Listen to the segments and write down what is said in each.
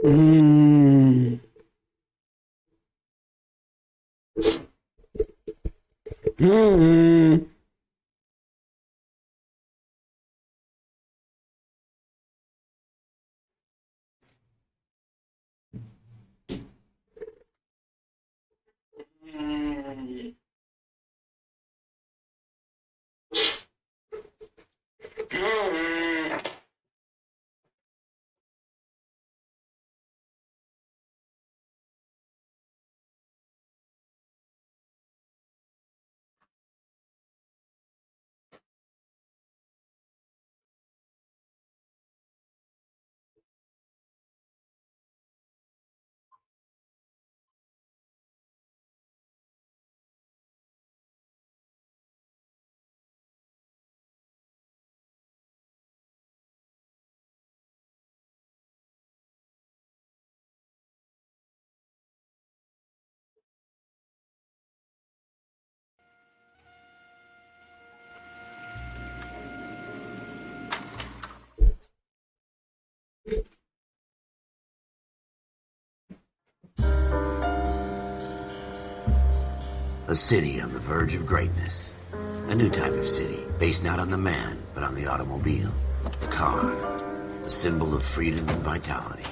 Hmm. Hmm. A city on the verge of greatness. A new type of city, based not on the man, but on the automobile. The car. The symbol of freedom and vitality.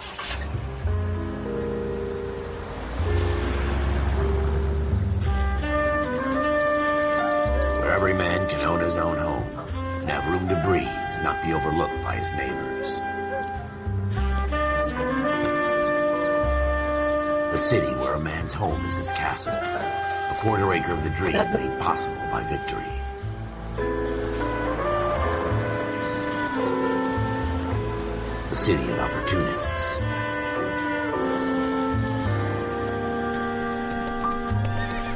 Where every man can own his own home, and have room to breathe, and not be overlooked by his neighbors. A city where a man's home is his castle. A quarter acre of the dream made possible by victory. A city of opportunists.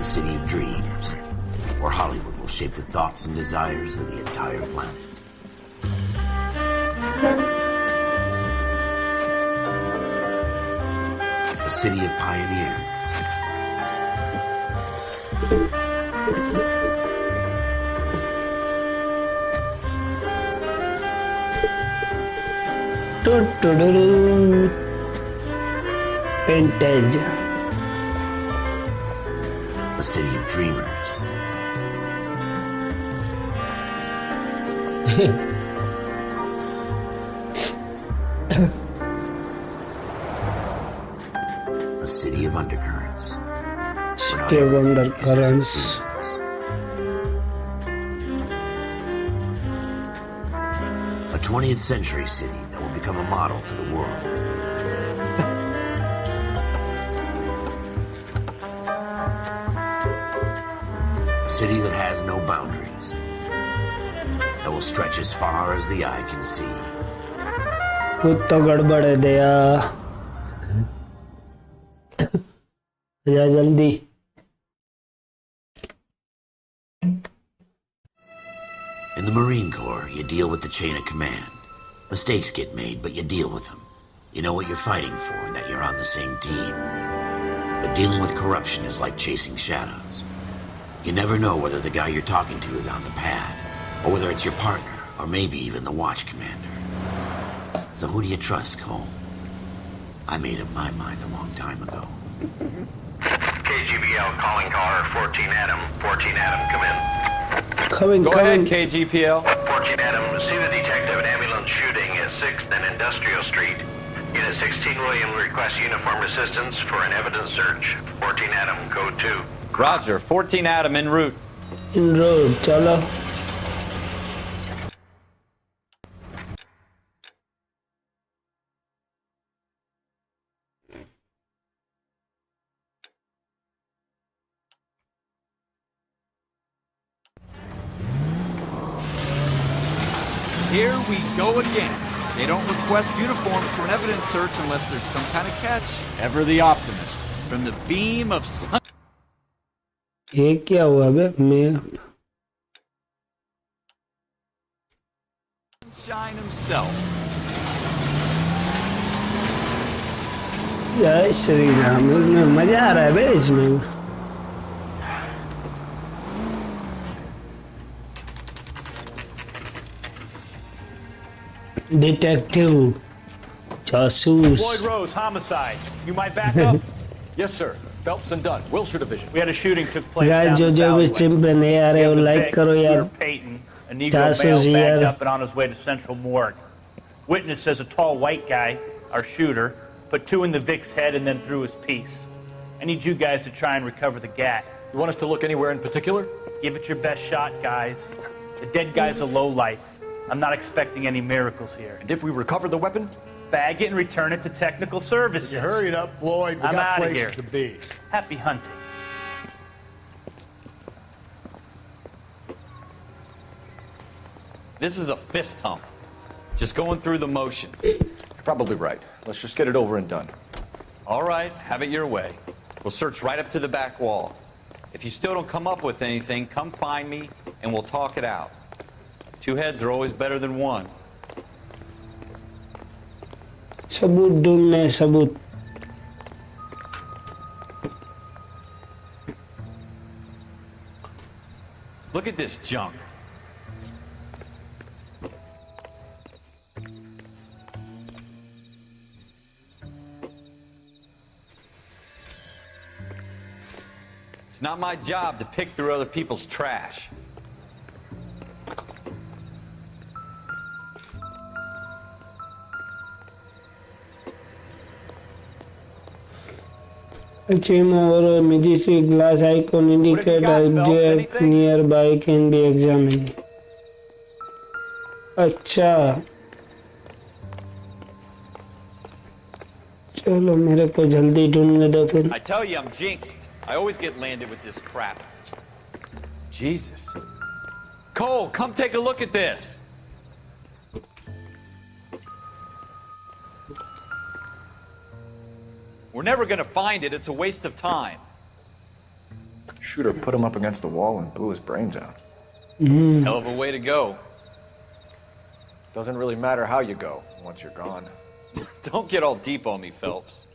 A city of dreams, where Hollywood will shape the thoughts and desires of the entire planet. A city of pioneers. Vintage. A city of dreamers. A city of undercurrents. City of undercurrents. A 20th century city that will become a model for the world. A city that has no boundaries. That will stretch as far as the eye can see. कुछ तो गड़बड़ है दया जा जल्दी In the Marine Corps, you deal with the chain of command. Mistakes get made, but you deal with them. You know what you're fighting for and that you're on the same team. But dealing with corruption is like chasing shadows. You never know whether the guy you're talking to is on the pad, or whether it's your partner, or maybe even the watch commander. So who do you trust, Cole? I made up my mind a long time ago. KGBL calling caller 14 Adam. 14 Adam, come in. Go ahead, KGPL. 14 Adam, see the detective, an ambulance shooting at 6th and Industrial Street. Unit 16 William requests uniformed assistance for an evidence search. 14 Adam, code 2. Roger, 14 Adam en route. In road चलो Here we go again. They don't request uniforms for an evidence search unless there's some kind of catch. Ever the optimist. From the beam of ये क्या हुआ बे मैं sunshine himself. जय श्री राम इसमें मजा आ रहा है बे इसमें डिटेक्टिव जासूस Floyd Rose, homicide. You might back up? Yes, sir. Phelps and Dunn, Wilshire Division. We had a shooting took place guys down जो this जो भी alleyway. स्ट्रीम पे नए आ रहे हो लाइक करो यार Peyton, a Negro जासूस male bagged यार up and on his way to Central Morgue. Witness says a tall white guy, our shooter, put 2 in the Vic's head and then threw his piece. I need you guys to try and recover the gat. You want us to look anywhere in particular? Give it your best shot, guys. The dead guy's a lowlife. I'm not expecting any miracles here. And if we recover the weapon? Bag it and return it to technical services. You hurry it up, Floyd. We I'm got outta places here. to be. Happy hunting. This is a fist hump. Just going through the motions. Probably right. Let's just get it over and done. All right, have it your way. We'll search right up to the back wall. If you still don't come up with anything, come find me and we'll talk it out. 2 heads are always better than 1. सबूत ढूंढने सबूत Look at this junk. It's not my job to pick through other people's trash. HTRP or immediate glass icon indicate object nearby can be examined. अच्छा चलो मेरे को जल्दी ढूंढने दो फिर I tell you, I'm jinxed. I always get landed with this crap. Jesus. Cole, come take a look at this. We're never gonna find it. It's a waste of time. Shooter put him up against the wall and blew his brains out. Hell of a way to go. Doesn't really matter how you go once you're gone. Don't get all deep on me, Phelps.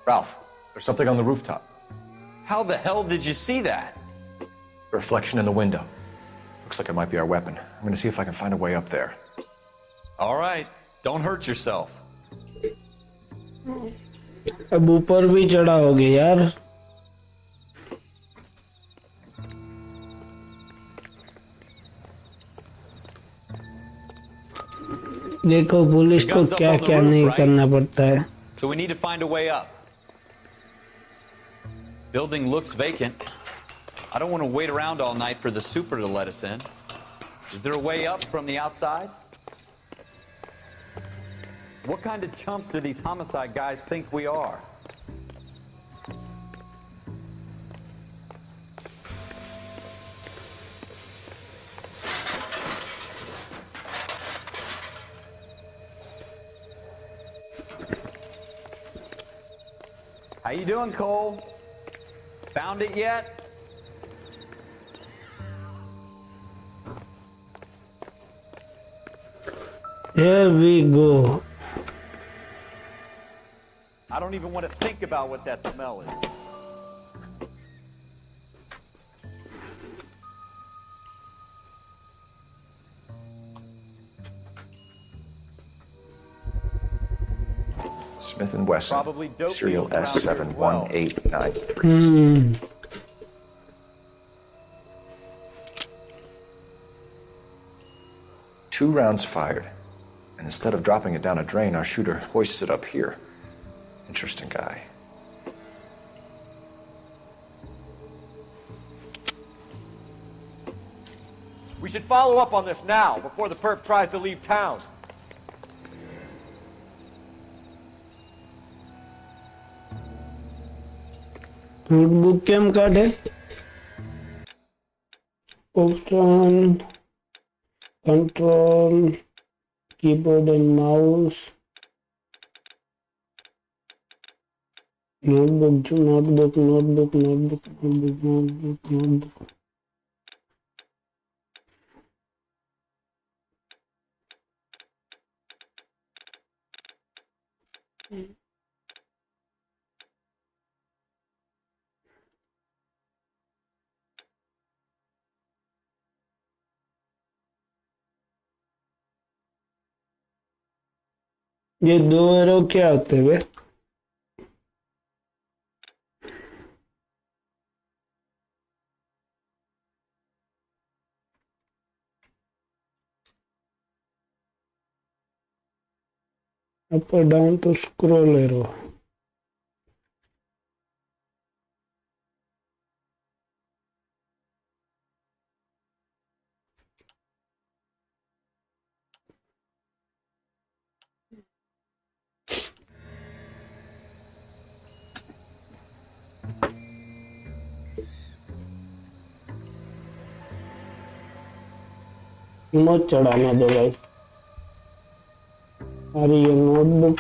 Ralph, there's something on the rooftop. How the hell did you see that? A reflection in the window. Looks like it might be our weapon. I'm gonna see if I can find a way up there. All right, don't hurt yourself. अब ऊपर भी चढ़ा होगे यार देखो police को क्या क्या नहीं करना पड़ता है So we need to find a way up. Building looks vacant. I don't want to wait around all night for the super to let us in. Is there a way up from the outside? What kind of chumps do these homicide guys think we are? How you doing, Cole? Found it yet? Here we go. I don't even want to think about what that smell is. Smith & Wesson, Probably dope serial deals around here as well. S7189. Two rounds fired, and instead of dropping it down a drain, our shooter hoists it up here. Interesting guy. We should follow up on this now, before the perp tries to leave town. Notebook कैम card है option control keyboard and mouse Notebook, notebook, notebook, notebook, notebook, notebook, notebook. ये 2 arrow क्या होते हैं बे? Up और down तो scroll arrow. मत चढ़ाने दो भाई। अरे ये नोटबुक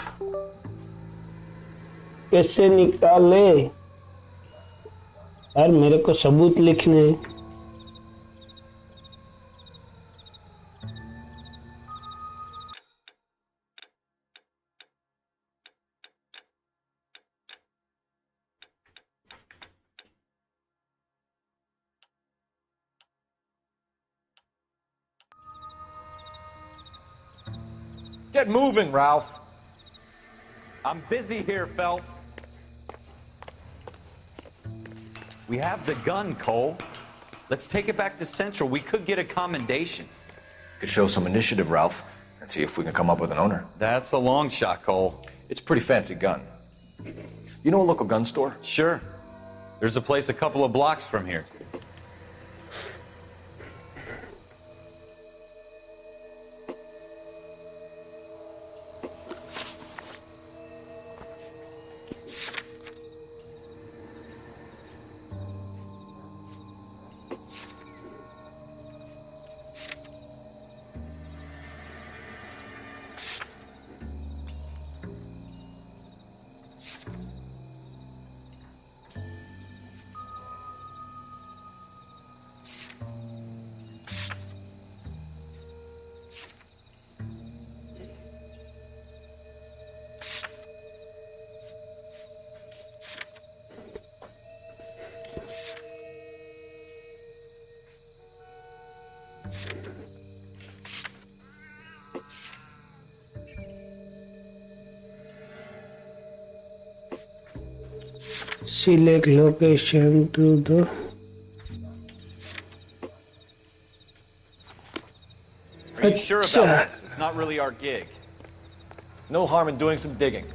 कैसे निकाले यार, मेरे को सबूत लिखने हैं। Get moving, Ralph. I'm busy here, Phelps. We have the gun, Cole. Let's take it back to Central. We could get a commendation. Could show some initiative, Ralph, and see if we can come up with an owner. That's a long shot, Cole. It's a pretty fancy gun. You know a local gun store? Sure. There's a place a couple of blocks from here. Select location to the Are you sure about this? It's not really our gig. No harm in doing some digging.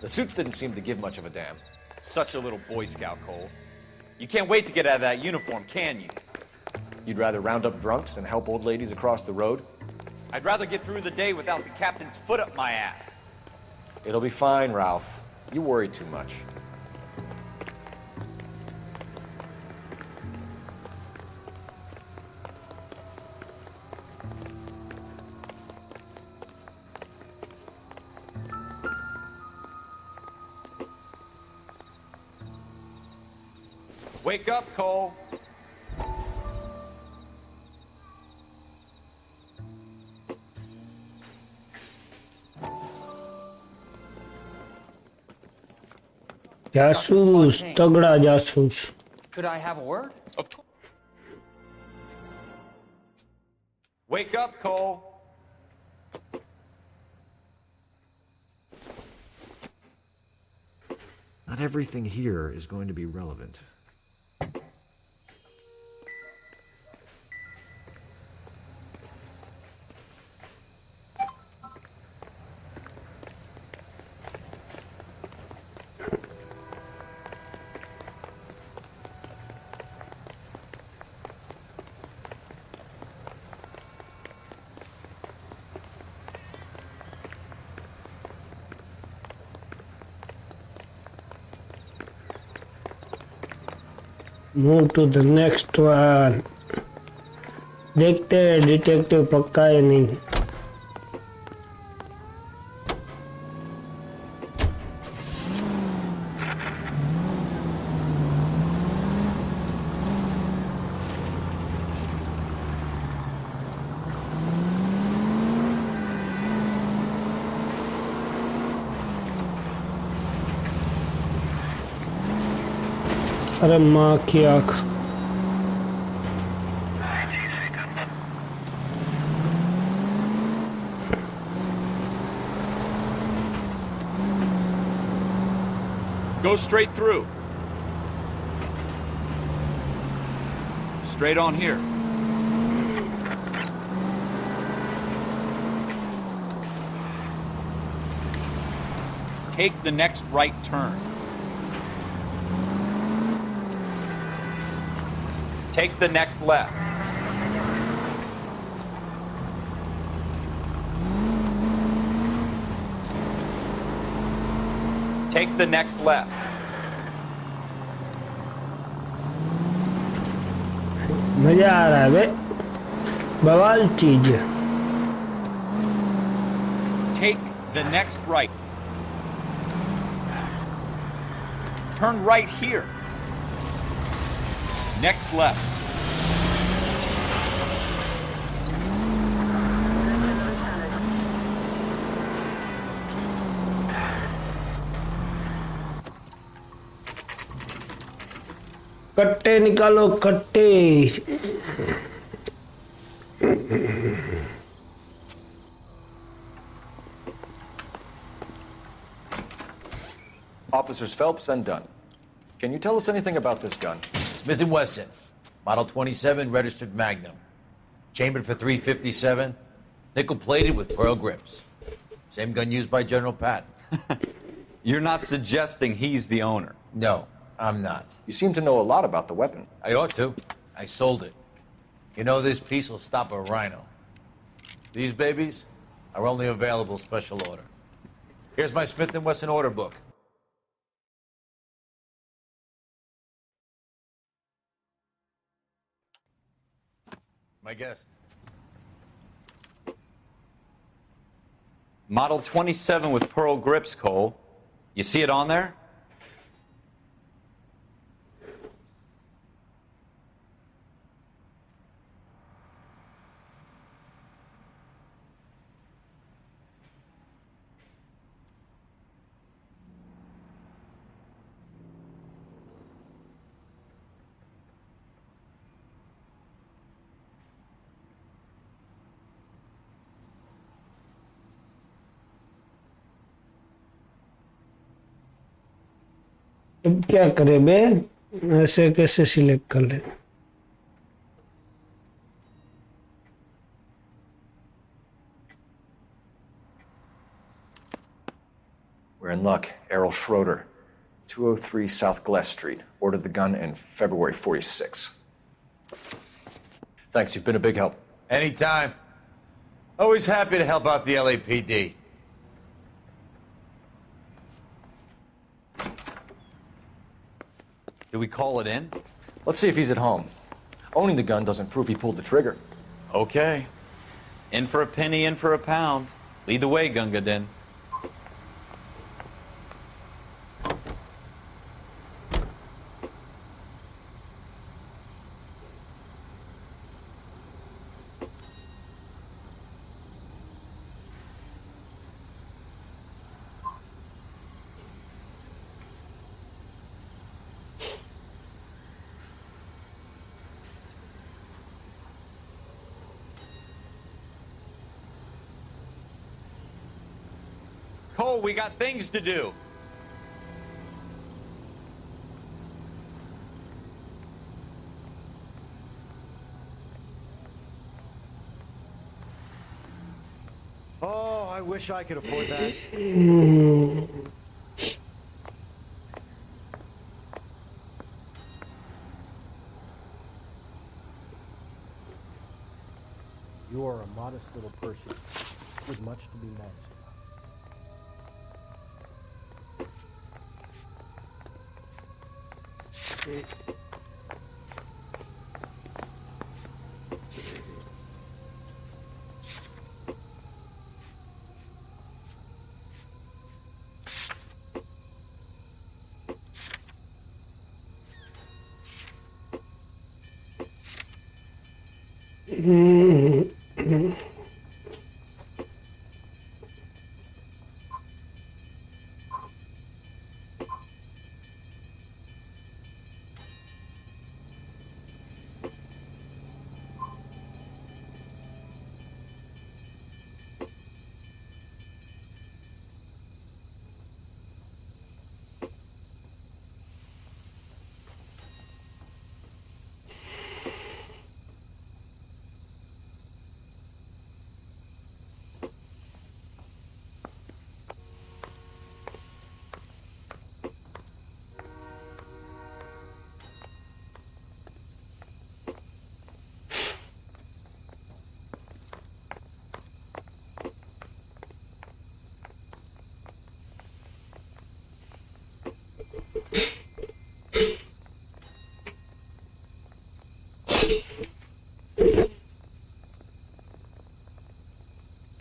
The suits didn't seem to give much of a damn. Such a little Boy Scout, Cole. You can't wait to get out of that uniform, can you? You'd rather round up drunks and help old ladies across the road? I'd rather get through the day without the captain's foot up my ass. It'll be fine, Ralph. You worry too much. Wake up, Cole. जासूस, तगड़ा जासूस। Could I have a word? Wake up, Cole. Not everything here is going to be relevant. Move to the next one. देखते हैं detective पक्का है नहीं। अरे माँ की आँख। Go straight through. Straight on here. Take the next right turn. Take the next left. Take the next left. मजा आ रहा है बे, बवाल चीज। Take the next right. Turn right here. Next left. कट्टे निकालो कट्टे। Officers Phelps and Dunn. Can you tell us anything about this gun? Smith & Wesson, Model 27, registered Magnum. Chambered for .357, nickel-plated with pearl grips. Same gun used by General Patton. You're not suggesting he's the owner? No, I'm not. You seem to know a lot about the weapon. I ought to. I sold it. You know, this piece will stop a rhino. These babies are only available special order. Here's my Smith & Wesson order book. My guest. Model 27 with pearl grips, Cole. You see it on there? अब क्या करे बे, ऐसे कैसे select कर ले। We're in luck. Errol Schroeder, 203 South Glass Street. Ordered the gun in February '46. Thanks, you've been a big help. Anytime. Always happy to help out the LAPD. Do we call it in? Let's see if he's at home. Owning the gun doesn't prove he pulled the trigger. Okay. In for a penny, in for a pound. Lead the way, Gunga Din. Cole, we got things to do. Oh, I wish I could afford that. You are a modest little person with much to be modest.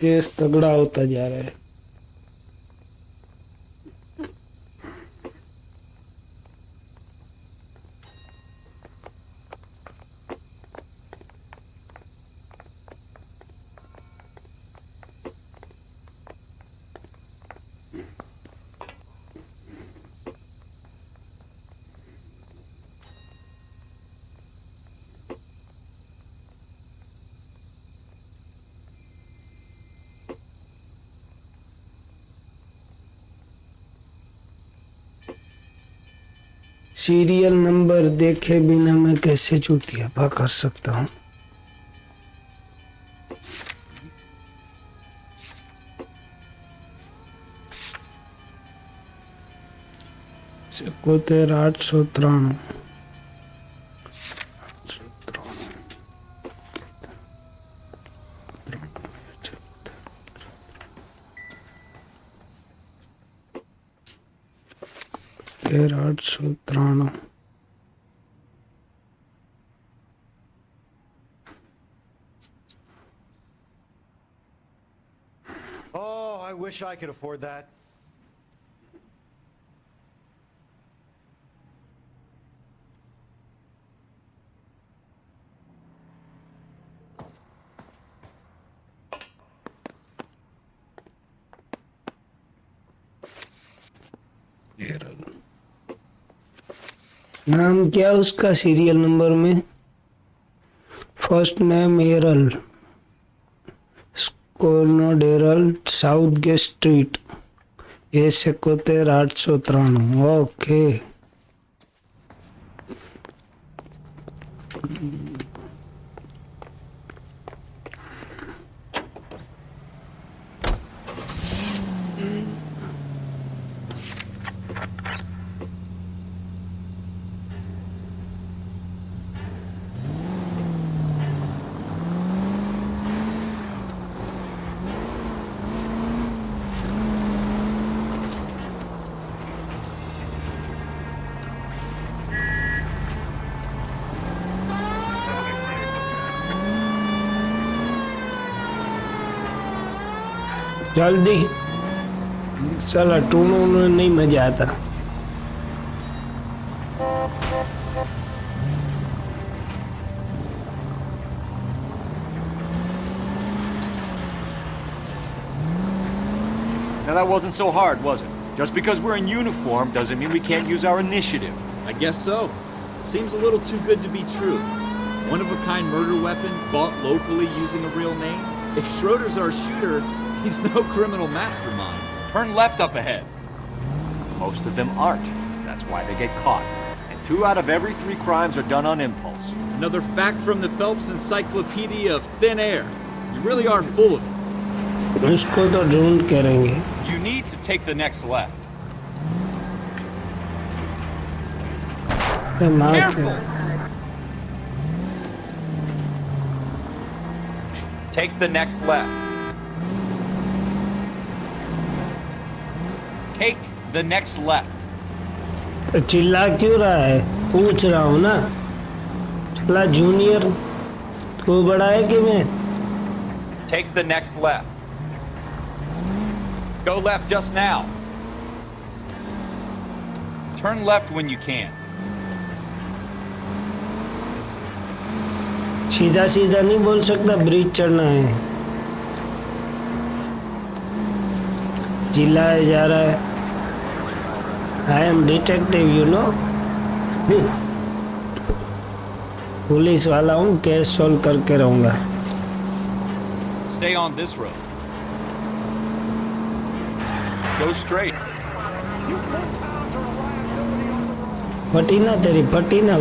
Case तगड़ा होता जा रहा है। Serial number देखे बिना मैं कैसे चूतियापा कर सकता हूँ? सिकोतेर 893 893 Oh, I wish I could afford that. नाम क्या उसका सीरियल नंबर में? फर्स्ट नेम एरल, स्कोनोडेरल, south guest street, A71 893। Okay, जल्दी चला, टूनों में नहीं मजा आता। Now that wasn't so hard, was it? Just because we're in uniform doesn't mean we can't use our initiative. I guess so. Seems a little too good to be true. One-of-a-kind murder weapon bought locally using a real name? If Schroeder's our shooter, he's no criminal mastermind. Turn left up ahead. Most of them aren't. That's why they get caught. And 2 out of every 3 crimes are done on impulse. Another fact from the Phelps Encyclopedia of Thin Air. You really are full of it. उसको तो ढूंढ करेंगे। You need to take the next left. Careful! Take the next left. Take the next left. चिल्ला क्यों रहा है? पूछ रहा हूँ ना। चला जूनियर, तू बड़ा है कि मैं? Take the next left. Go left just now. Turn left when you can. सीधा सीधा नहीं बोल सकता, ब्रिज चढ़ना है। चिल्लाया जा रहा है। I am detective, you know. Police वाला हूँ, केस सॉल्व करके रहूँगा। Stay on this road. Go straight. Patina तेरी patina.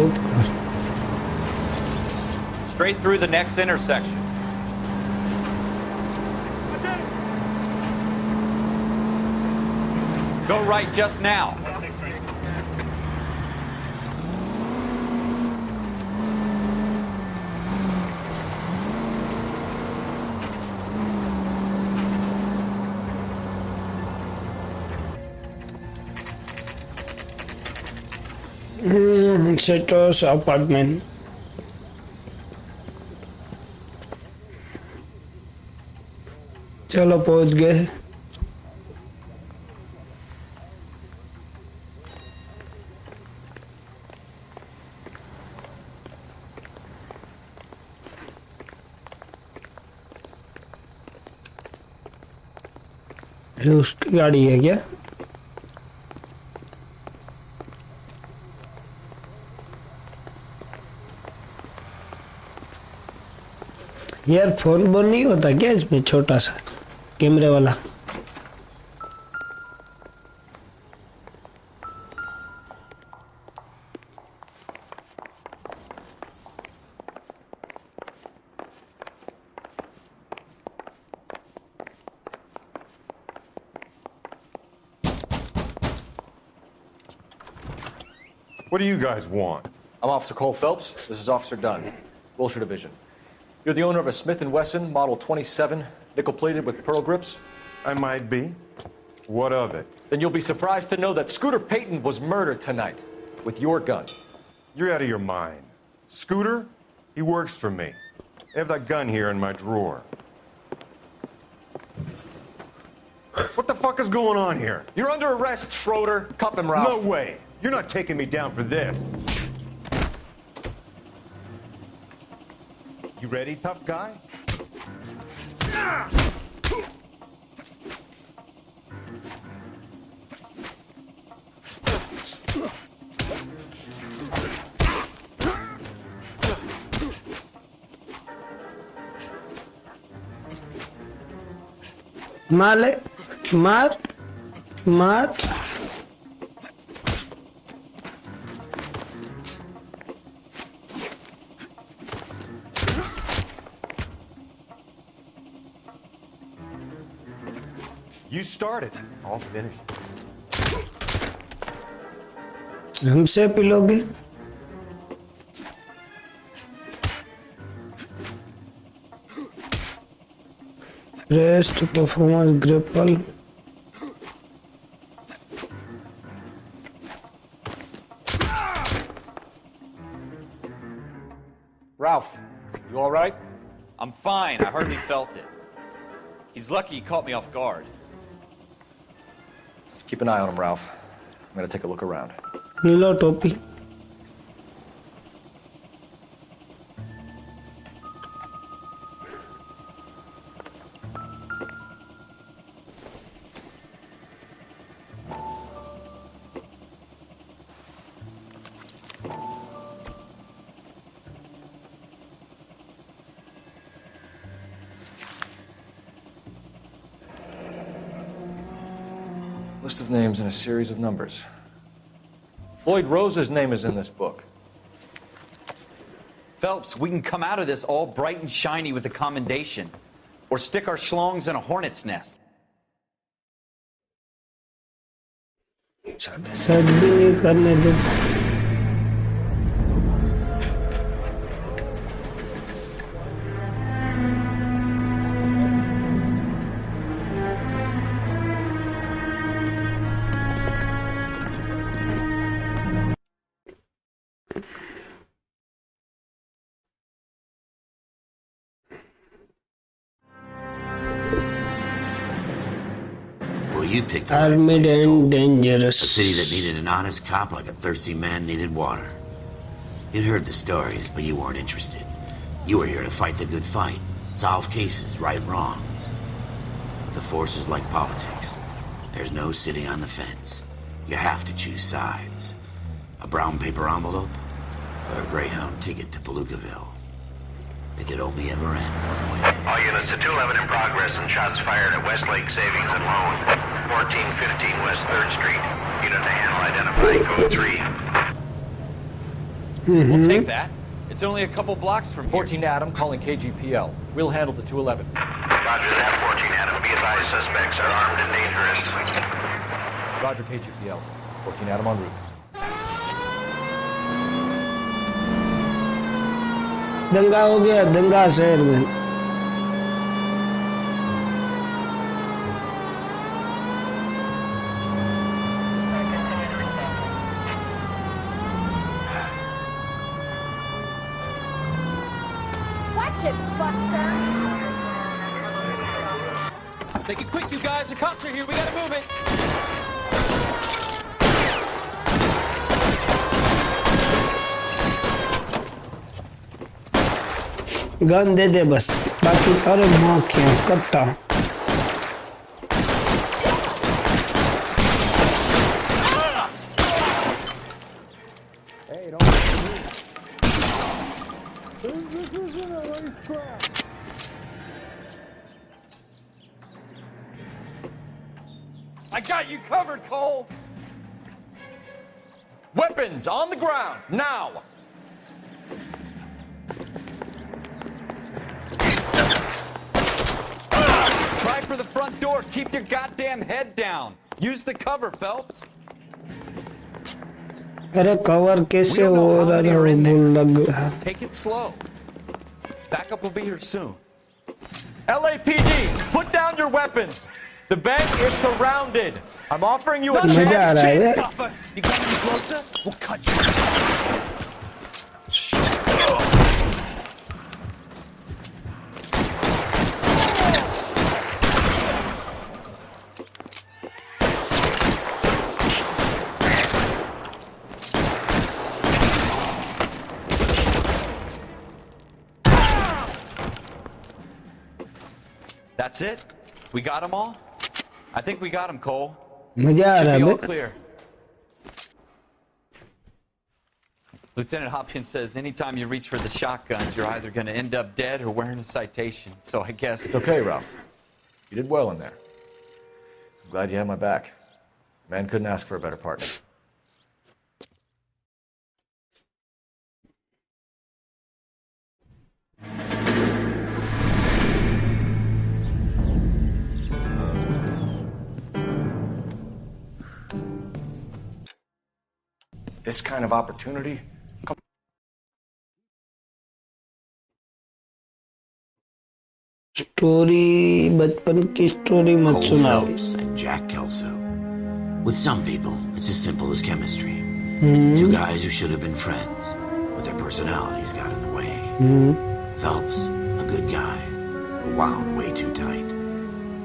Straight through the next intersection. Go right just now. Citrus apartment. चलो पहुंच गए। ये उसकी गाड़ी है क्या? यार फोन बोन नहीं होता क्या इसमें, छोटा सा कैमरे वाला? What do you guys want? I'm Officer Cole Phelps. This is Officer Dunn, Wilshire Division. You're the owner of a Smith & Wesson Model 27, nickel-plated with pearl grips? I might be. What of it? Then you'll be surprised to know that Scooter Payton was murdered tonight with your gun. You're out of your mind. Scooter? He works for me. I have that gun here in my drawer. What the fuck is going on here? You're under arrest, Schroeder. Cuff him, Ralph. No way. You're not taking me down for this. You ready, tough guy? मार ले, मार मार। You started. I'll finish. हमसे पिलोगे? Press to performance grapple. Ralph, you all right? I'm fine. I hardly felt it. He's lucky he caught me off guard. Keep an eye on him, Ralph. I'm gonna take a look around. नीला टोपी। List of names and a series of numbers. Floyd Rose's name is in this book. Phelps, we can come out of this all bright and shiny with a commendation, or stick our schlongs in a hornet's nest. साथ भी नहीं करने दे। You picked the right Armed place, and Cole. dangerous. A city that needed an honest cop like a thirsty man needed water. You'd heard the stories, but you weren't interested. You were here to fight the good fight, solve cases, right wrongs. But the force is like politics. There's no sitting on the fence. You have to choose sides. A brown paper envelope, or a Greyhound ticket to Palookaville. It could only ever end one way. All units to 211 in progress and shots fired at Westlake Savings and Loan, 1415 West 3rd Street. Unit to handle identifying code 3. We'll take that. It's only a couple blocks from here. 14 Adam calling KGPL. We'll handle the 211. Roger that, 14 Adam. Be advised, suspects are armed and dangerous. Roger KGPL. 14 Adam en route. दंगा हो गया, दंगा शहर में। Watch it, Buster. Make it quick, you guys. The cops are here. We gotta move it. Gun दे दे बस बाकी अरे माँ क्या कट्टा I got you covered, Cole! Weapons on the ground, now! Try for the front door. Keep your goddamn head down. Use the cover, Phelps. अरे cover कैसे हो रहा है भूल लग Take it slow. Backup will be here soon. LAPD, put down your weapons! The bank is surrounded! I'm offering you a मजा आ chance. रहा है You got any closer? We'll cut you. That's it? We got them all? I think we got them, Cole. मजा आ रहा Should be all है clear. Lieutenant Hopkins says anytime you reach for the shotguns, you're either going to end up dead or wearing a citation. So I guess... It's okay, Ralph. You did well in there. I'm glad you had my back. Man couldn't ask for a better partner. This kind of opportunity. Story बचपन की story मत Cole सुनाओ Phelps and Jack Kelso. With some people, it's as simple as chemistry. Two guys who should have been friends, but their personalities got in the way. Phelps, a good guy, wound way too tight.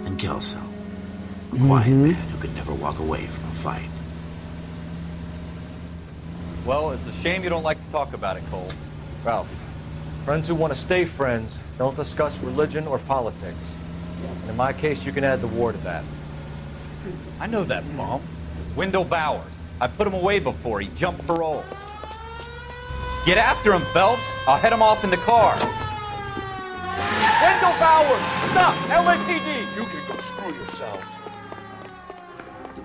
And Kelso, a quiet man who could never walk away from a fight. Well, it's a shame you don't like to talk about it, Cole. Ralph, friends who want to stay friends don't discuss religion or politics. And in my case, you can add the war to that. I know that bum. Wendell Bowers. I put him away before. He jumped parole. Get after him, Phelps. I'll head him off in the car. Wendell Bowers! Stop! LAPD! You can go screw yourselves.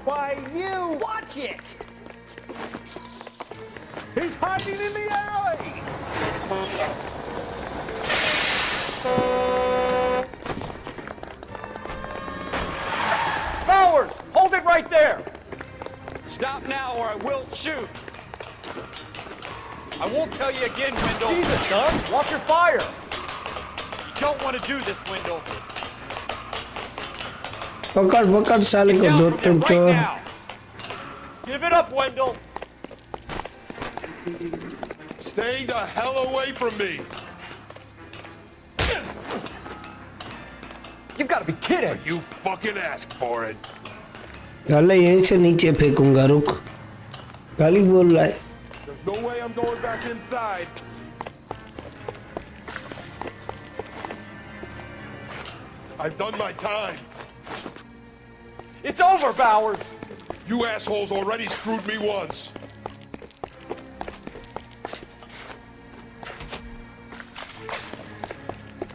Why, you! Watch it! He's hiding in the alley! Bowers! Hold it right there! Stop now or I will shoot. I won't tell you again, Wendell. Jesus, son! Watch your fire! You don't want to do this, Wendell. पकड़ पकड़ साले को दो तीन Right चोर now. Give it up, Wendell! Stay the hell away from me! You've got to be kidding! You fucking asked for it. साले यहीं से नीचे फेंकूंगा रुक गाली बोल रहा है There's no way I'm going back inside. I've done my time. It's over, Bowers! You assholes already screwed me once.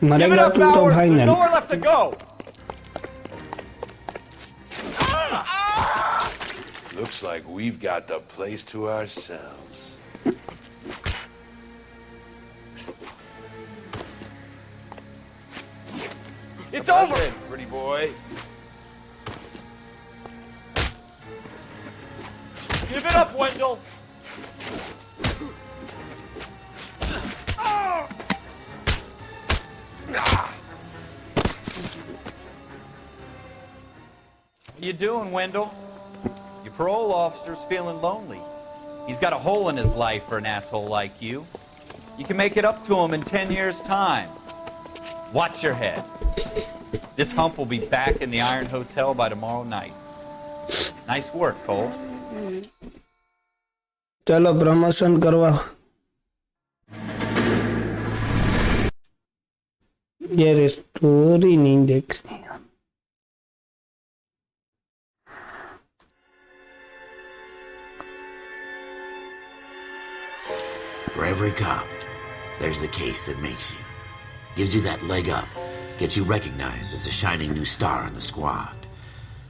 Give it मरेगा up, तू तो Bowers! भाई There's ना nowhere left to go! Looks like we've got the place to ourselves. It's over! In, pretty boy. Give it up, Wendell! What you doing, Wendell? Your parole officer's feeling lonely. He's got a hole in his life for an asshole like you. You can make it up to him in 10 years' time. Watch your head. This hump will be back in the Iron Hotel by tomorrow night. Nice work, Cole. चलो promotion करवा. यार story नहीं देखनी. For every cop, there's the case that makes you. Gives you that leg up. Gets you recognized as the shining new star in the squad.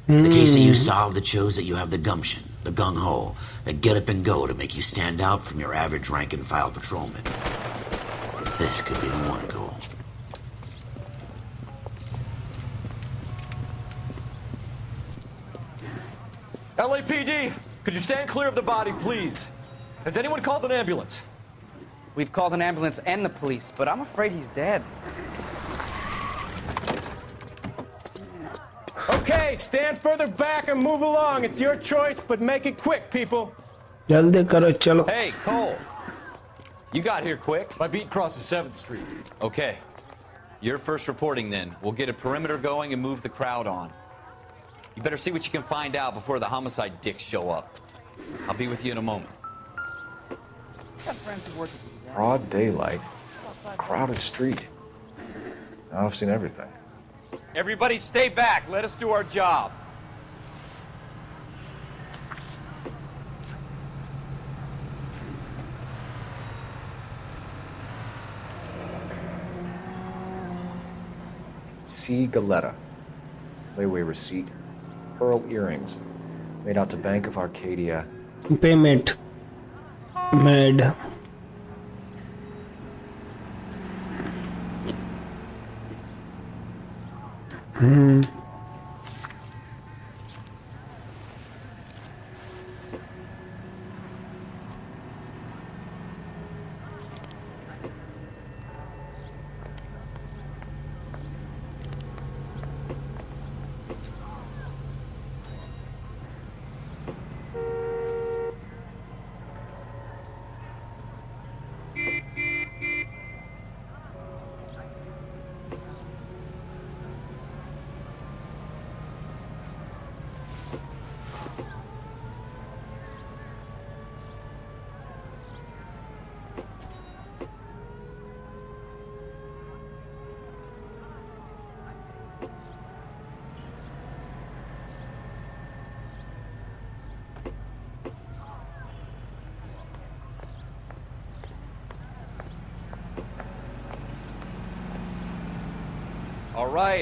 The case that you solve that shows that you have the gumption, the gung-ho, the get up and go to make you stand out from your average rank-and-file patrolman. This could be the one, Cole. LAPD, could you stand clear of the body, please? Has anyone called an ambulance? We've called an ambulance and the police, but I'm afraid he's dead. Okay, stand further back and move along. It's your choice, but make it quick, people. जल्दी करो चलो. Hey, Cole. You got here quick. My beat crosses 7th Street. Okay. You're first reporting then. We'll get a perimeter going and move the crowd on. You better see what you can find out before the homicide dicks show up. I'll be with you in a moment. Broad daylight. Crowded street. Now I've seen everything. Everybody stay back. Let us do our job. C. Galetta. Layaway receipt. Pearl earrings. Made out to Bank of Arcadia. Payment made.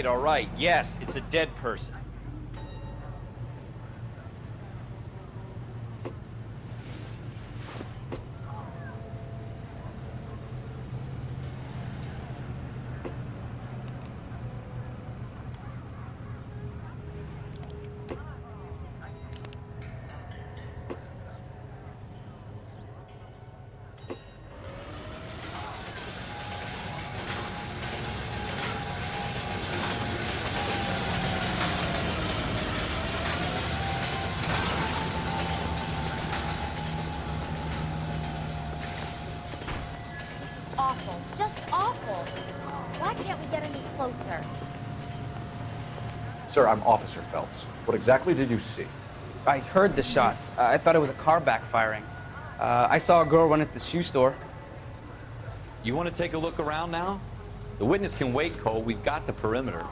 All right. Yes, it's a dead person. Awful. Just awful. Why can't we get any closer? Sir, I'm Officer Phelps. What exactly did you see? I heard the shots. I thought it was a car backfiring. I saw a girl run into the shoe store. You want to take a look around now? The witness can wait, Cole. We've got the perimeter.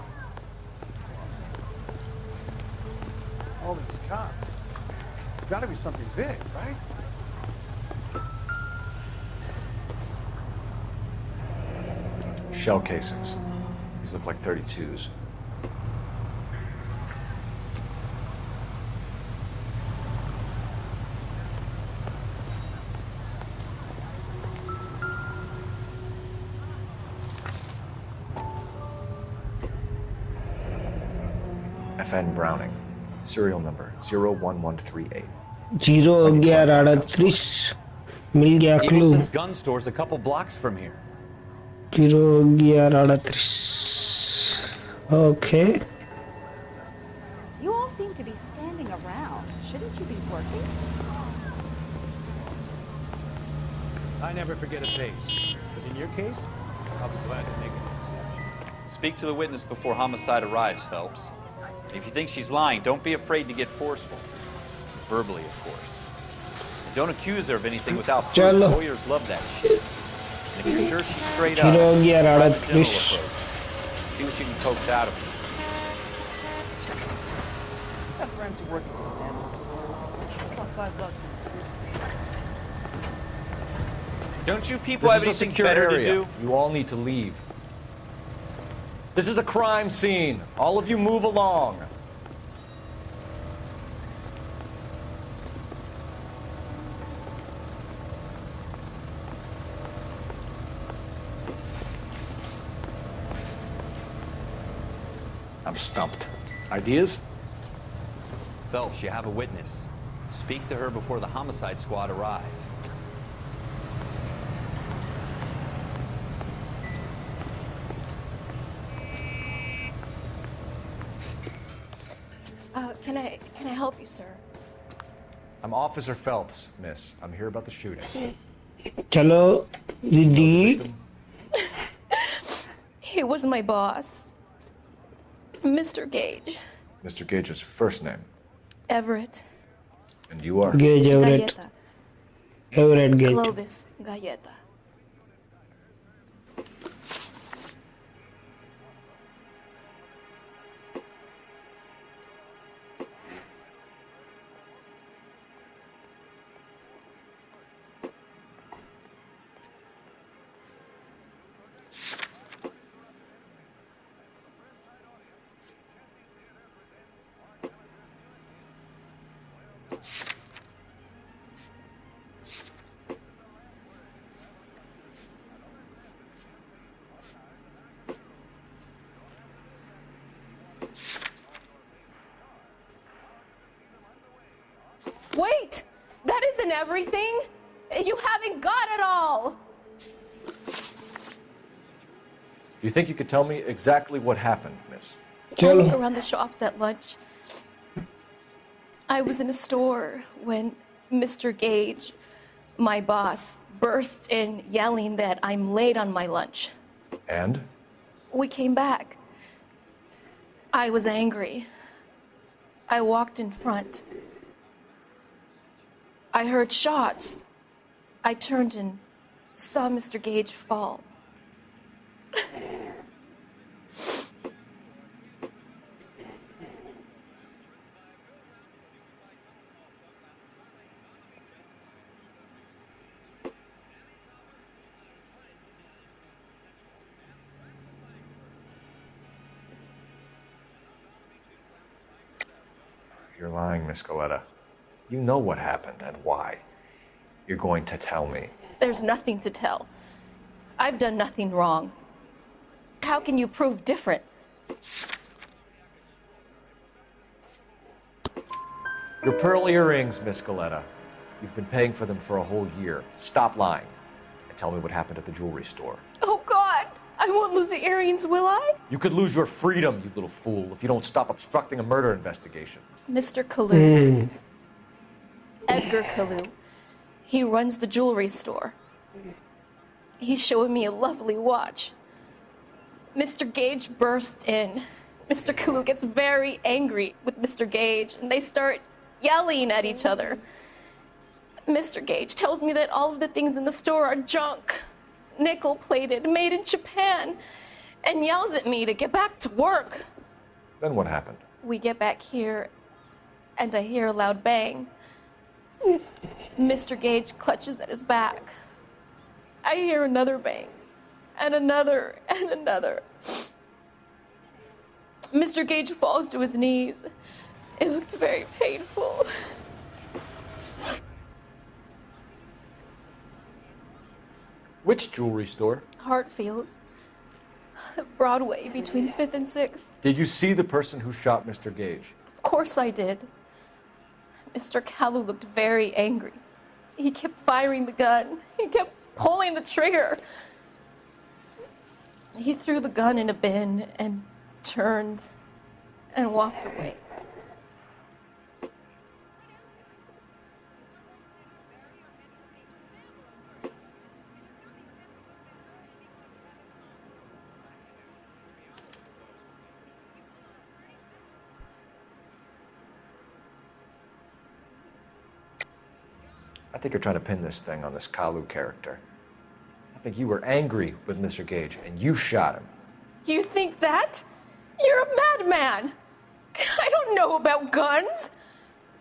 All these cops. Gotta be something big, right? Shell casings. These look like 32s. FN Browning. Serial number 01138. 01138 मिल गया clue. Eagleson's gun store's a couple blocks from here. 01138. Okay. You all seem to be standing around. Shouldn't you be working? I never forget a face, but in your case, I'll be glad to make an exception. Speak to the witness before homicide arrives, Phelps. And if you think she's lying, don't be afraid to get forceful. Verbally, of course. And don't accuse her of anything without proof. Chalo. Lawyers love that shit. And if you're sure she's straight up, Zero gear try the adat general fish. approach. See what you can coax out of her. Got forensic work to do, Sam. About $5 for an exclusive. Don't you people This have is a anything secure better area. to do? You all need to leave. This is a crime scene. All of you move along. I'm stumped. Ideas? Phelps, you have a witness. Speak to her before the homicide squad arrive. Can I help you, sir? I'm Officer Phelps, miss. I'm here about the shooting. Chalo, Didi. He was my boss, Mr. Gage. Mr. Gage's first name. Everett. And you are? Gage Everett. Galleta. Everett Gage. Clovis Galleta. Wait! That isn't everything! You haven't got it all! You think you could tell me exactly what happened, miss? I look around the shops at lunch. I was in a store when Mr. Gage, my boss, bursts in yelling that I'm late on my lunch. And? We came back. I was angry. I walked in front. I heard shots. I turned and saw Mr. Gage fall. You're lying, Miss Galleta. You know what happened and why. You're going to tell me. There's nothing to tell. I've done nothing wrong. How can you prove different? Your pearl earrings, Miss Galleta. You've been paying for them for a whole year. Stop lying and tell me what happened at the jewelry store. Oh, God! I won't lose the earrings, will I? You could lose your freedom, you little fool, if you don't stop obstructing a murder investigation. Mr. Kalu. Edgar Kalu. He runs the jewelry store. He's showing me a lovely watch. Mr. Gage bursts in. Mr. Kalu gets very angry with Mr. Gage, and they start yelling at each other. Mr. Gage tells me that all of the things in the store are junk, nickel-plated, made in Japan, and yells at me to get back to work. Then what happened? We get back here, and I hear a loud bang. Mr. Gage clutches at his back. I hear another bang, and another, and another. Mr. Gage falls to his knees. It looked very painful. Which jewelry store? Hartfield's. Broadway, between 5th and 6th. Did you see the person who shot Mr. Gage? Of course I did. Mr. Kalu looked very angry. He kept firing the gun. He kept pulling the trigger. He threw the gun in a bin and turned and walked away. I think you're trying to pin this thing on this Kalu character. I think you were angry with Mr. Gage, and you shot him. You think that? You're a madman. I don't know about guns.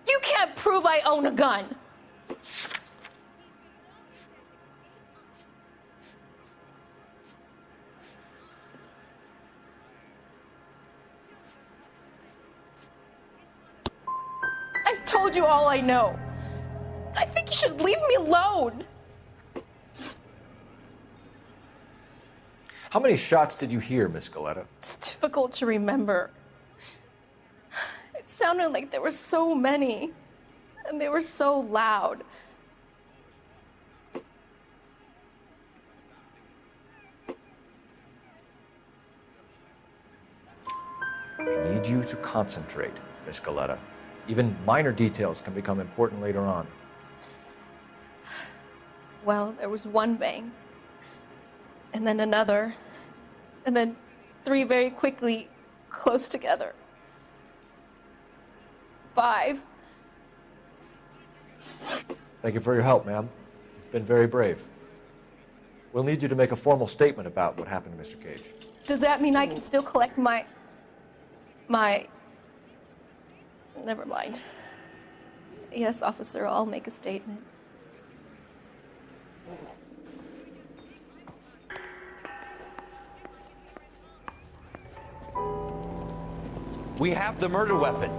You can't prove I own a gun. I've told you all I know. I think you should leave me alone. How many shots did you hear, Miss Galetta? It's difficult to remember. It sounded like there were so many, and they were so loud. I need you to concentrate, Miss Galetta. Even minor details can become important later on. Well, there was one bang, and then another, and then 3 very quickly, close together. 5. Thank you for your help, ma'am. You've been very brave. We'll need you to make a formal statement about what happened to Mr. Cage. Does that mean I can still collect my... Never mind. Yes, officer, I'll make a statement. We have the murder weapon.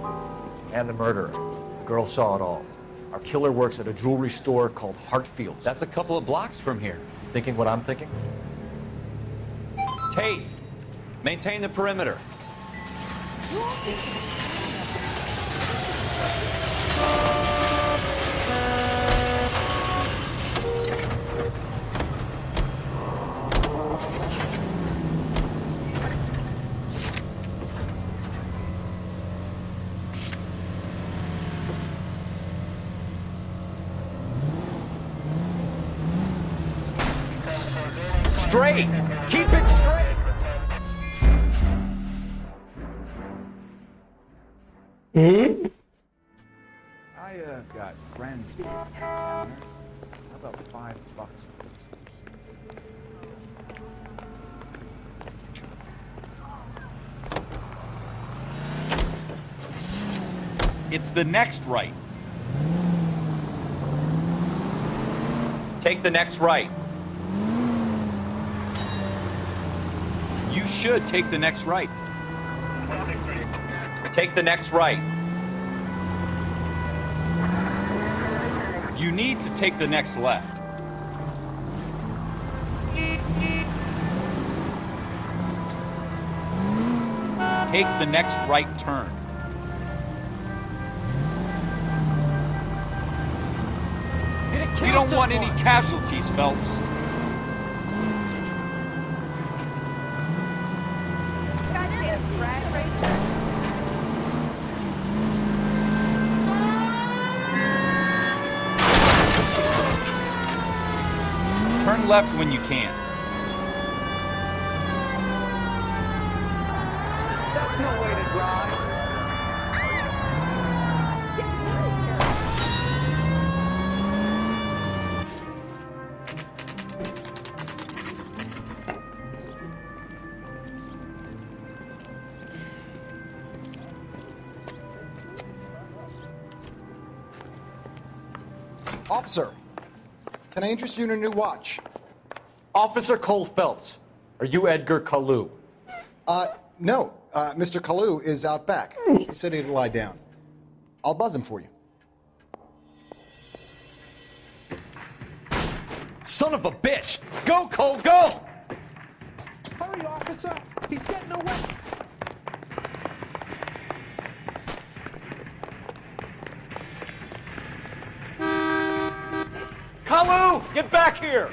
And the murderer. The girl saw it all. Our killer works at a jewelry store called Hartfield's. That's a couple of blocks from here. Thinking what I'm thinking? Tate, maintain the perimeter. Straight! Keep it straight! I got friends down there. How about $5? It's the next right. Take the next right. You should take the next right. Take the next right. You need to take the next left. Take the next right turn. We don't want any casualties, Phelps. Turn left when you can. That's no way to drive. Officer, can I interest you in a new watch? Officer Cole Phelps, are you Edgar Kalu? No. Mr. Kalu is out back. He said he'd lie down. I'll buzz him for you. Son of a bitch! Go, Cole, go! Hurry, officer. He's getting away. Kalu, get back here!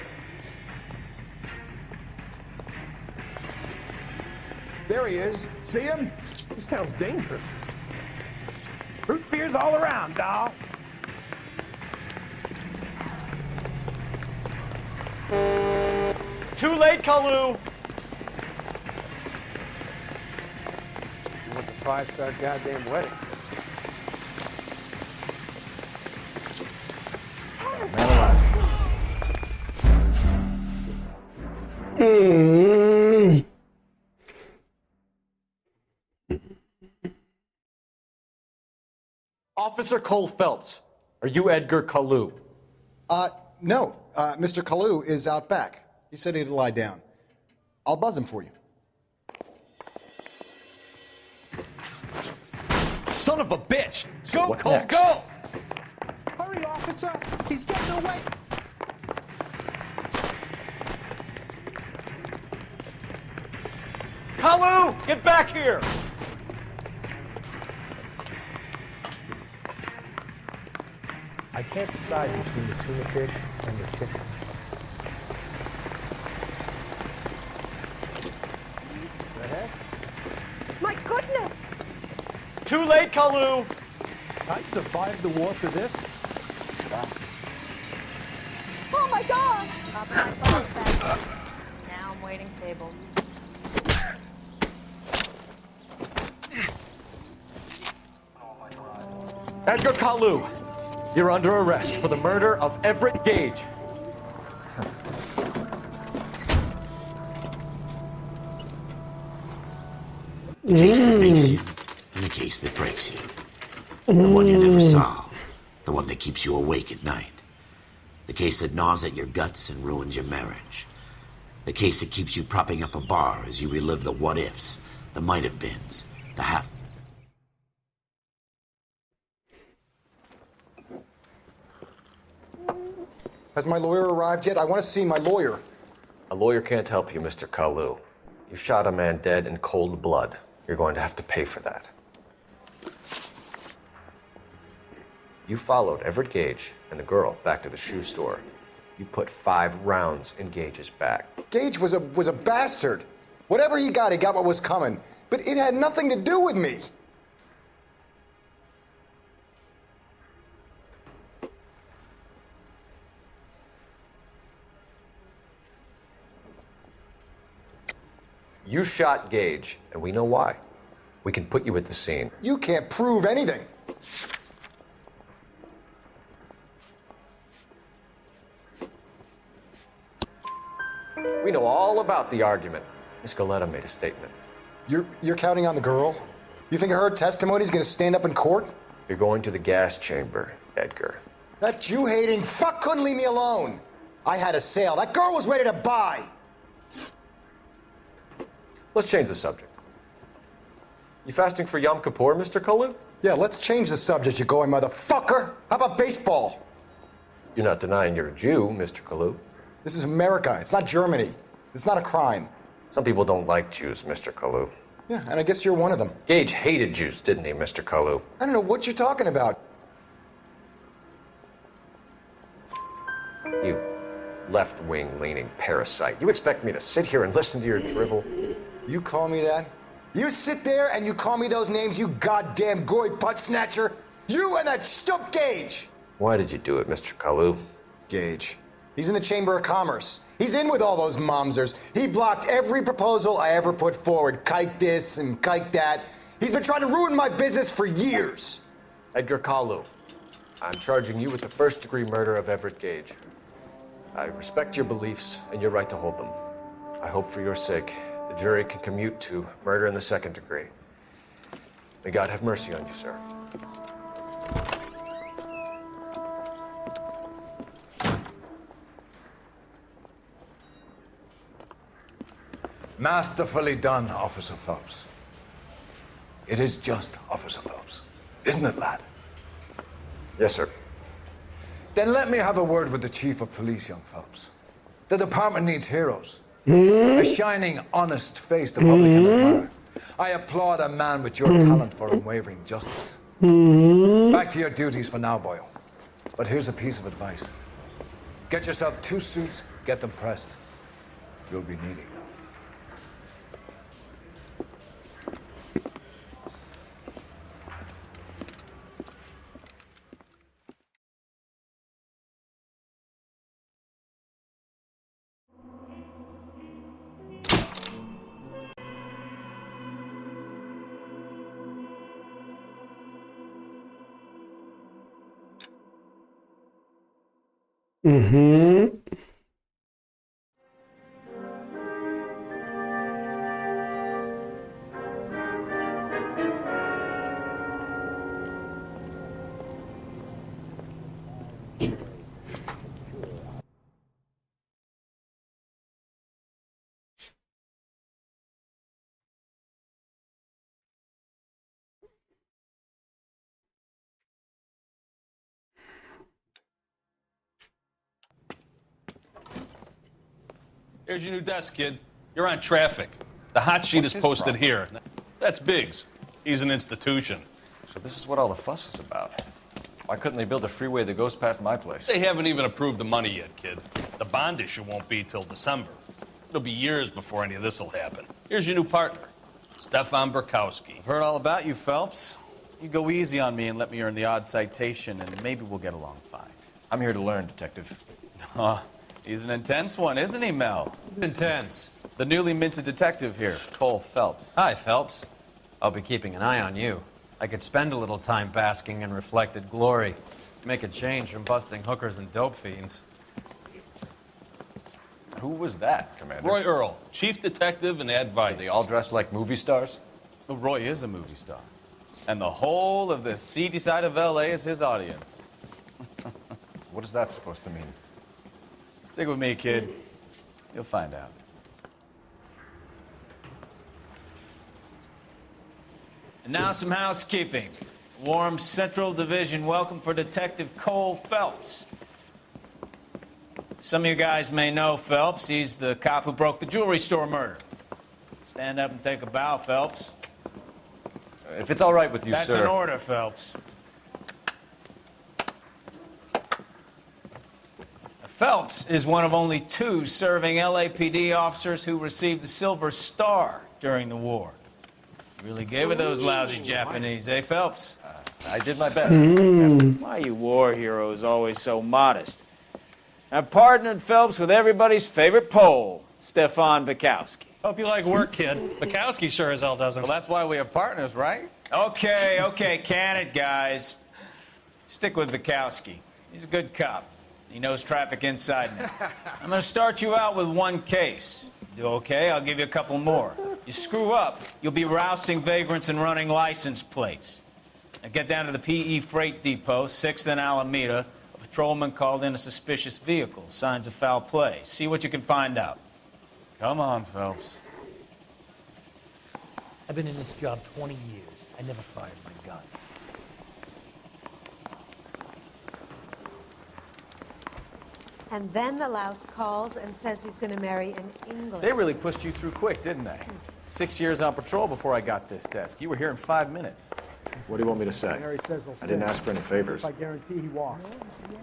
There he is. See him? This town's dangerous. Root beers all around, doll. Too late, Kalu! You want the 5-star goddamn wedding. Officer Cole Phelps, are you Edgar Kalu? No. Mr. Kalu is out back. He said he'd lie down. I'll buzz him for you. Son of a bitch! So Go, what Cole, next? go! Hurry, officer! He's getting away! Kalu, get back here! I can't decide between the tuna fish and the chicken. My goodness! Too late, Kalu! I survived the war for this. Oh my God! Up my phone back. Now I'm waiting tables. Edgar Kalu, you're under arrest for the murder of Everett Gage. The case that makes you, and the case that breaks you. The one you never solve. The one that keeps you awake at night. The case that gnaws at your guts and ruins your marriage. The case that keeps you propping up a bar as you relive the what-ifs, the might-have-beens, the half... Has my lawyer arrived yet? I want to see my lawyer. A lawyer can't help you, Mr. Kalu. You shot a man dead in cold blood. You're going to have to pay for that. You followed Everett Gage and the girl back to the shoe store. You put 5 rounds in Gage's back. Gage was a bastard. Whatever he got what was coming. But it had nothing to do with me. You shot Gage, and we know why. We can put you at the scene. You can't prove anything. We know all about the argument. Miss Galetta made a statement. You're counting on the girl? You think her testimony's gonna stand up in court? You're going to the gas chamber, Edgar. That Jew-hating fuck couldn't leave me alone. I had a sale. That girl was ready to buy. Let's change the subject. You fasting for Yom Kippur, Mr. Kalu? Yeah, let's change the subject, you going motherfucker. How about baseball? You're not denying you're a Jew, Mr. Kalu. This is America. It's not Germany. It's not a crime. Some people don't like Jews, Mr. Kalu. Yeah, and I guess you're one of them. Gage hated Jews, didn't he, Mr. Kalu? I don't know what you're talking about. You left-wing leaning parasite. You expect me to sit here and listen to your drivel? You call me that? You sit there and you call me those names, you goddamn goy putt snatcher? You and that stump Gage! Why did you do it, Mr. Kalu? Gage. He's in the Chamber of Commerce. He's in with all those momsers. He blocked every proposal I ever put forward. Kike this and kike that. He's been trying to ruin my business for years. Edgar Kalu, I'm charging you with the first-degree murder of Everett Gage. I respect your beliefs and your right to hold them. I hope for your sake the jury can commute to murder in the second degree. May God have mercy on you, sir. Masterfully done, Officer Phelps. It is just Officer Phelps, isn't it, lad? Yes, sir. Then let me have a word with the Chief of Police, young Phelps. The department needs heroes. A shining, honest face the public can admire. I applaud a man with your talent for unwavering justice. Back to your duties for now, boyo. But here's a piece of advice. Get yourself 2 suits, get them pressed. You'll be needing them. Here's your new desk, kid. You're on traffic. The hot sheet is posted here. That's Biggs. He's an institution. So this is what all the fuss is about. Why couldn't they build a freeway that goes past my place? They haven't even approved the money yet, kid. The bond issue won't be till December. It'll be years before any of this will happen. Here's your new partner, Stefan Burkowski. I've heard all about you, Phelps. You go easy on me and let me earn the odd citation, and maybe we'll get along fine. I'm here to learn, Detective. Oh, he's an intense one, isn't he, Mel? Intense. The newly minted detective here, Cole Phelps. Hi, Phelps. I'll be keeping an eye on you. I could spend a little time basking in reflected glory. Make a change from busting hookers and dope fiends. Who was that, Commander? Roy Earl, chief detective and advice. Are they all dressed like movie stars? Well, Roy is a movie star. And the whole of the seedy side of L.A. is his audience. What is that supposed to mean? Stick with me, kid. You'll find out. And now some housekeeping. Warm Central Division welcome for Detective Cole Phelps. Some of you guys may know Phelps. He's the cop who broke the jewelry store murder. Stand up and take a bow, Phelps. If it's all right with you, That's sir. That's an order, Phelps. Phelps is one of only 2 serving LAPD officers who received the Silver Star during the war. Really gave it those lousy Japanese, eh, Phelps? I did my best. Why you war heroes always so modest? I've partnered Phelps with everybody's favorite Pole, Stefan Burkowski. Hope you like work, kid. Bukowski sure as hell doesn't. Well, that's why we have partners, right? Okay, can it, guys. Stick with Burkowski. He's a good cop. He knows traffic inside and out. I'm going to start you out with 1 case. Do okay? I'll give you a couple more. You screw up, you'll be rousting vagrants and running license plates. Now get down to the PE Freight Depot, 6th and Alameda. A patrolman called in a suspicious vehicle. Signs of foul play. See what you can find out. Come on, Phelps. I've been in this job 20 years. I never fired my gun. And then the louse calls and says he's going to marry an English. They really pushed you through quick, didn't they? 6 years on patrol before I got this desk. You were here in 5 minutes. What do you want me to say? I didn't ask for any favors. I guarantee he walked.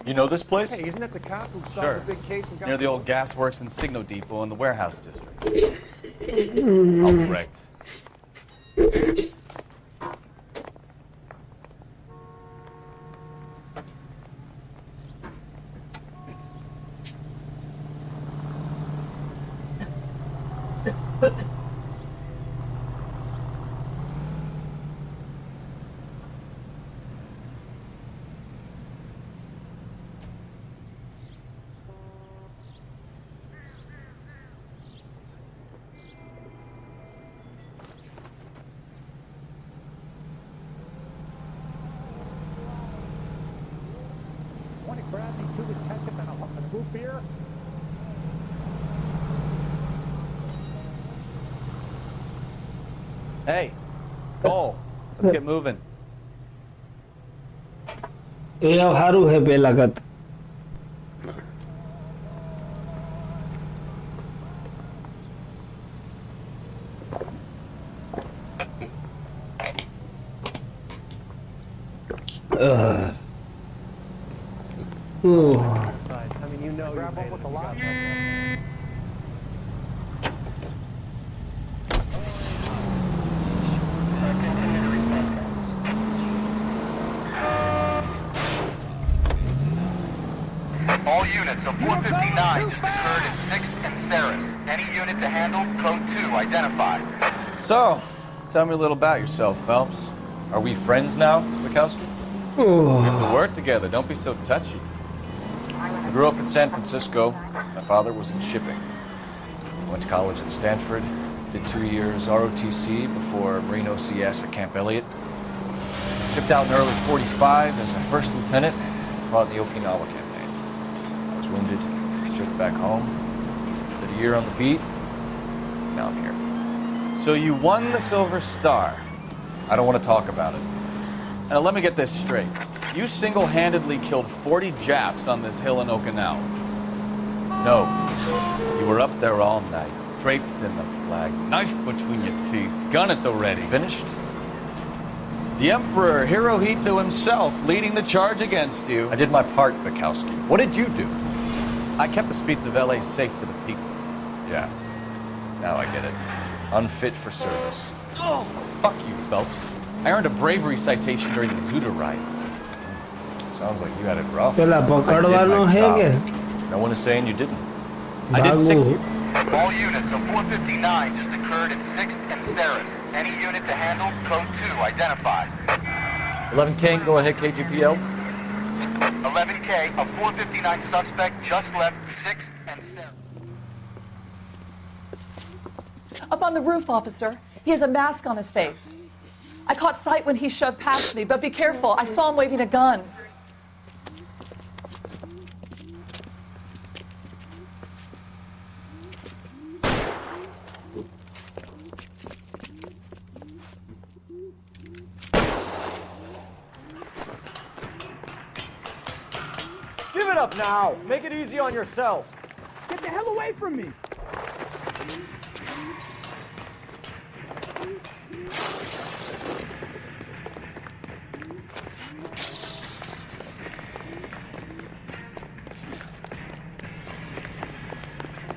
You know this place? Hey, isn't that the cop who saw Sure. the big case and got Near the old gasworks and Signo Depot in the warehouse district. I'll direct. Want to grab me 2 detectives and a root beer? Hey, Cole, let's get moving. એ સારું હે પેલા કરતા. I mean, you know, grab up with the lot. All units of 459 just occurred in 6th and Saris. Any unit to handle, code 2 identified. So, tell me a little about yourself, Phelps. Are we friends now, Bukowski? We have to work together. Don't be so touchy. I grew up in San Francisco. My father was in shipping. Went to college at Stanford. Did 2 years ROTC before Marine OCS at Camp Elliott. Shipped out in early '45 as a first lieutenant. fought in the Okinawa campaign. I was wounded, shipped back home, did a year on the beat. Now I'm here. So you won the Silver Star. I don't want to talk about it. Now let me get this straight. You single-handedly killed 40 Japs on this hill in Okinawa. No. You were up there all night, draped in the flag, knife between your teeth, gun at the ready. Finished? The Emperor Hirohito himself leading the charge against you. I did my part, Bukowski. What did you do? I kept the streets of LA safe for the people. Yeah. Now I get it. Unfit for service. Oh, fuck you, Phelps. I earned a bravery citation during the Zuda riots. Sounds like you had it rough. પેલા પકડવાનો હે કે No one is saying you didn't. I did 6 years. All units of 459 just occurred in 6th and Saris. Any unit to handle, code 2 identified. 11 King, go ahead, KGPL. 11K, a 459 suspect just left 6th and Saris. Up on the roof, officer. He has a mask on his face. I caught sight when he shoved past me, but be careful. I saw him waving a gun. Give it up now. Make it easy on yourself. Get the hell away from me.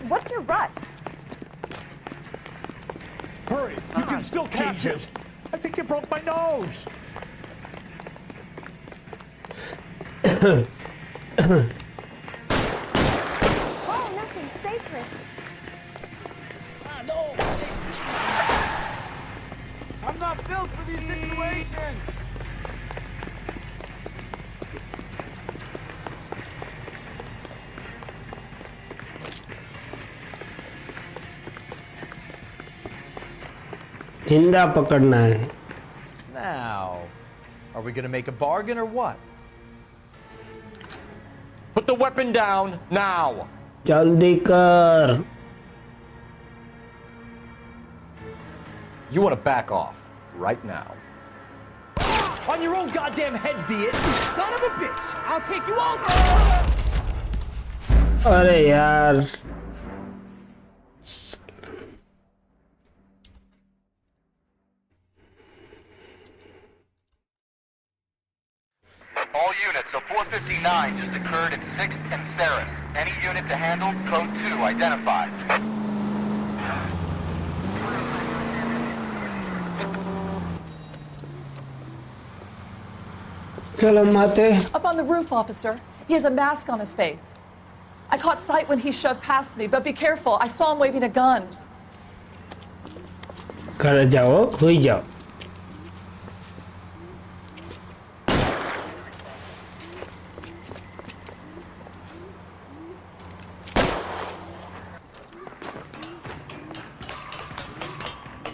What's your rush? Hurry. You can still catch it. I think you broke my nose. Oh, nothing sacred. No. I'm not built for these situations. जिंदा पकड़ना है Now, are we gonna make a bargain or what? Put the weapon down now. जल्दी कर You want to back off right now. On your own goddamn head, be it. Son of a bitch. I'll take you all. अरे यार All units of 459 just occurred in 6th and Saris. Any unit to handle, code 2 identified. चलो माते Up on the roof, officer. He has a mask on his face. I caught sight when he shoved past me, but be careful. I saw him waving a gun. घर जाओ हुई जाओ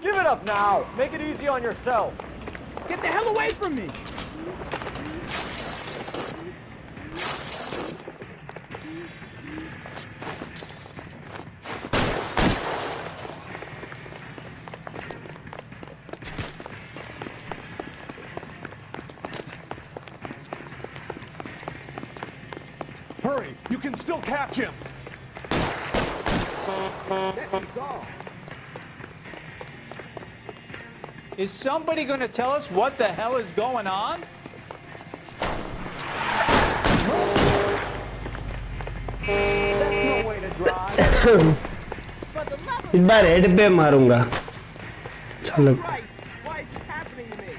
Give it up now. Make it easy on yourself. Get the hell away from me. Hurry. You can still catch him. That's all. Is somebody going to tell us what the hell is going on? That's no way to drive. इस बार head पे मारूंगा चलो Why is this happening to me?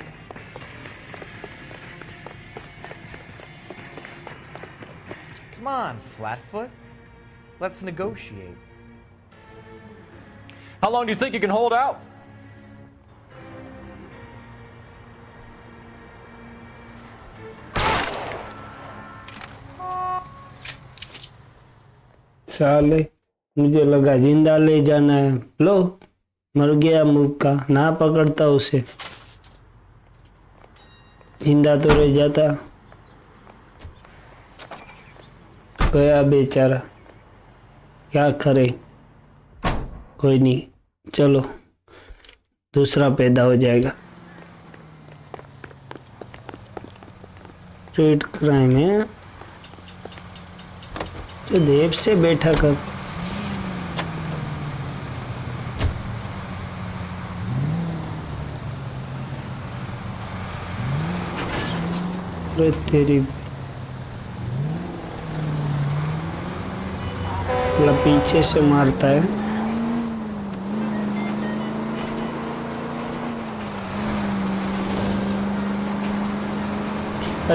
Come on, Flatfoot. Let's negotiate. How long do you think you can hold out? साले मुझे लगा जिंदा ले जाना है लो मर गया मुक्का ना पकड़ता उसे जिंदा तो रह जाता गया बेचारा, क्या करे, कोई नहीं, चलो दूसरा पैदा हो जाएगा। स्ट्रीट क्राइम है तो देव से बैठा कर। अरे तेरी मतलब पीछे से मारता है।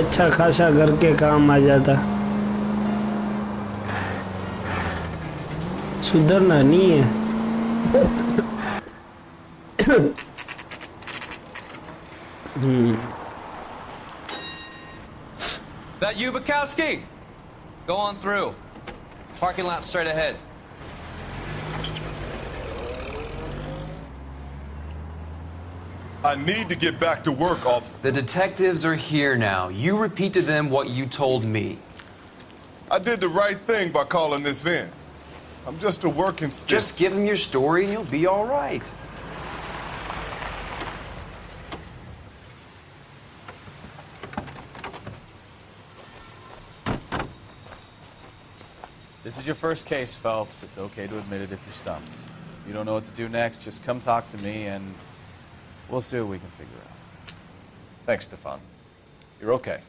अच्छा खासा घर के काम आ जाता, सुधरना नहीं है। That you, Bukowski? Go on through. Parking lot straight ahead. I need to get back to work, officer. The detectives are here now. You repeat to them what you told me. I did the right thing by calling this in. I'm just a working stiff. Just give them your story and you'll be all right. This is your first case, Phelps. It's okay to admit it if you're stumped. If you don't know what to do next, just come talk to me and we'll see what we can figure out. Thanks, Stefan. You're okay.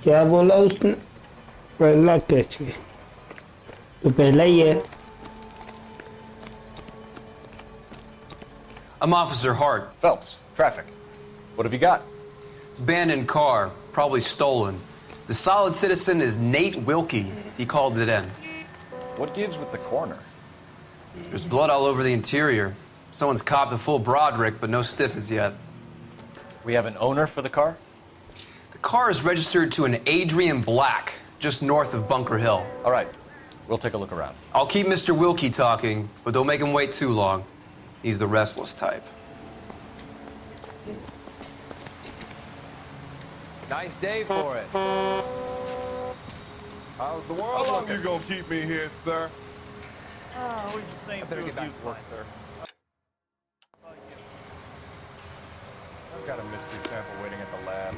क्या बोला उसने? पहला कैसे? तो पहला ही है। I'm Officer Hart. Phelps, traffic. What have you got? Abandoned car, probably stolen. The solid citizen is Nate Wilkie. He called it in. What gives with the corner? There's blood all over the interior. Someone's copped a full Broderick, but no stiff as yet. We have an owner for the car? The car is registered to an Adrian Black, just north of Bunker Hill. All right, we'll take a look around. I'll keep Mr. Wilkie talking, but don't make him wait too long. He's the restless type. Nice day for it. How's the world? How long you gonna keep me here, sir? Oh, always the same. I better get back to work, sir. I've got a mystery sample waiting at the lab.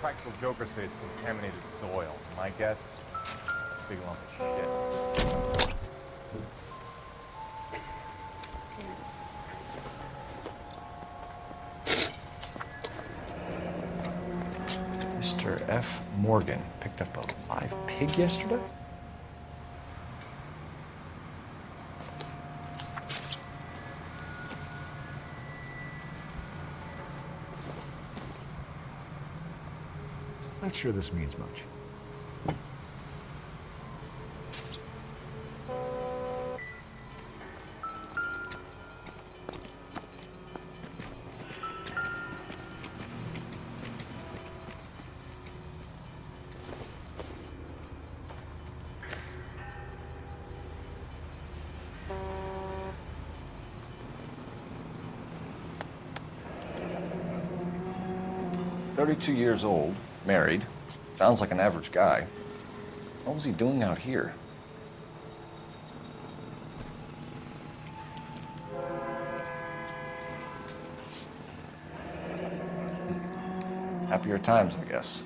Practical Joker says it's contaminated soil. My guess, big lump of shit. Mr. F. Morgan picked up a live pig yesterday? Not sure this means much. "32 years old, married. Sounds like an average guy. What was he doing out here?" Happier times, I guess.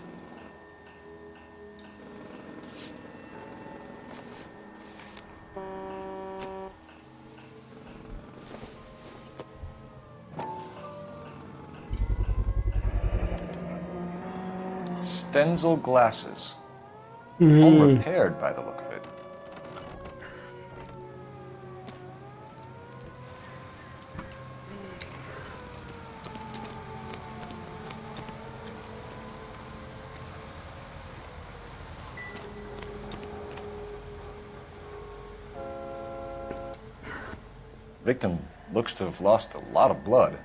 Stenzel glasses. Home repaired by the look of it. Victim looks to have lost a lot of blood.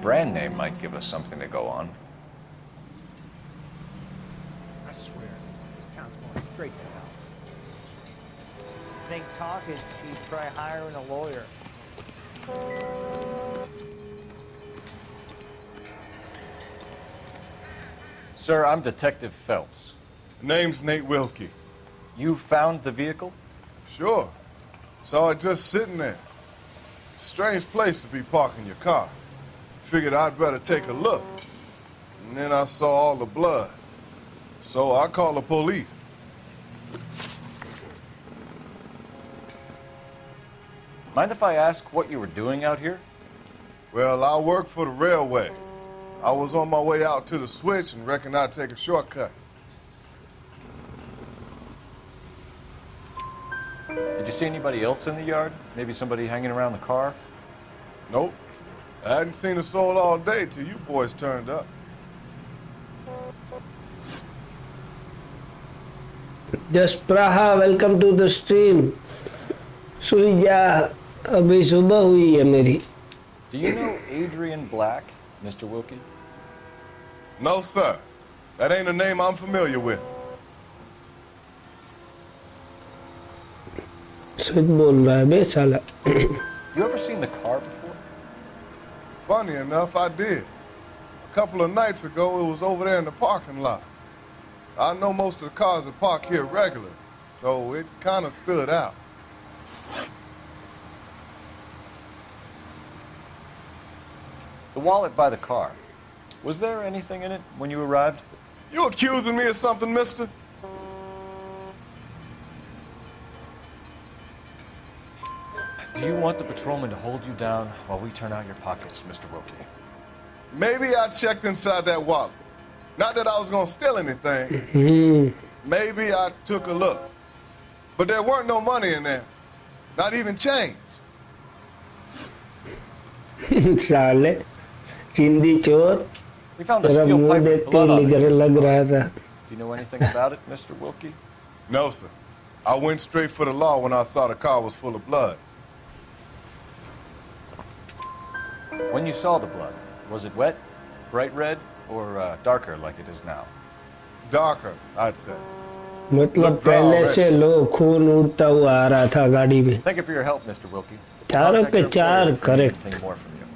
brand name might give us something to go on. I swear, this town's going straight to hell. Think talk is cheap, try hiring a lawyer. Sir, I'm Detective Phelps. Name's Nate Wilkie. You found the vehicle? Sure. Saw it just sitting there. Strange place to be parking your car. Figured I'd better take a look. And then I saw all the blood. So I called the police. Mind if I ask what you were doing out here? Well, I work for the railway. I was on my way out to the switch and reckoned I'd take a shortcut. Did you see anybody else in the yard? Maybe somebody hanging around the car? Nope. I hadn't seen a soul all day till you boys turned up. Just Praha, welcome to the stream. सुई जा, अभी सुबह हुई है मेरी. Do you know Adrian Black, Mr. Wilkie? No, sir. That ain't a name I'm familiar with. सच बोल रहा है बे साला. You ever seen the car before? Funny enough, I did. A couple of nights ago, it was over there in the parking lot. I know most of the cars are parked here regular, so it kind of stood out. The wallet by the car. Was there anything in it when you arrived? You accusing me of something, mister? Do you want the patrolman to hold you down while we turn out your pockets, Mr. Wilkie? Maybe I checked inside that wallet. Not that I was gonna steal anything. Maybe I took a look. But there weren't no money in there. Not even change. साले चिंदी चोर. We found a तेरा steel मुंह pipe with देखते blood on he it. लग रहा था. Do you know anything about it, Mr. Wilkie? No, sir. I went straight for the law when I saw the car was full of blood. When you saw the blood, was it wet, bright red, or darker like it is now? Darker, I'd say. मतलब पहले से लो खून उड़ता हुआ आ रहा था गाड़ी में. Thank you for your help, Mr. Wilkie. चारों पे चार, correct. Anything more from you?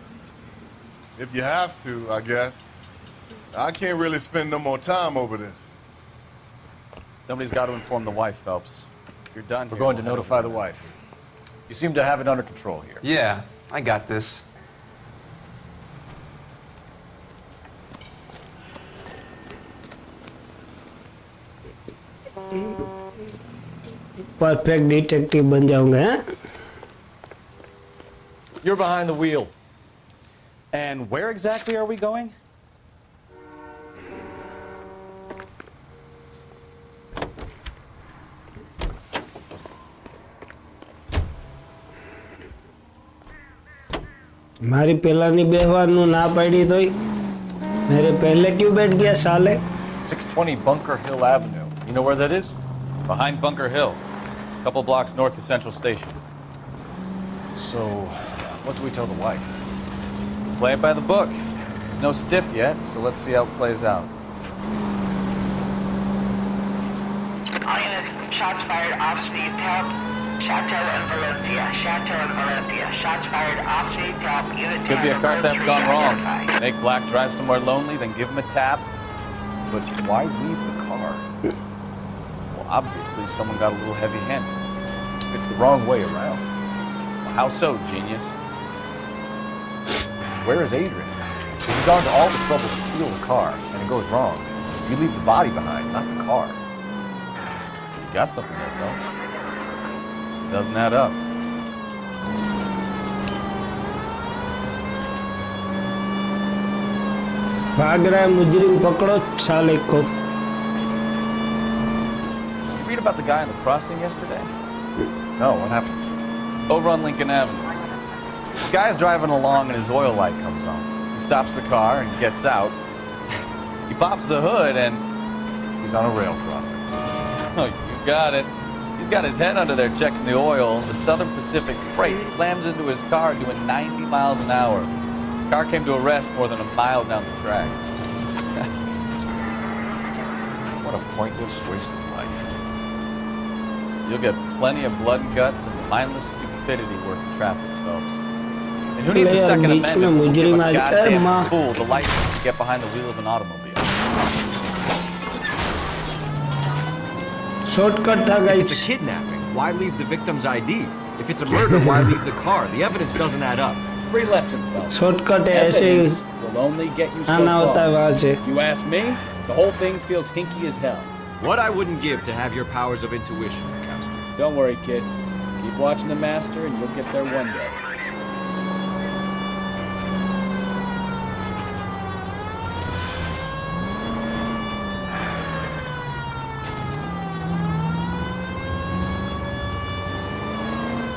If you have to, I guess. I can't really spend no more time over this. Somebody's got to inform the wife, Phelps. If you're done, we're going to notify the wife. You seem to have it under control here. Yeah, I got this. Perfect detective बन जाऊंगा. You're behind the wheel. And where exactly are we going? મારી પેલાની બેહવાનું ના પાડી તોય મેરે પહેલે ક્यों बैठ गया साले. 620 Bunker Hill Avenue. You know where that is? Behind Bunker Hill. A couple blocks north of Central Station. So, what do we tell the wife? Play it by the book. There's no stiff yet, so let's see how it plays out. All units, shots fired off speeds help. Chateau and Valencia. Chateau and Valencia. Shots fired off speeds help. Unit 10. Could be a car theft gone wrong. Make Black drive somewhere lonely, then give him a tap. But why leave the car? Well, obviously someone got a little heavy-handed. It's the wrong way around. Well, how so, genius? Where is Adrian? He's gone to all the trouble to steal the car, and it goes wrong. You leave the body behind, not the car. You got something there, though. It doesn't add up. भाग रहा है मुजरिम पकड़ो साले को. Did you read about the guy in the crossing yesterday? No, what happened? Over on Lincoln Avenue. This guy's driving along and his oil light comes on. He stops the car and gets out. He pops the hood and he's on a rail crossing. Oh, you got it. He's got his head under there checking the oil. The Southern Pacific Freight slams into his car doing 90 miles an hour. Car came to a rest more than a mile down the track. What a pointless waste of life. You'll get plenty of blood and guts and mindless stupidity working traffic, folks. And who needs a Second Amendment to give a goddamn fool the license to get behind the wheel of an automobile? Shortcut था If guys. it's a kidnapping, why leave the victim's ID? If it's a murder, why leave the car? The evidence doesn't add up. Free lesson, fellas. Shortcut है ऐसे Evidence will only get you so आना होता है far. वहाँ से. If you ask me, the whole thing feels hinky as hell. What I wouldn't give to have your powers of intuition, Mikowski. Don't worry, kid. Keep watching the master and you'll get there one day.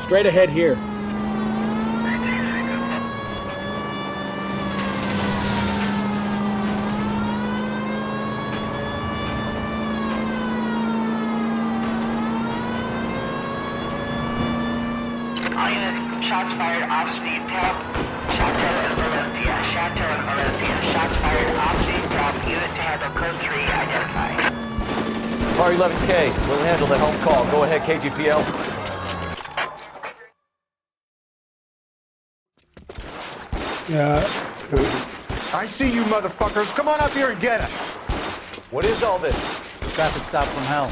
Straight ahead here. All units, shots fired off speeds, help. Chateau and Valencia, Chateau and Valencia, shots fired off speeds, help. Unit to handle code 3, identify. Car 11K, we'll handle the help call. Go ahead, KGPL. Yeah. I see you motherfuckers. Come on up here and get us. What is all this? Traffic stop from hell.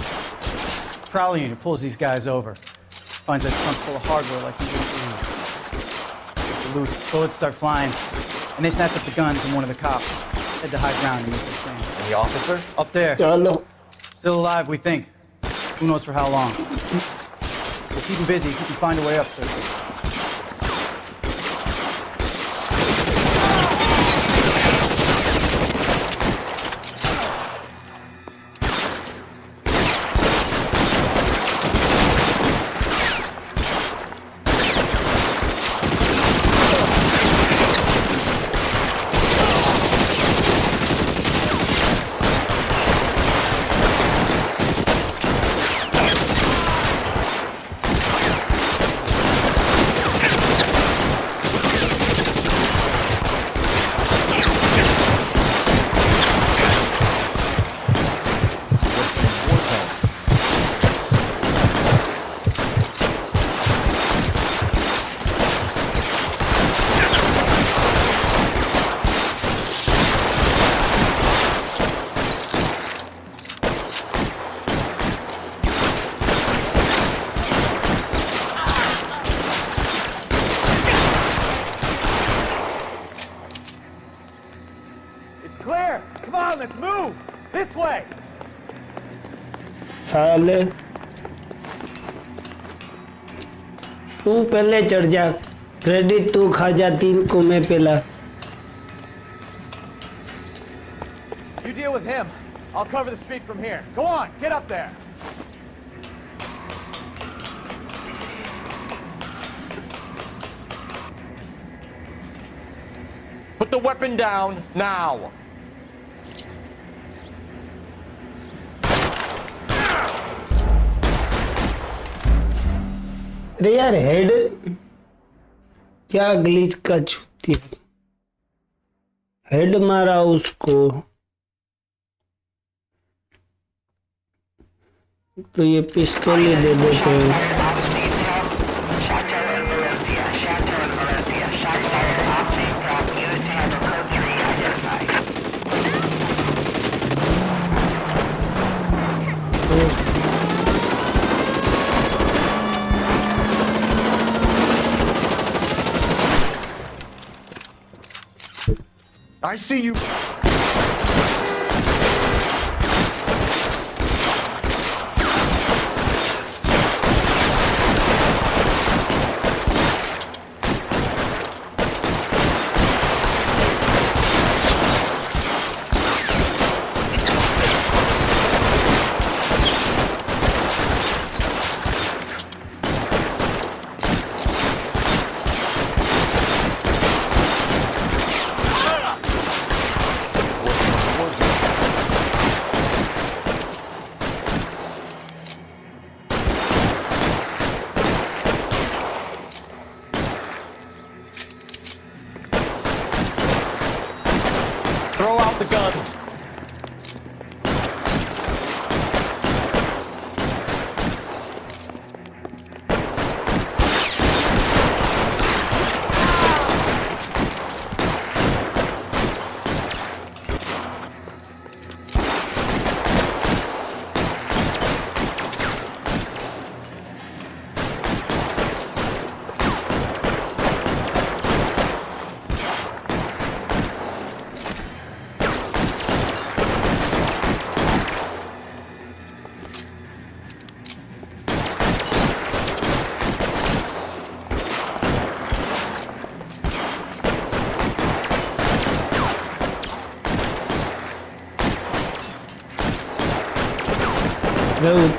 Prowler unit pulls these guys over. Finds that trunk full of hardware like you didn't believe. They're loose. Bullets start flying. And they snatch up the guns and one of the cops. Head to high ground and make their stand. And the officer? Up there. चलो. Still alive, we think. Who knows for how long. We'll keep him busy. He can find a way up, sir. Clear! Come on, let's move! This way! साले तू पहले चढ़ जा credit तू खा जा 3 को मैं पहला You deal with him. I'll cover the street from here. Go on, get up there. Put the weapon down, now! अरे यार हेड क्या ग्लिच का छुट्टी हेड मारा उसको तो ये पिस्तौल ही दे देते हैं I see you.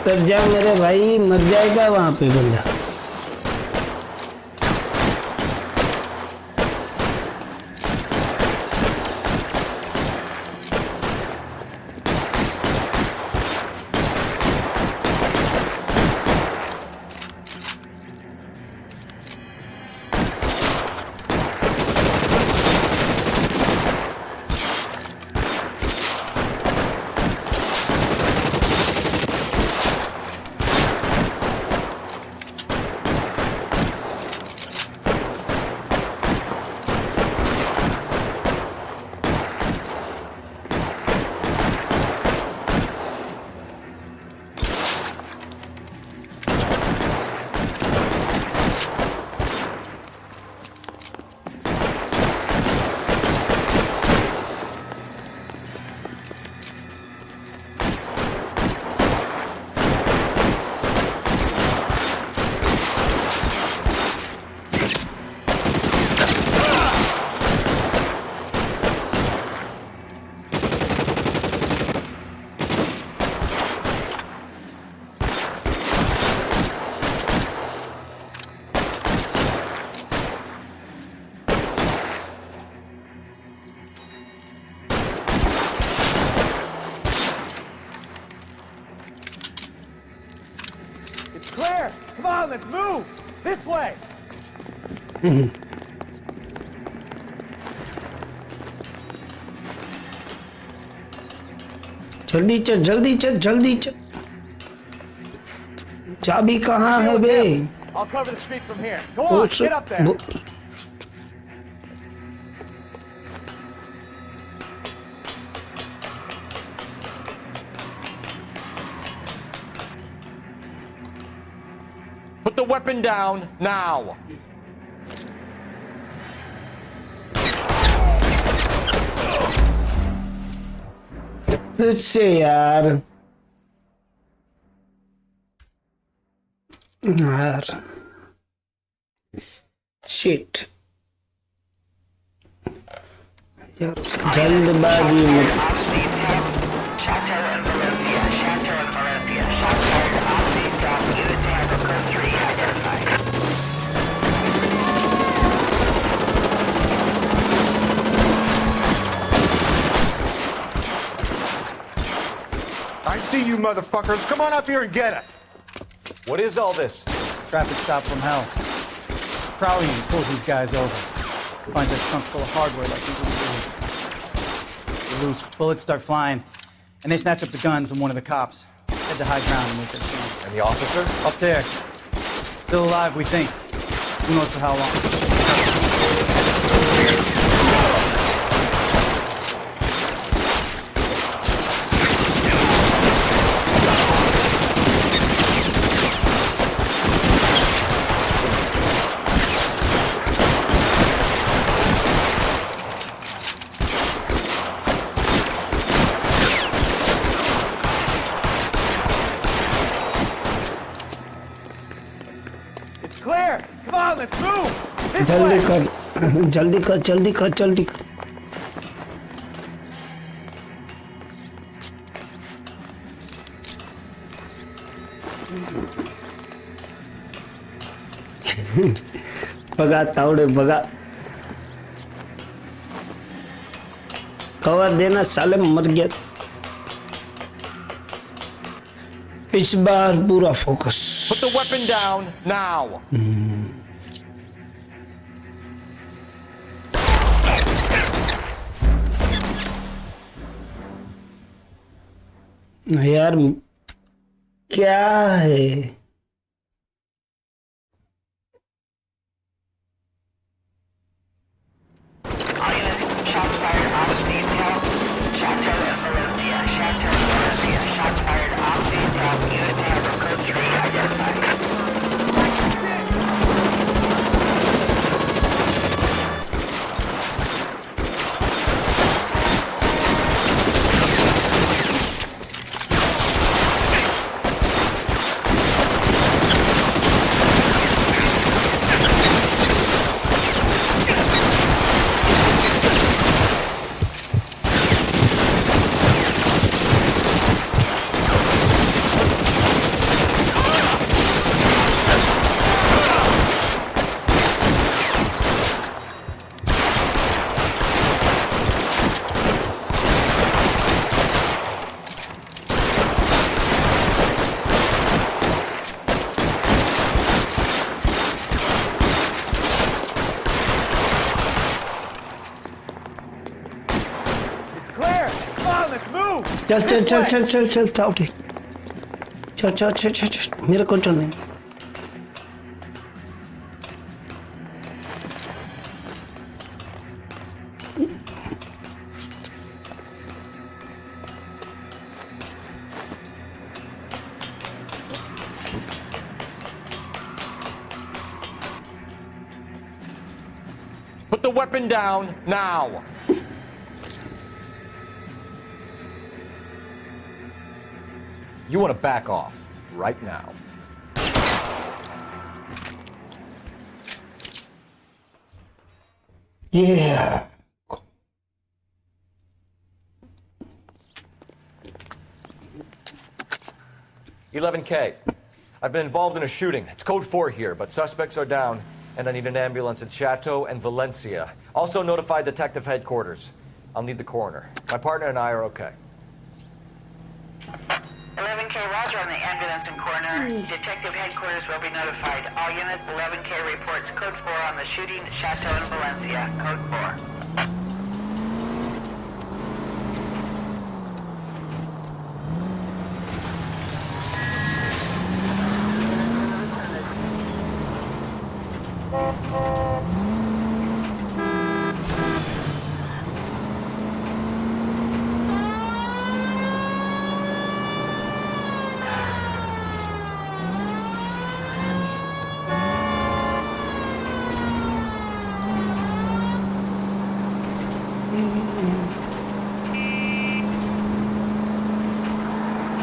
उतर जा मेरे भाई, मर जाएगा वहां पे बंदा। It's clear. Come on, let's move. This way. जल्दी चल, जल्दी चल, जल्दी चल। चाबी कहाँ है बे? I'll cover the street from here. Go on, get up there. Put the weapon down now. फिर से यार शिट यार, जल्दबाजी मत। I see you motherfuckers. Come on up here and get us. What is all this? Traffic stop from hell. Crowley pulls these guys over. Finds a trunk full of hardware like he's in the loose. Bullets start flying, and they snatch up the guns and one of the cops. Head to high ground and make their stand. And the officer? Up there. Still alive, we think. Who knows for how long. जल्दी कर, जल्दी कर, जल्दी कर, जल्दी कर। भगा तावड़े भगा। कवर देना साले, मर गया। इस बार पूरा focus. Put the weapon down now. यार क्या है? चल चल चल चल चल चल था उठे चल चल चल चल चल मेरे को चलने Put the weapon down now. You want to back off right now. Yeah. 11K. I've been involved in a shooting. It's code 4 here, but suspects are down, and I need an ambulance in Chateau and Valencia. Also notify detective headquarters. I'll need the coroner. My partner and I are okay. 11K, roger on the ambulance and coroner. Detective headquarters will be notified. All units, 11K reports code 4 on the shooting at Chateau and Valencia. Code 4.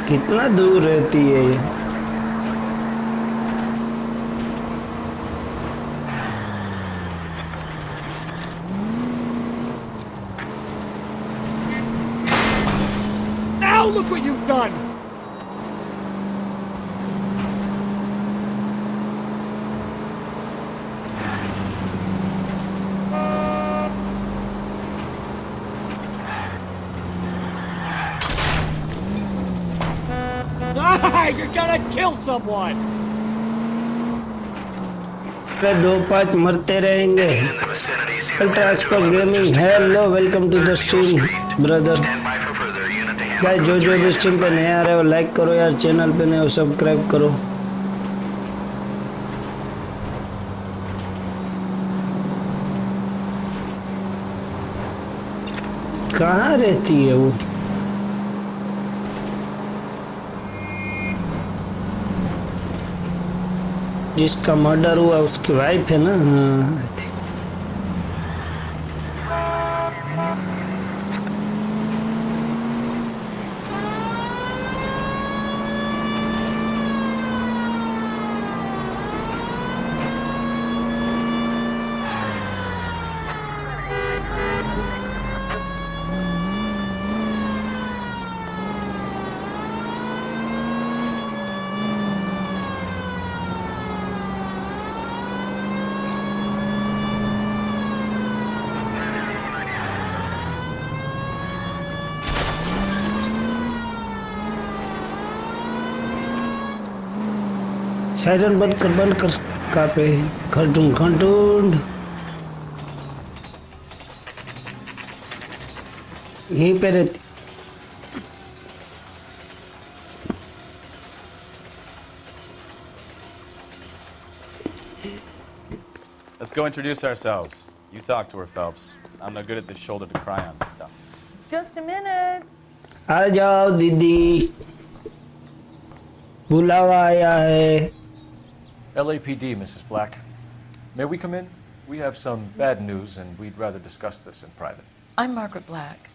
कितना दूर रहती है ये Now look what you've done! You're gonna kill someone! दो पांच मरते रहेंगे ultra expert gaming hello welcome to the stream brother guys जो भी स्ट्रीम पे नया आ रहे हो लाइक करो यार चैनल पे नए हो सब्सक्राइब करो कहाँ रहती है वो जिसका मर्डर हुआ उसकी वाइफ है ना हाँ सायरन बंद कर कहाँ पे खंडूंड यहीं पे रहती Let's go introduce ourselves. You talk to her, Phelps. I'm no good at this shoulder to cry on stuff. Just a minute. आ जाओ दीदी बुलावा आया है LAPD, Mrs. Black. May we come in? We have some bad news and we'd rather discuss this in private. I'm Margaret Black.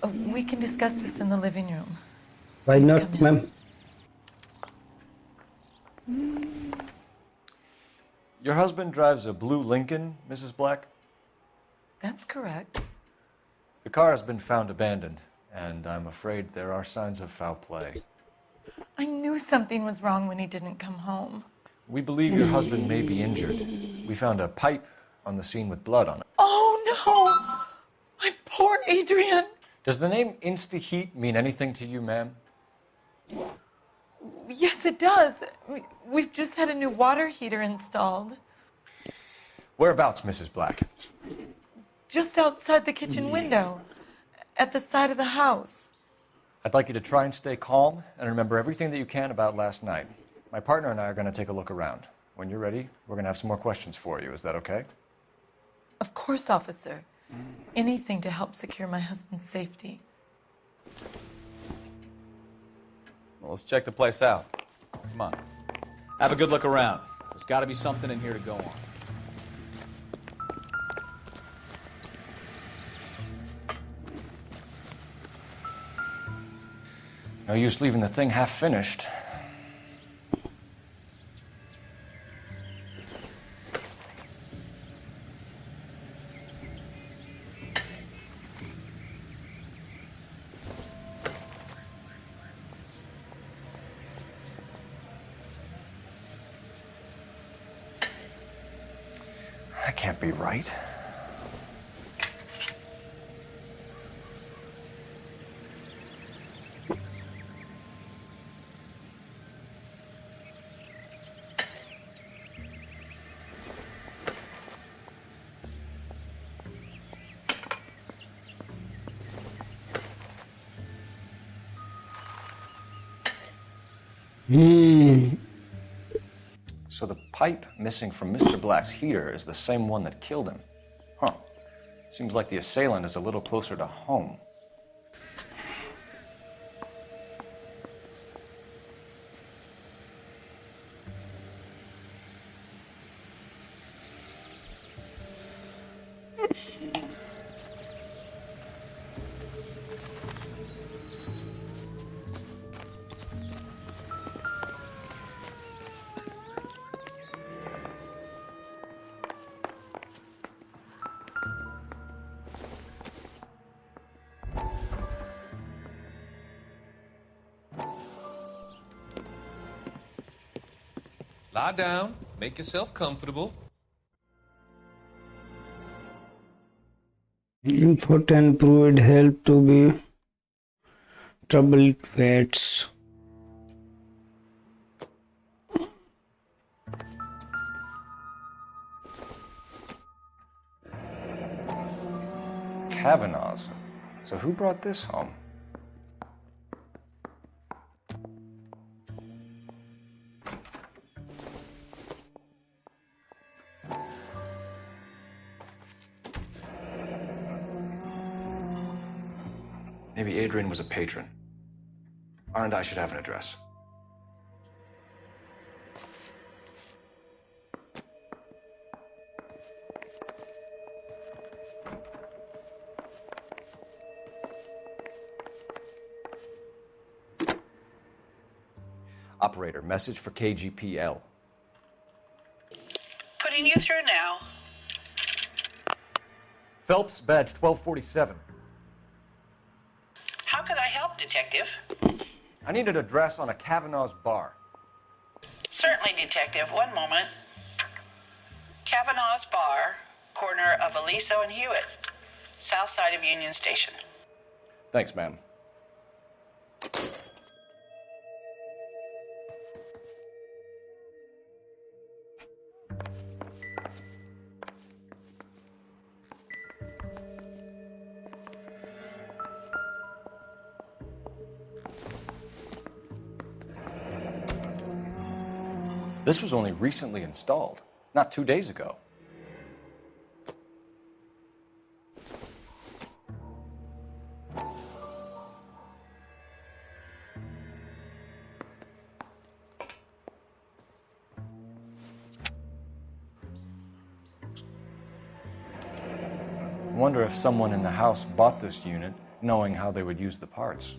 We can discuss this in the living room. Why not, ma'am? Your husband drives a blue Lincoln, Mrs. Black? That's correct. The car has been found abandoned, and I'm afraid there are signs of foul play. I knew something was wrong when he didn't come home. We believe your husband may be injured. We found a pipe on the scene with blood on it. Oh no! My poor Adrian! Does the name Insta-Heat mean anything to you, ma'am? Yes, it does. We've just had a new water heater installed. Whereabouts, Mrs. Black? Just outside the kitchen window, at the side of the house. I'd like you to try and stay calm and remember everything that you can about last night. My partner and I are going to take a look around. When you're ready, we're going to have some more questions for you. Is that okay? Of course, officer. Anything to help secure my husband's safety. Well, let's check the place out. Come on. Have a good look around. There's got to be something in here to go on. No use leaving the thing half finished. That can't be right. So the pipe missing from Mr. Black's heater is the same one that killed him. Huh. Seems like the assailant is a little closer to home. Lie down, make yourself comfortable. Important proved help to be troubled fates. Kavanaugh's. So who brought this home? Maybe Adrian was a patron. R and I should have an address. Operator, message for KGPL. Putting you through now. Phelps, badge 1247. How could I help, Detective? I need an address on a Kavanaugh's bar. Certainly, Detective. One moment. Kavanaugh's Bar, corner of Aliso and Hewitt, south side of Union Station. Thanks, ma'am. This was only recently installed, not 2 days ago. I wonder if someone in the house bought this unit knowing how they would use the parts.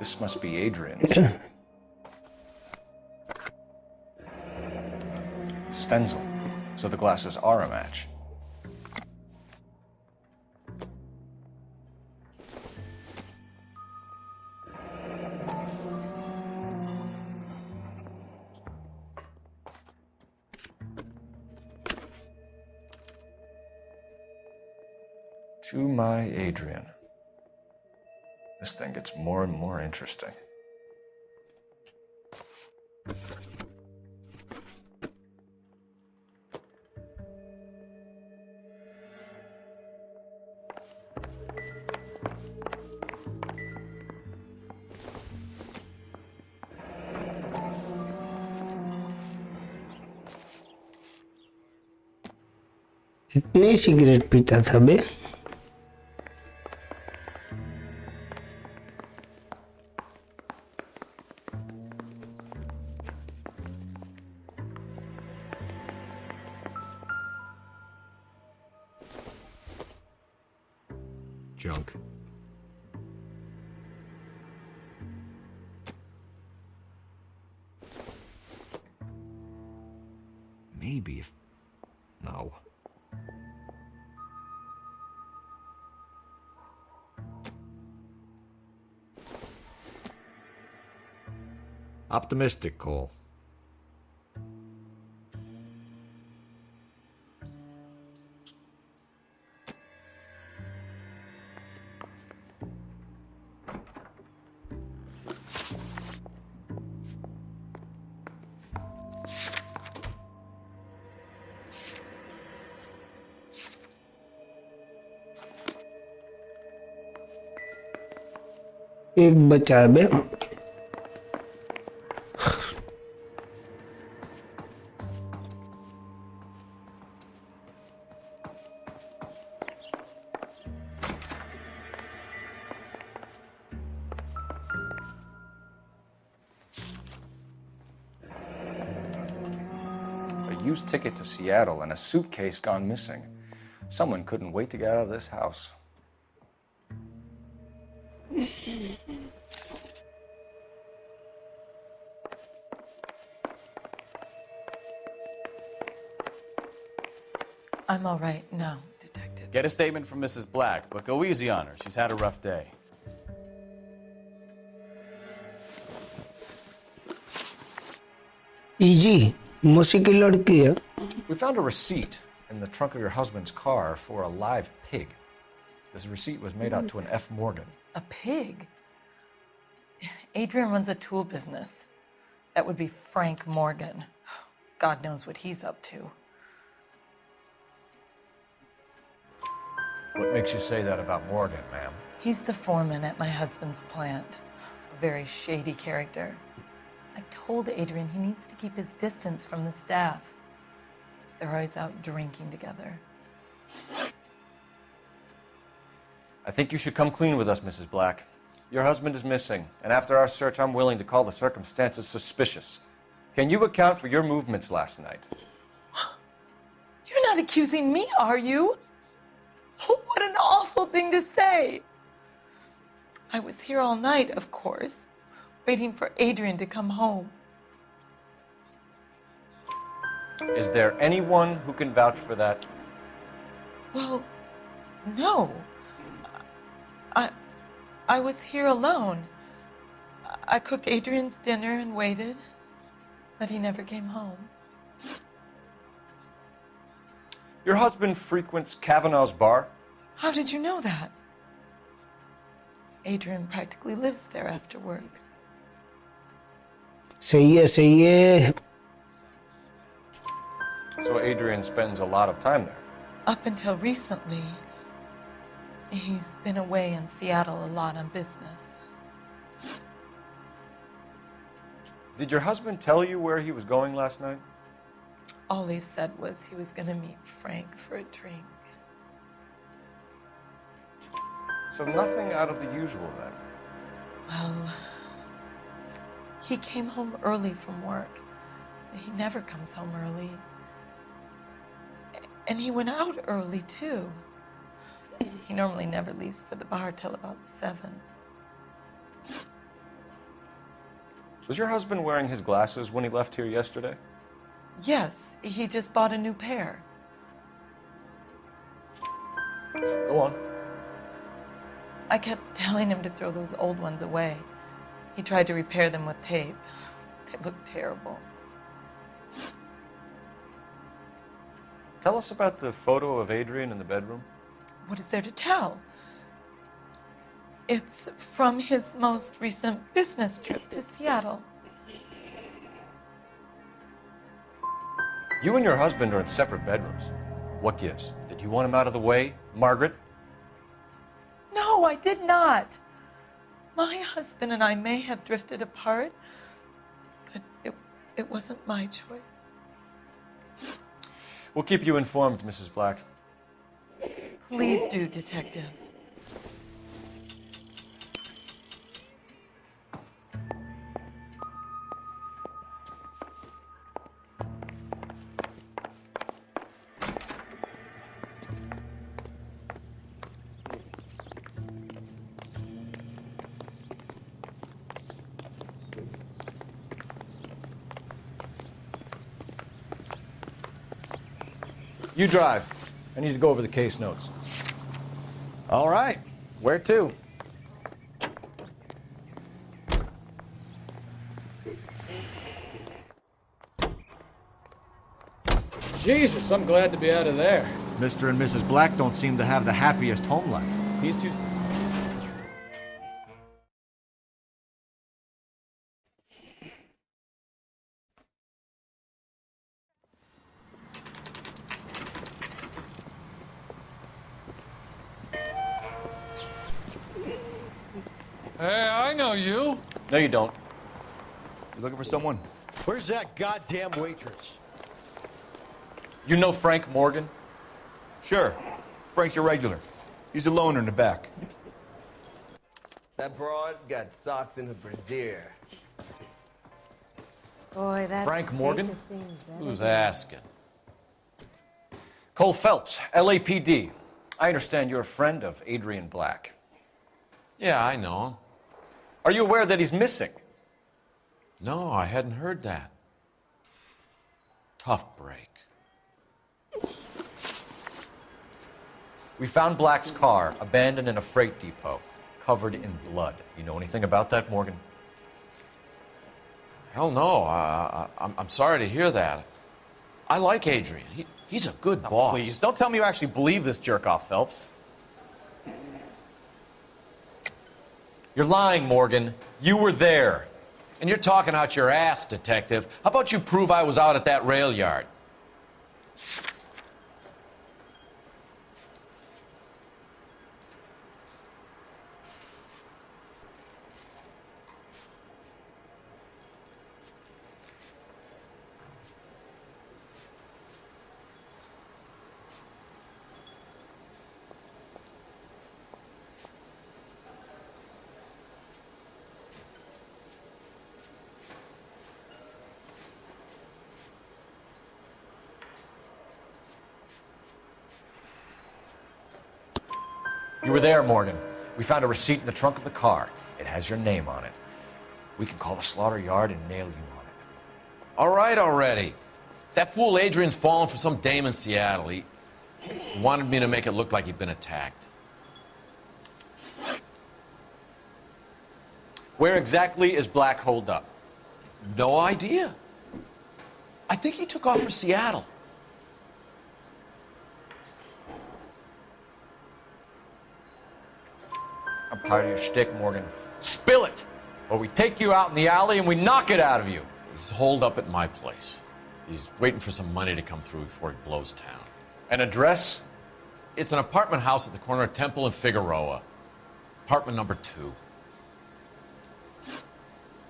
This must be Adrian's. Stenzel. So the glasses are a match. To my Adrian. This thing gets more and more interesting. कितनी cigarette पीता था बे? Junk. Maybe if... No. Optimistic, Cole. एक बचा बे. A used ticket to Seattle and a suitcase gone missing. Someone couldn't wait to get out of this house. I'm all right now, Detective. Get a statement from Mrs. Black, but go easy on her. She's had a rough day. Easy. मौसी की लड़की है. We found a receipt in the trunk of your husband's car for a live pig. This receipt was made out to an F. Morgan. A pig? Adrian runs a tool business. That would be Frank Morgan. God knows what he's up to. What makes you say that about Morgan, ma'am? He's the foreman at my husband's plant. A very shady character. I've told Adrian he needs to keep his distance from the staff. They're always out drinking together. I think you should come clean with us, Mrs. Black. Your husband is missing, and after our search, I'm willing to call the circumstances suspicious. Can you account for your movements last night? You're not accusing me, are you? What an awful thing to say. I was here all night, of course, waiting for Adrian to come home. Is there anyone who can vouch for that? Well, no. I was here alone. I cooked Adrian's dinner and waited, but he never came home. Your husband frequents Kavanaugh's bar? How did you know that? Adrian practically lives there after work. सही है. So Adrian spends a lot of time there? Up until recently, he's been away in Seattle a lot on business. Did your husband tell you where he was going last night? All he said was he was going to meet Frank for a drink. So nothing out of the usual then? Well, he came home early from work. He never comes home early. And he went out early, too. He normally never leaves for the bar till about 7. Was your husband wearing his glasses when he left here yesterday? Yes, he just bought a new pair. Go on. I kept telling him to throw those old ones away. He tried to repair them with tape. They look terrible. Tell us about the photo of Adrian in the bedroom. What is there to tell? It's from his most recent business trip to Seattle. You and your husband are in separate bedrooms. What gives? Did you want him out of the way, Margaret? No, I did not. My husband and I may have drifted apart, but it wasn't my choice. We'll keep you informed, Mrs. Black. Please do, Detective. You drive. I need to go over the case notes. All right. Where to? Jesus, I'm glad to be out of there. Mr. and Mrs. Black don't seem to have the happiest home life. He's too... Hey, I know you. No, you don't. You looking for someone? Where's that goddamn waitress? You know Frank Morgan? Sure. Frank's your regular. He's a loner in the back. That broad got socks in her brassiere. Boy, that's Frank Morgan? Who's asking? Cole Phelps, LAPD. I understand you're a friend of Adrian Black. Yeah, I know him. Are you aware that he's missing? No, I hadn't heard that. Tough break. We found Black's car abandoned in a freight depot, covered in blood. You know anything about that, Morgan? Hell no. I'm sorry to hear that. I like Adrian. He's a good boss. Please, don't tell me you actually believe this jerk-off, Phelps. You're lying, Morgan. You were there. And you're talking out your ass, detective. How about you prove I was out at that rail yard? You were there, Morgan. We found a receipt in the trunk of the car. It has your name on it. We can call the slaughter yard and nail you on it. All right already. That fool Adrian's fallen for some dame in Seattle. He wanted me to make it look like he'd been attacked. Where exactly is Black holed up? No idea. I think he took off for Seattle. I'm tired of your shtick, Morgan. Spill it! Or we take you out in the alley and we knock it out of you. He's holed up at my place. He's waiting for some money to come through before he blows town. An address? It's an apartment house at the corner of Temple and Figueroa. Apartment number 2.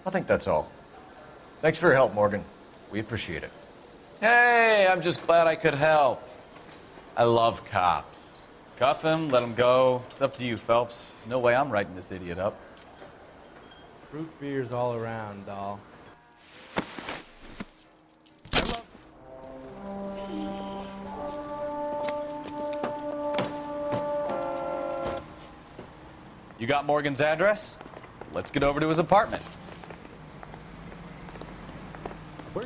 I think that's all. Thanks for your help, Morgan. We appreciate it. Hey, I'm just glad I could help. I love cops. Cuff him, let him go. It's up to you, Phelps. There's no way I'm writing this idiot up. Fruit beers all around, doll. You got Morgan's address? Let's get over to his apartment.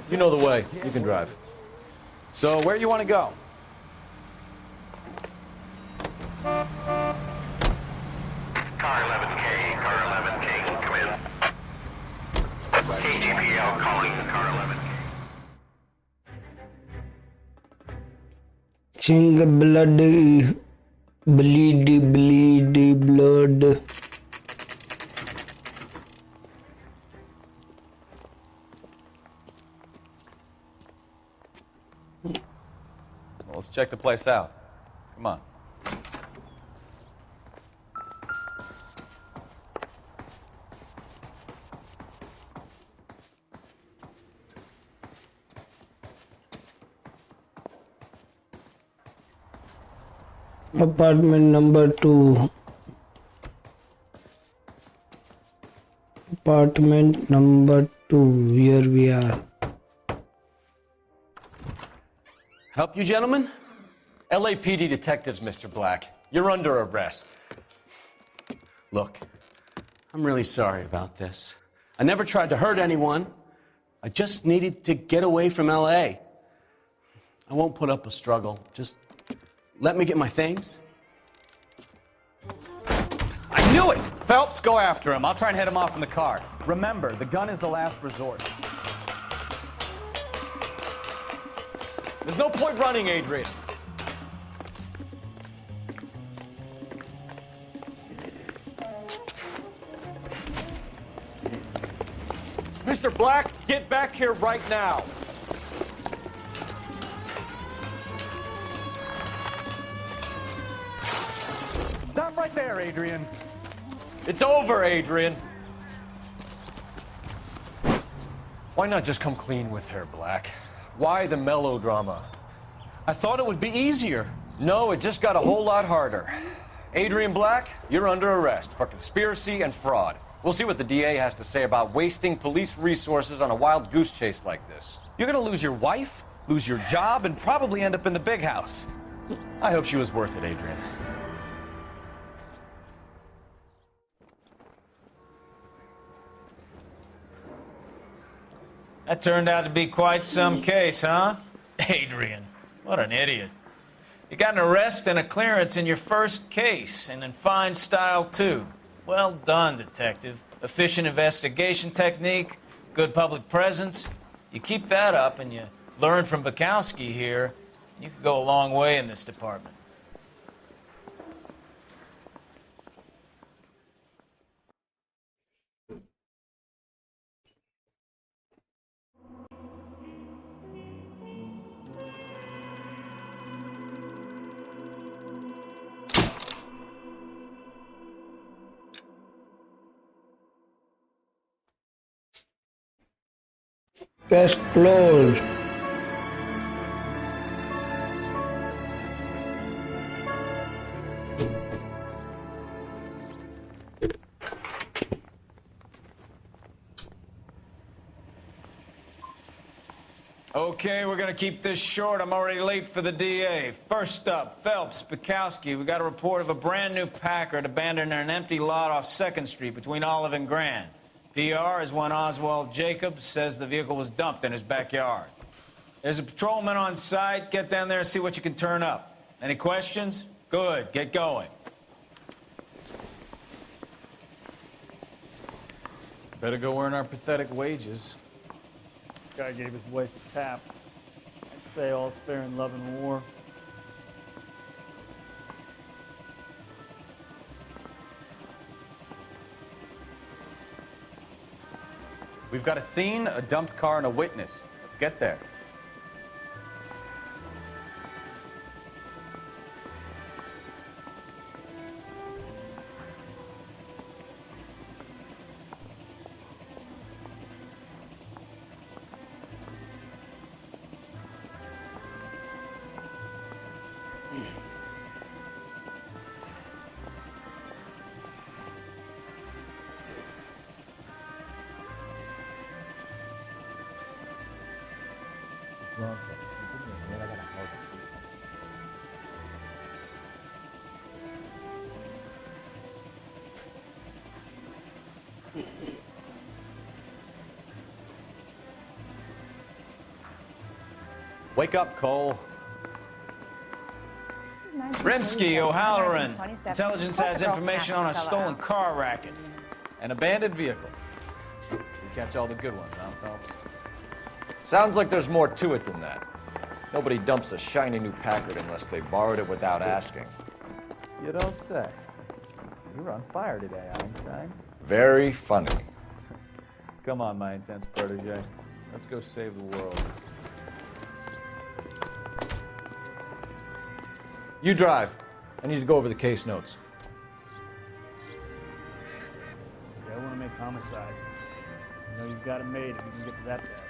You know the way. You can drive. So, where you want to go? Car 11K, car 11K, come in. KGPL calling car 11K. Sing blood, bleed blood. Well, let's check the place out. Come on. Apartment number 2. Apartment number 2. Here we are. Help you, gentlemen? LAPD detectives, Mr. Black. You're under arrest. Look, I'm really sorry about this. I never tried to hurt anyone. I just needed to get away from LA. I won't put up a struggle. Just let me get my things. I knew it! Phelps, go after him. I'll try and head him off in the car. Remember, the gun is the last resort. There's no point running, Adrian. Mr. Black, get back here right now. Stop right there, Adrian. It's over, Adrian. Why not just come clean with her, Black? Why the melodrama? I thought it would be easier. No, it just got a whole lot harder. Adrian Black, you're under arrest for conspiracy and fraud. We'll see what the DA has to say about wasting police resources on a wild goose chase like this. You're gonna lose your wife, lose your job, and probably end up in the big house. I hope she was worth it, Adrian. That turned out to be quite some case, huh? Adrian, what an idiot. You got an arrest and a clearance in your first case, and in fine style, too. Well done, detective. Efficient investigation technique, good public presence. You keep that up and you learn from Bukowski here, you could go a long way in this department. Case closed. Okay, we're gonna keep this short. I'm already late for the DA. First up, Phelps, Bukowski. We got a report of a brand new Packard abandoned in an empty lot off 2nd Street between Olive and Grand. PR is one Oswald Jacobs says the vehicle was dumped in his backyard. There's a patrolman on site. Get down there and see what you can turn up. Any questions? Good, get going. Better go earn our pathetic wages. Guy gave his wife a tap. I'd say all's fair in love and war. We've got a scene, a dumped car, and a witness. Let's get there. Wake up, Cole. Rimsky, O'Halloran. Intelligence has information on a stolen car racket. An abandoned vehicle. We catch all the good ones, huh, Phelps? Sounds like there's more to it than that. Nobody dumps a shiny new Packard unless they borrowed it without asking. You don't say. You were on fire today, Einstein. Very funny. Come on, my intense protege. Let's go save the world. You drive. I need to go over the case notes. I want to make homicide. I know you've got it made if you can get to that guy.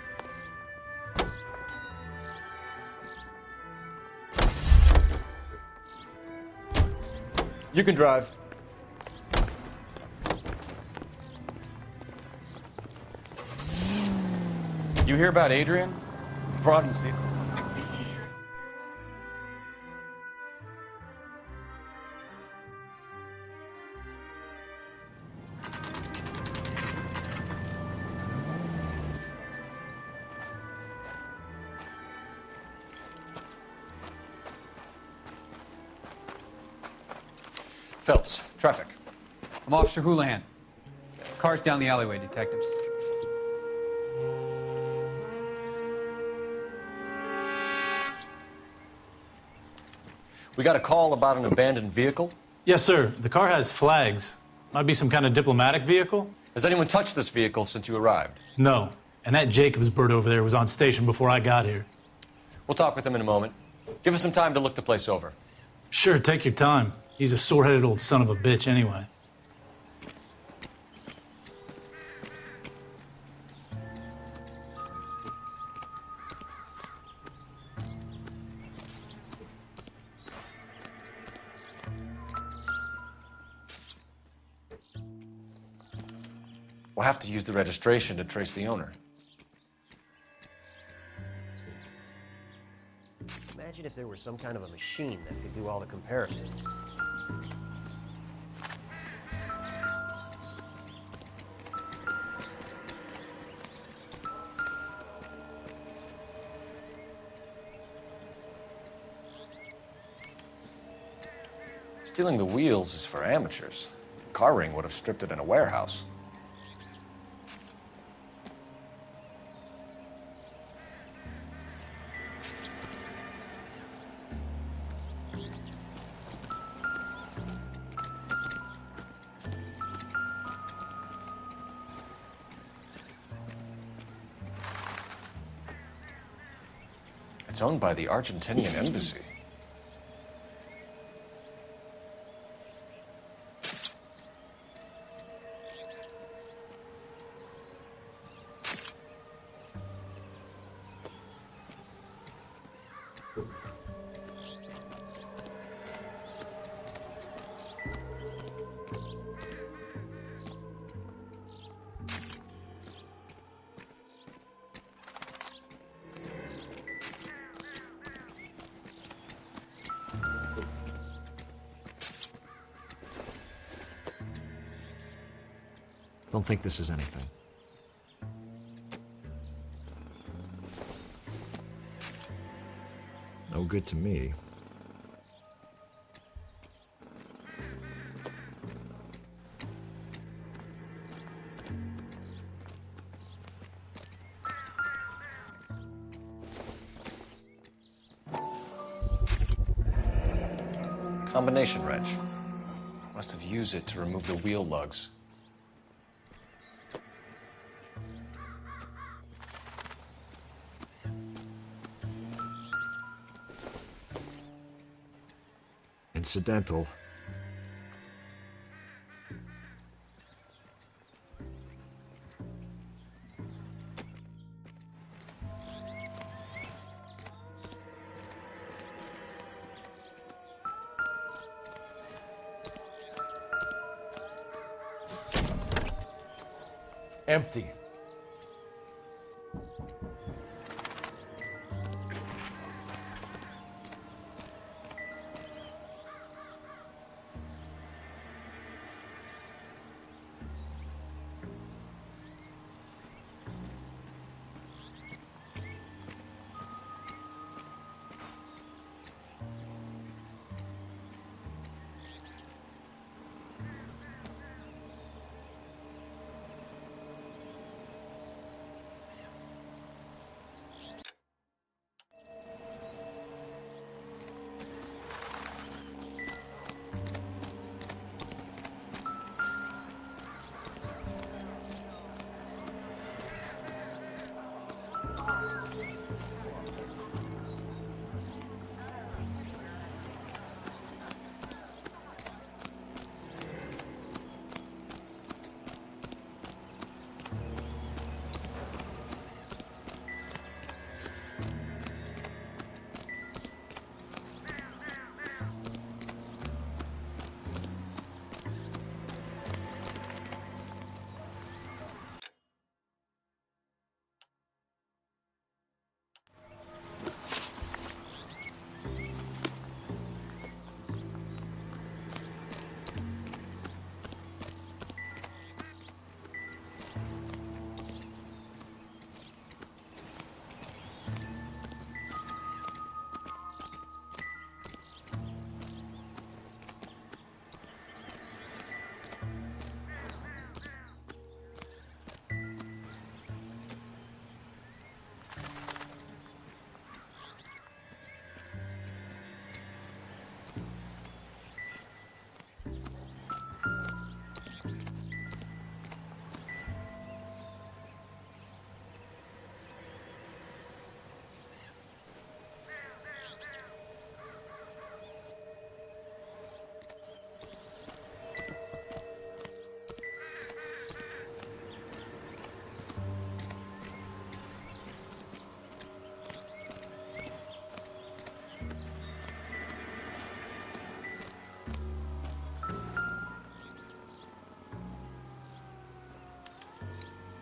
You can drive. You hear about Adrian? Brought and see. Phelps, traffic. I'm Officer Houlihan. Car's down the alleyway, detectives. We got a call about an abandoned vehicle. Yes, sir. The car has flags. Might be some kind of diplomatic vehicle. Has anyone touched this vehicle since you arrived? No. And that Jacobs bird over there was on station before I got here. We'll talk with him in a moment. Give us some time to look the place over. Sure, take your time. He's a sore-headed old son of a bitch anyway. We'll have to use the registration to trace the owner. Imagine if there were some kind of a machine that could do all the comparisons. Stealing the wheels is for amateurs. Car ring would have stripped it in a warehouse. It's owned by the Argentinian embassy. Don't think this is anything. No good to me. Combination wrench. Must have used it to remove the wheel lugs. Incidental. Empty.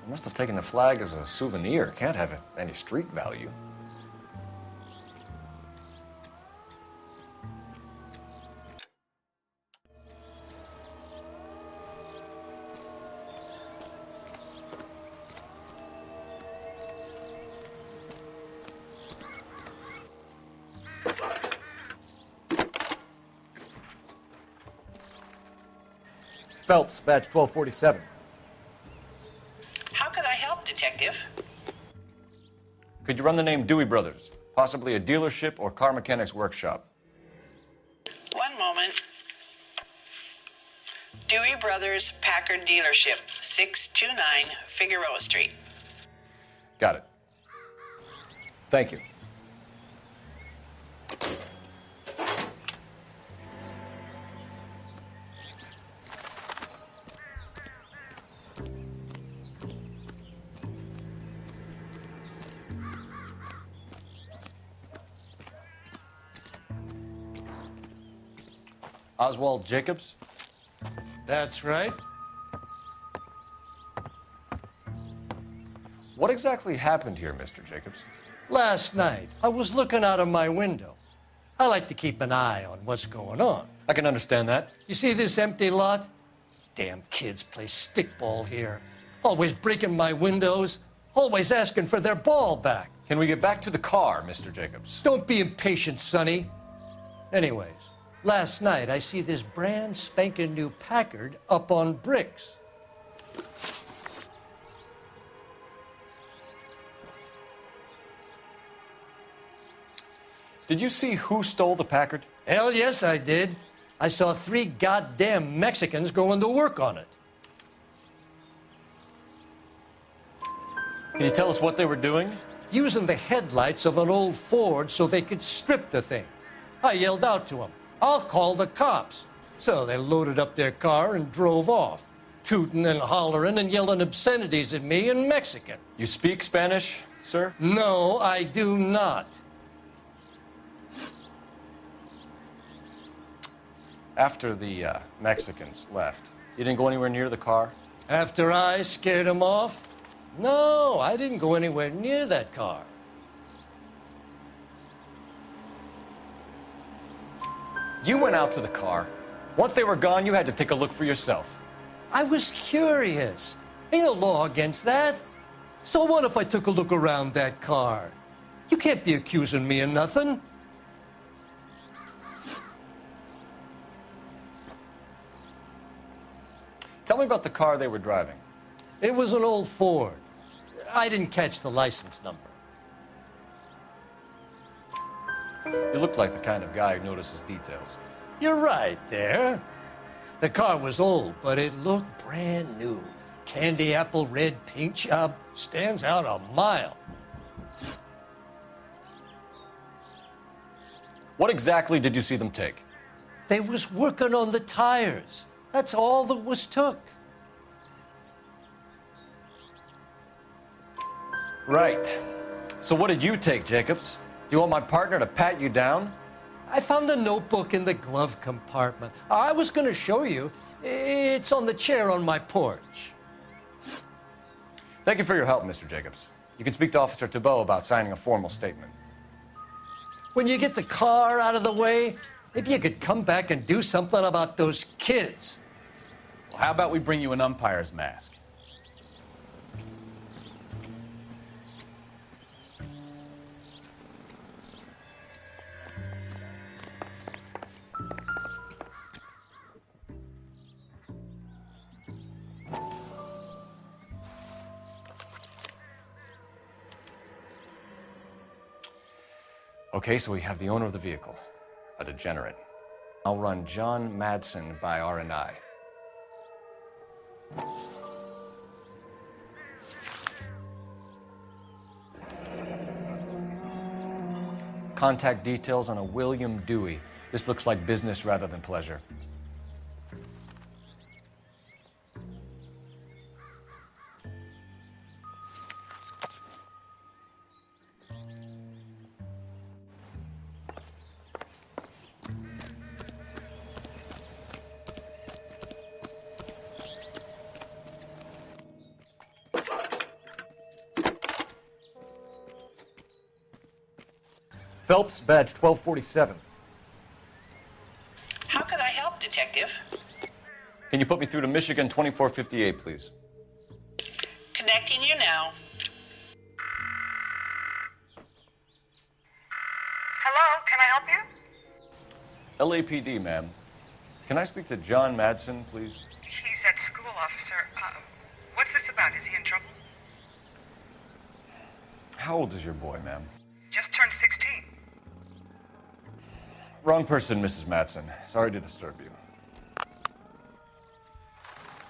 I must have taken the flag as a souvenir. Can't have any street value. Phelps, badge 1247. How can I help, Detective? Could you run the name Dewey Brothers? Possibly a dealership or car mechanics workshop. One moment. Dewey Brothers Packard Dealership, 629 Figueroa Street. Got it. Thank you. Oswald Jacobs? That's right. What exactly happened here, Mr. Jacobs? Last night, I was looking out of my window. I like to keep an eye on what's going on. I can understand that. You see this empty lot? Damn kids play stickball here. Always breaking my windows, always asking for their ball back. Can we get back to the car, Mr. Jacobs? Don't be impatient, Sonny. Anyways, last night I see this brand spanking new Packard up on bricks. Did you see who stole the Packard? Hell yes, I did. I saw 3 goddamn Mexicans going to work on it. Can you tell us what they were doing? Using the headlights of an old Ford so they could strip the thing. I yelled out to them, "I'll call the cops." So they loaded up their car and drove off, tooting and hollering and yelling obscenities at me in Mexican. You speak Spanish, sir? No, I do not. After the Mexicans left, you didn't go anywhere near the car? After I scared them off? No, I didn't go anywhere near that car. You went out to the car. Once they were gone, you had to take a look for yourself. I was curious. Ain't no law against that. So what if I took a look around that car? You can't be accusing me of nothing. Tell me about the car they were driving. It was an old Ford. I didn't catch the license number. You look like the kind of guy who notices details. You're right there. The car was old, but it looked brand new. Candy apple red paint job stands out a mile. What exactly did you see them take? They was working on the tires. That's all that was took. Right. So what did you take, Jacobs? Do you want my partner to pat you down? I found a notebook in the glove compartment. I was going to show you. It's on the chair on my porch. Thank you for your help, Mr. Jacobs. You can speak to Officer Thibault about signing a formal statement. When you get the car out of the way, maybe you could come back and do something about those kids. Well, how about we bring you an umpire's mask? Okay, so we have the owner of the vehicle, a degenerate. I'll run John Madsen by R&I. Contact details on a William Dewey. This looks like business rather than pleasure. Phelps, badge 1247. How could I help, Detective? Can you put me through to Michigan 2458, please? Connecting you now. Hello, can I help you? LAPD, ma'am. Can I speak to John Madsen, please? He's at school, officer. What's this about? Is he in trouble? How old is your boy, ma'am? Just turned 16. Wrong person, Mrs. Madsen. Sorry to disturb you.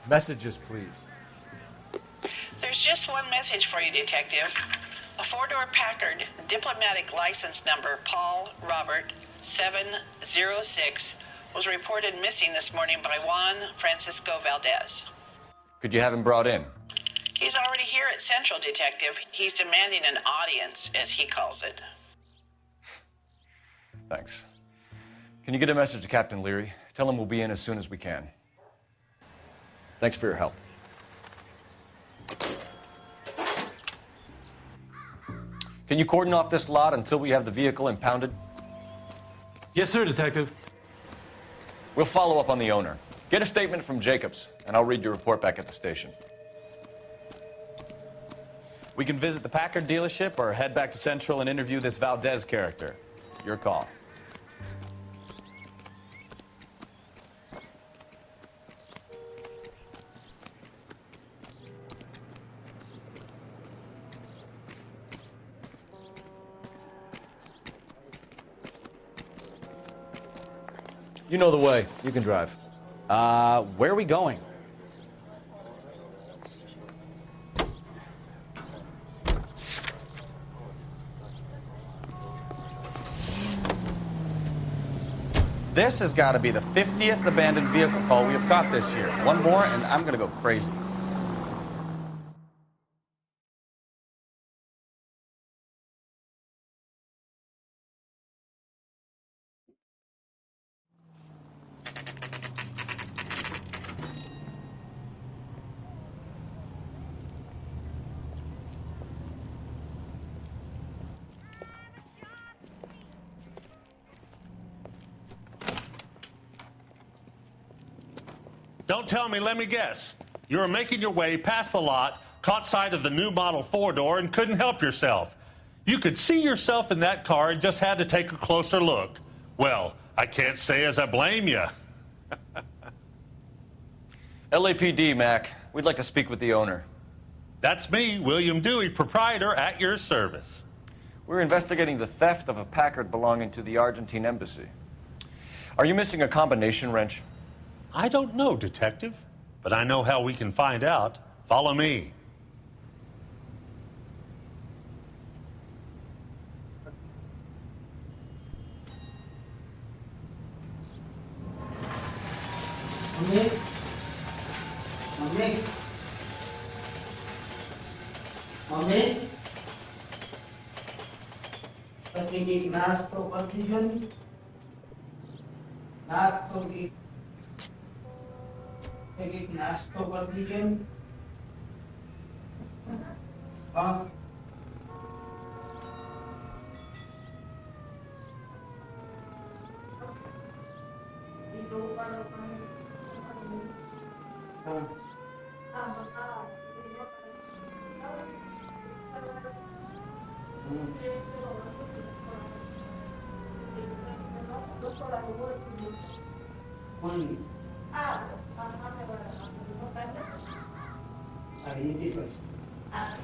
Messages, please. There's just one message for you, Detective. A four-door Packard, diplomatic license number Paul Robert 706, was reported missing this morning by Juan Francisco Valdez. Could you have him brought in? He's already here at Central, Detective. He's demanding an audience, as he calls it. Thanks. Can you get a message to Captain Leary? Tell him we'll be in as soon as we can. Thanks for your help. Can you cordon off this lot until we have the vehicle impounded? Yes, sir, Detective. We'll follow up on the owner. Get a statement from Jacobs, and I'll read your report back at the station. We can visit the Packard dealership or head back to Central and interview this Valdez character. Your call. You know the way. You can drive. Where are we going? This has got to be the 50th abandoned vehicle call we have caught this year. One more, and I'm going to go crazy. Don't tell me, let me guess. You were making your way past the lot, caught sight of the new model four-door, and couldn't help yourself. You could see yourself in that car and just had to take a closer look. Well, I can't say as I blame you. LAPD, Mac. We'd like to speak with the owner. That's me, William Dewey, proprietor, at your service. We're investigating the theft of a Packard belonging to the Argentine embassy. Are you missing a combination wrench? I don't know, Detective, but I know how we can find out. Follow me. Mami, પછી કંઈક નાસ્તો કરી દીધો ને નાસ્તો કંઈક નાસ્તો કરી દીધો ને હા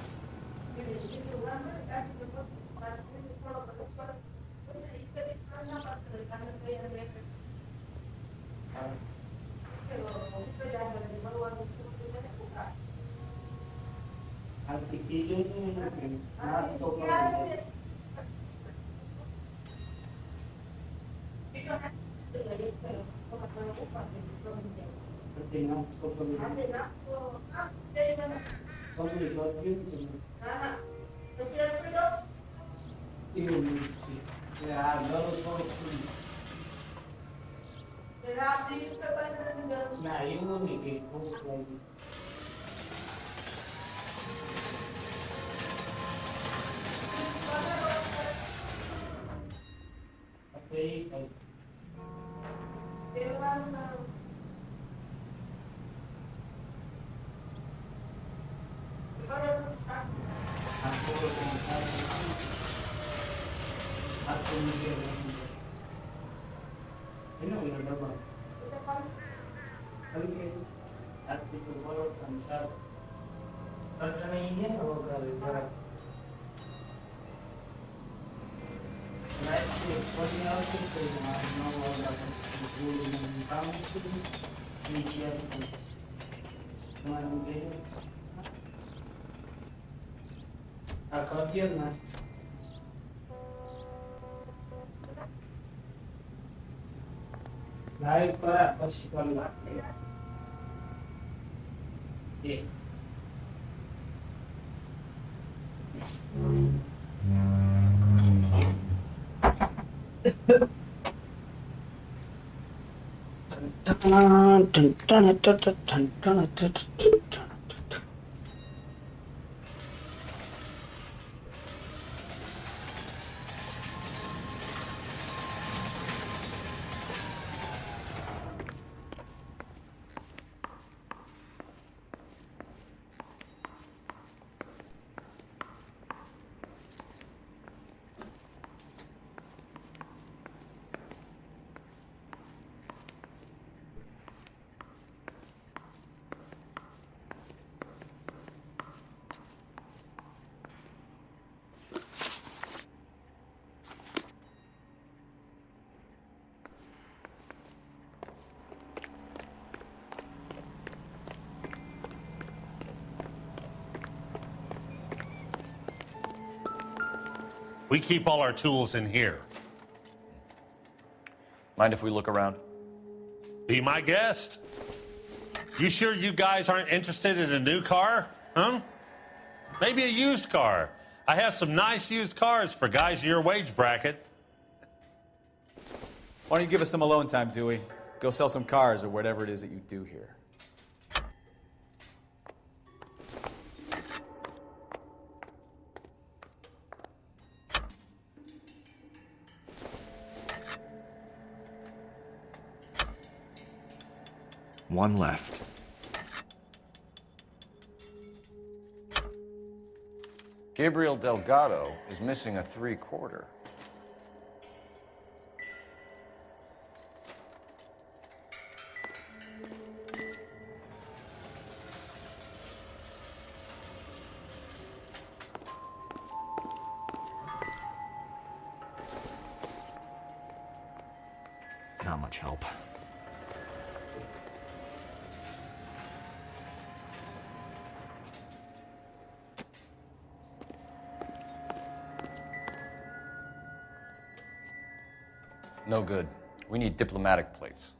Live para પછી કોલ લાગે એ We keep all our tools in here. Mind if we look around? Be my guest. You sure you guys aren't interested in a new car? Huh? Maybe a used car. I have some nice used cars for guys in your wage bracket. Why don't you give us some alone time, Dewey? Go sell some cars or whatever it is that you do here. One left. Gabriel Delgado is missing a 3/4. Not much help. No good. We need diplomatic plates.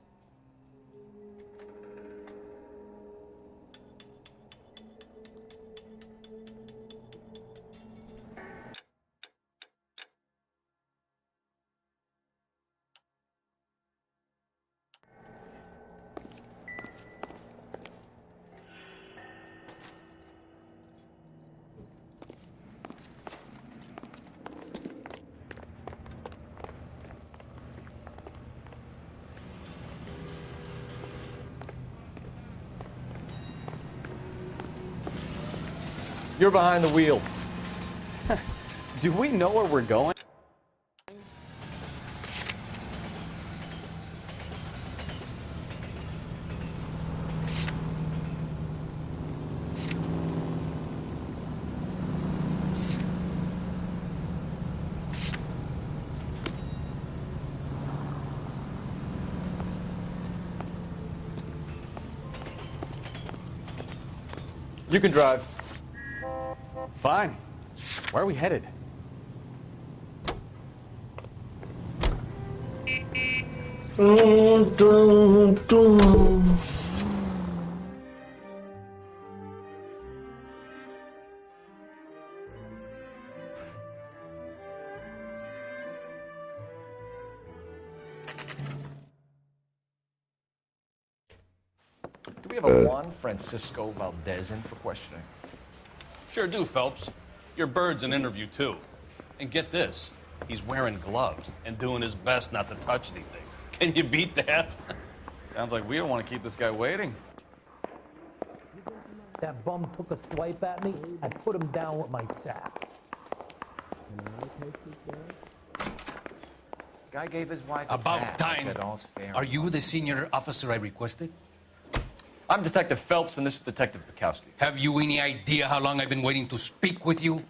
You're behind the wheel. Do we know where we're going? You can drive. Fine. Where are we headed? Do we have a Juan Francisco Valdez in for questioning? Sure do, Phelps. Your bird's an interview, too. And get this, He's wearing gloves and doing his best not to touch anything. Can you beat that? Sounds like we don't want to keep this guy waiting. That bum took a swipe at me, I put him down with my sack. Guy gave his wife a About tap. time. I said all's fair. Are you the senior officer I requested? I'm Detective Phelps, and this is Detective Bukowski. Have you any idea how long I've been waiting to speak with you?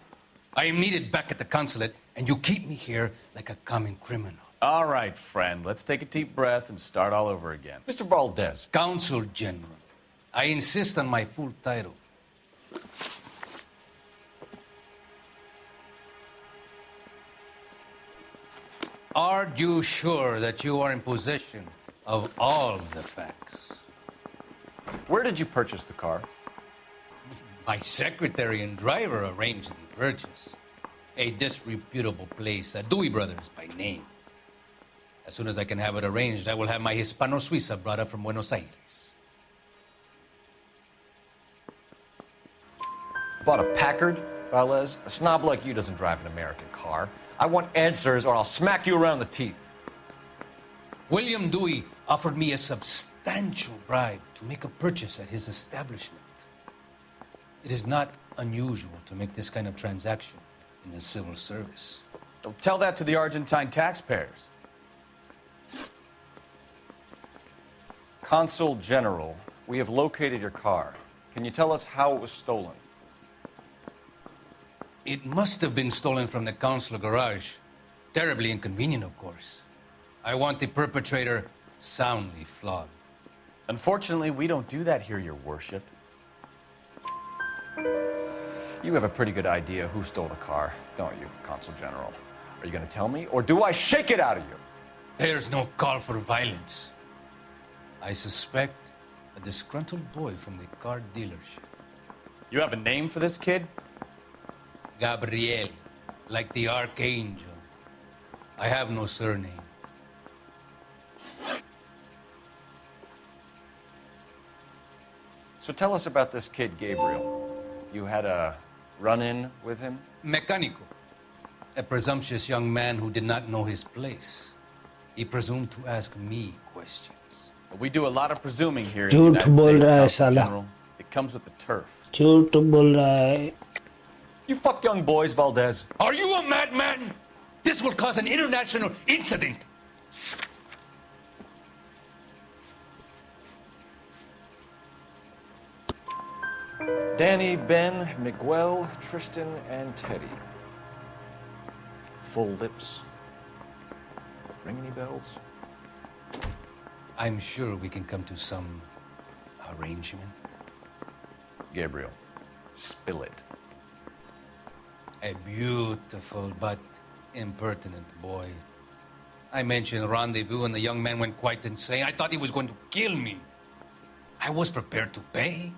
I am needed back at the consulate, and you keep me here like a common criminal. All right, friend. Let's take a deep breath and start all over again. Mr. Valdez. Consul General. I insist on my full title. Are you sure that you are in possession of all the facts? Where did you purchase the car? My secretary and driver arranged the purchase. A disreputable place, Dewey Brothers by name. As soon as I can have it arranged, I will have my Hispano Suiza brought up from Buenos Aires. Bought a Packard, Valdez? A snob like you doesn't drive an American car. I want answers or I'll smack you around the teeth. William Dewey offered me a substantial bribe to make a purchase at his establishment. It is not unusual to make this kind of transaction in the civil service. Tell that to the Argentine taxpayers. Consul General, we have located your car. Can you tell us how it was stolen? It must have been stolen from the consular garage. Terribly inconvenient, of course. I want the perpetrator soundly flogged. Unfortunately, we don't do that here, Your Worship. You have a pretty good idea who stole the car, don't you, Consul General? Are you going to tell me, or do I shake it out of you? There's no call for violence. I suspect a disgruntled boy from the car dealership. You have a name for this kid? Gabriel, like the archangel. I have no surname. So tell us about this kid, Gabriel. You had a run-in with him? Mecánico. A presumptuous young man who did not know his place. He presumed to ask me questions. We do a lot of presuming here in the झूठ United बोल States, रहा है Consul साला General. It comes with the turf. झूठ बोल रहा है You fuck young boys, Valdez. Are you a madman? This will cause an international incident. Danny, Ben, Miguel, Tristan, and Teddy. Full lips. Ring any bells? I'm sure we can come to some arrangement. Gabriel, spill it. A beautiful but impertinent boy. I mentioned rendezvous and the young man went quite insane. I thought he was going to kill me. I was prepared to pay.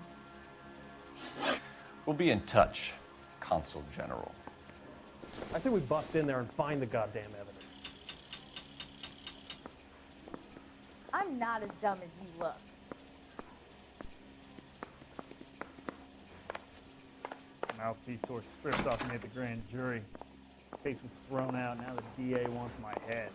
We'll be in touch, Consul General. I think we bust in there and find the goddamn evidence. I'm not as dumb as you look. Mouthpiece tore strips off me at the grand jury. Case was thrown out. Now the DA wants my head.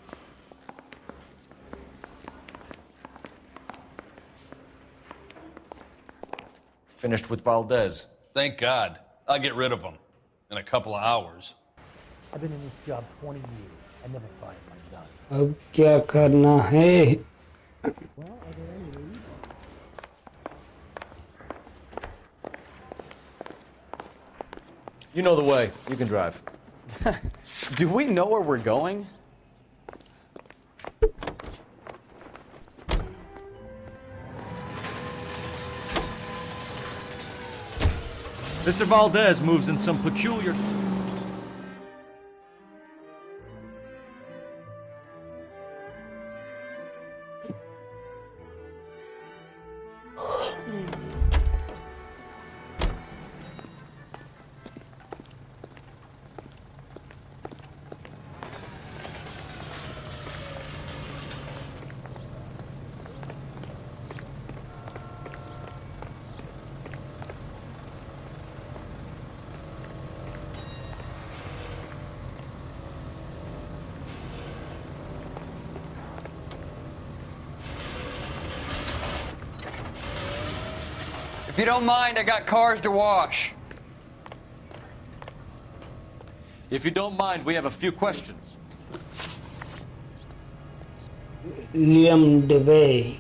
Finished with Valdez. Thank God. I'll get rid of him in a couple of hours. I've been in this job 20 years. I never fired my gun. अब क्या करना है Well, are there any leads? You know the way. You can drive. Do we know where we're going? Mr. Valdez moves in some peculiar... If you don't mind, I got cars to wash. If you don't mind, we have a few questions. Liam DeVay.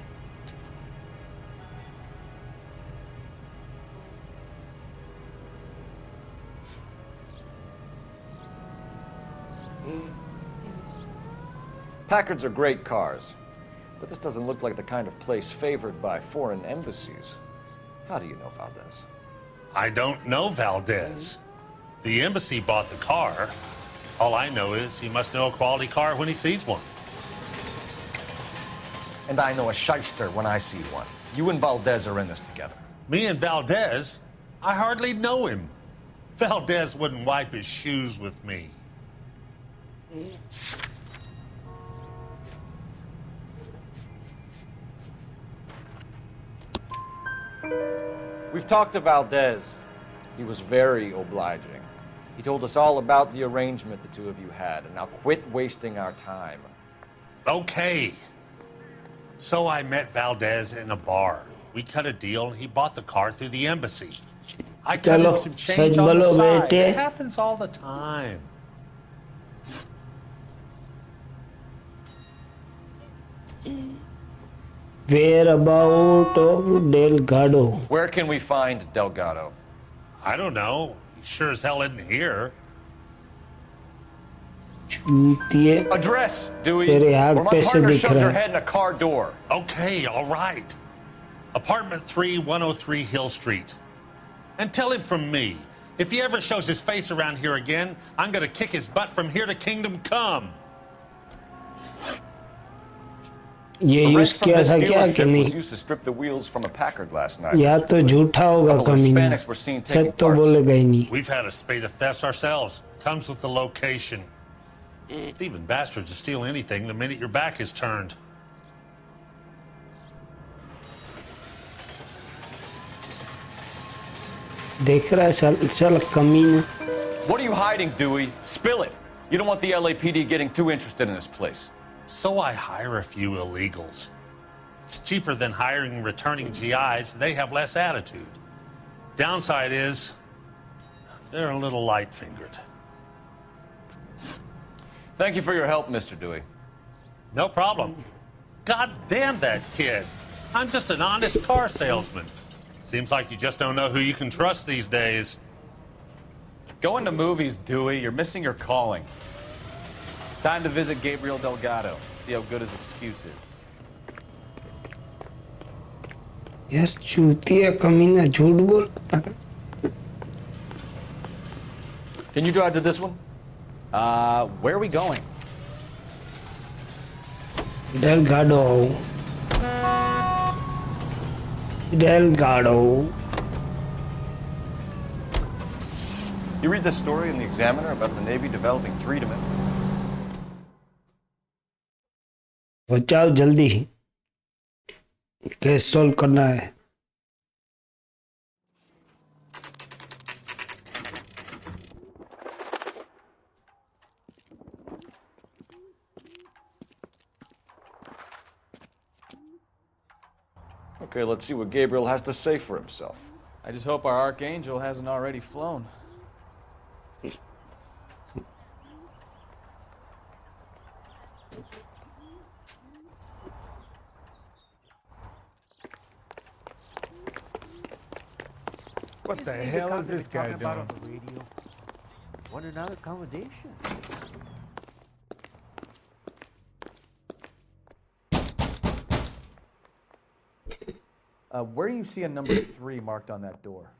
Packards are great cars, but this doesn't look like the kind of place favored by foreign embassies. How do you know Valdez? I don't know Valdez. The embassy bought the car. All I know is he must know a quality car when he sees one. And I know a shyster when I see one. You and Valdez are in this together. Me and Valdez? I hardly know him. Valdez wouldn't wipe his shoes with me. We've talked to Valdez. He was very obliging. He told us all about the arrangement the two of you had, and now quit wasting our time. Okay. So I met Valdez in a bar. We cut a deal, and he bought the car through the embassy. I cut him some change on the side. It happens all the time. Whereabout of Delgado? Where can we find Delgado? I don't know. He sure as hell isn't here. Address, Dewey. तेरे Where आग my पे से partner दिख shows रहा her है. head in a car door. Okay, all right. Apartment 3, 103 Hill Street. And tell him from me, if he ever shows his face around here again, I'm gonna kick his butt from here to Kingdom Come. ये use किया था क्या कि नहीं? Was used to strip the wheels from a Packard last night. या तो झूठा होगा कमीना. सच तो बोलेगा ही नहीं. We've had a spate of thefts ourselves. Comes with the location. Thieving bastards to steal anything the minute your back is turned. देख रहा है साला कमीना. What are you hiding, Dewey? Spill it. You don't want the LAPD getting too interested in this place. So I hire a few illegals. It's cheaper than hiring returning GIs. They have less attitude. Downside is, they're a little light-fingered. Thank you for your help, Mr. Dewey. No problem. God damn that kid. I'm just an honest car salesman. Seems like you just don't know who you can trust these days. Going to movies, Dewey. You're missing your calling. Time to visit Gabriel Delgado. See how good his excuse is. यार चूतिया कमीना झूठ बोल. Can you drive to this one? Where are we going? Delgado. Delgado. You read this story in the Examiner about the Navy developing three-dimensional. बचाओ जल्दी. Case solve करना है. Okay, let's see what Gabriel has to say for himself. I just hope our Archangel hasn't already flown. What the hell is this guy doing? On the radio. What another accommodation? Where do you see a number 3 marked on that door?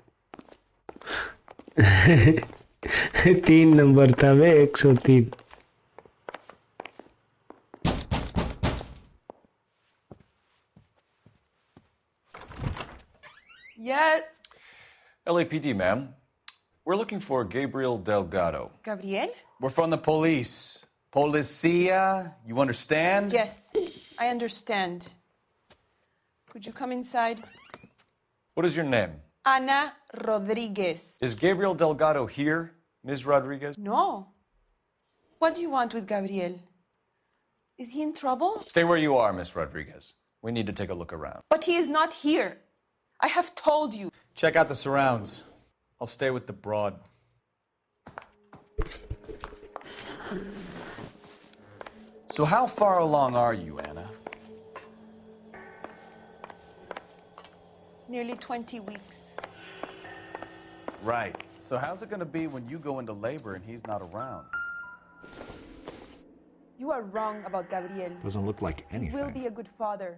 3 number था वे 103. Yeah. LAPD, ma'am. We're looking for Gabriel Delgado. Gabriel? We're from the police. Policia, you understand? Yes, I understand. Could you come inside? What is your name? Ana Rodriguez. Is Gabriel Delgado here, Ms. Rodriguez? No. What do you want with Gabriel? Is he in trouble? Stay where you are, Ms. Rodriguez. We need to take a look around. But he is not here. I have told you. Check out the surrounds. I'll stay with the broad. So how far along are you, Anna? Nearly 20 weeks. Right. So how's it going to be when you go into labor and he's not around? You are wrong about Gabriel. Doesn't look like anything. He will be a good father.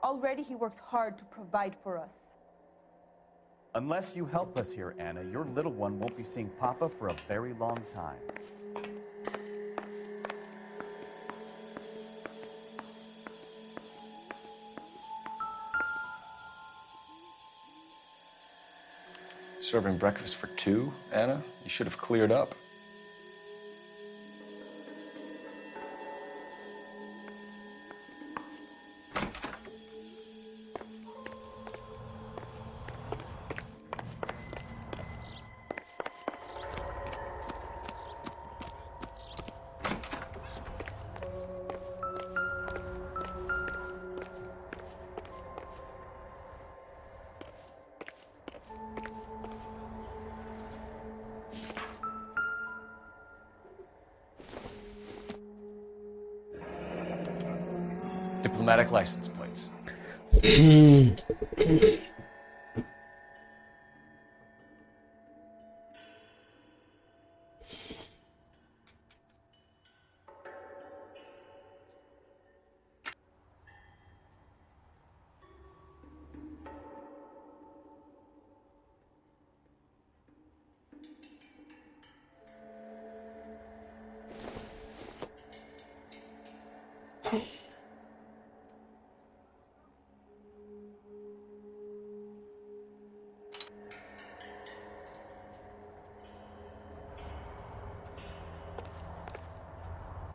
Already he works hard to provide for us. Unless you help us here, Anna, your little one won't be seeing Papa for a very long time. Serving breakfast for two, Anna? You should have cleared up. Diplomatic license plates.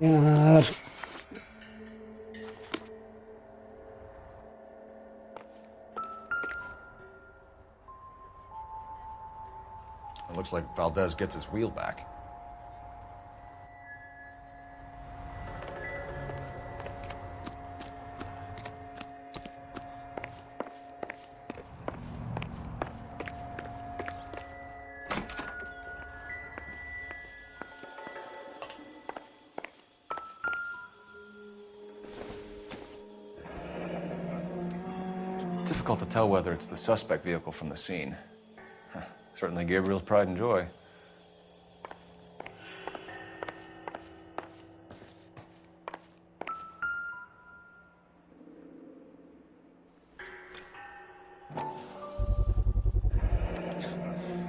यार It looks like Valdez gets his wheel back. Difficult to tell whether it's the suspect vehicle from the scene. Certainly Gabriel's pride and joy.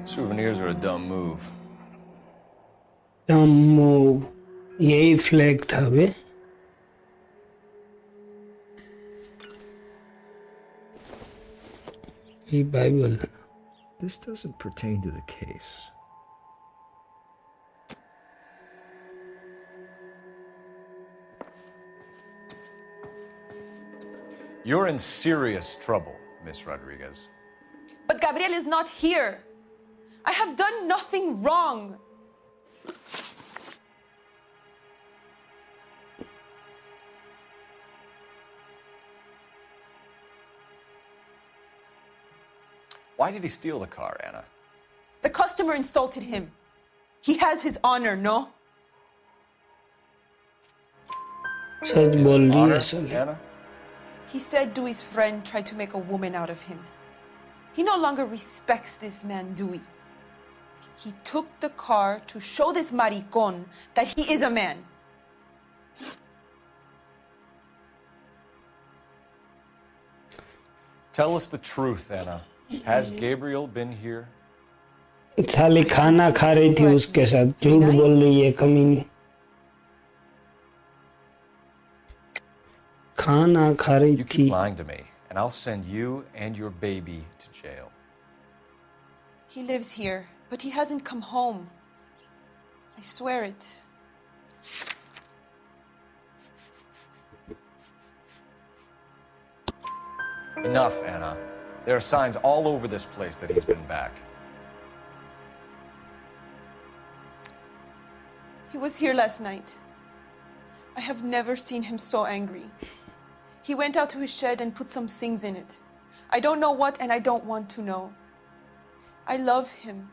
Souvenirs are a dumb move. dumb move. यही flag था बे. ये Bible. This doesn't pertain to the case. You're in serious trouble, Miss Rodriguez. But Gabriel is not here. I have done nothing wrong. Why did he steal the car, Anna? The customer insulted him. He has his honor, no? सच बोल रही है असल. Anna? He said Dewey's friend tried to make a woman out of him. He no longer respects this man, Dewey. He took the car to show this maricon that he is a man. Tell us the truth, Anna. Has Gabriel been here? साली खाना खा रही थी उसके साथ. झूठ बोल रही है कमीनी. खाना खा रही You थी. keep lying to me, and I'll send you and your baby to jail. He lives here, but he hasn't come home. I swear it. Enough, Anna. There are signs all over this place that he's been back. He was here last night. I have never seen him so angry. He went out to his shed and put some things in it. I don't know what, and I don't want to know. I love him.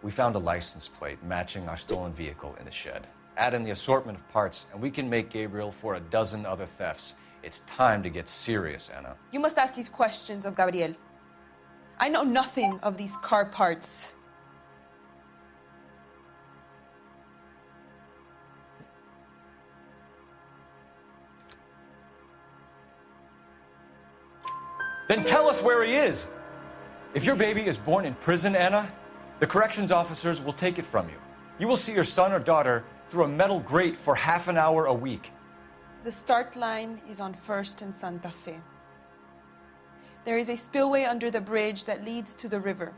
We found a license plate matching our stolen vehicle in the shed. Add in the assortment of parts, and we can make Gabriel for a dozen other thefts. It's time to get serious, Anna. You must ask these questions of Gabriel. I know nothing of these car parts. Then tell us where he is! If your baby is born in prison, Anna, the corrections officers will take it from you. You will see your son or daughter through a metal grate for half an hour a week. The start line is on 1st and Santa Fe. There is a spillway under the bridge that leads to the river.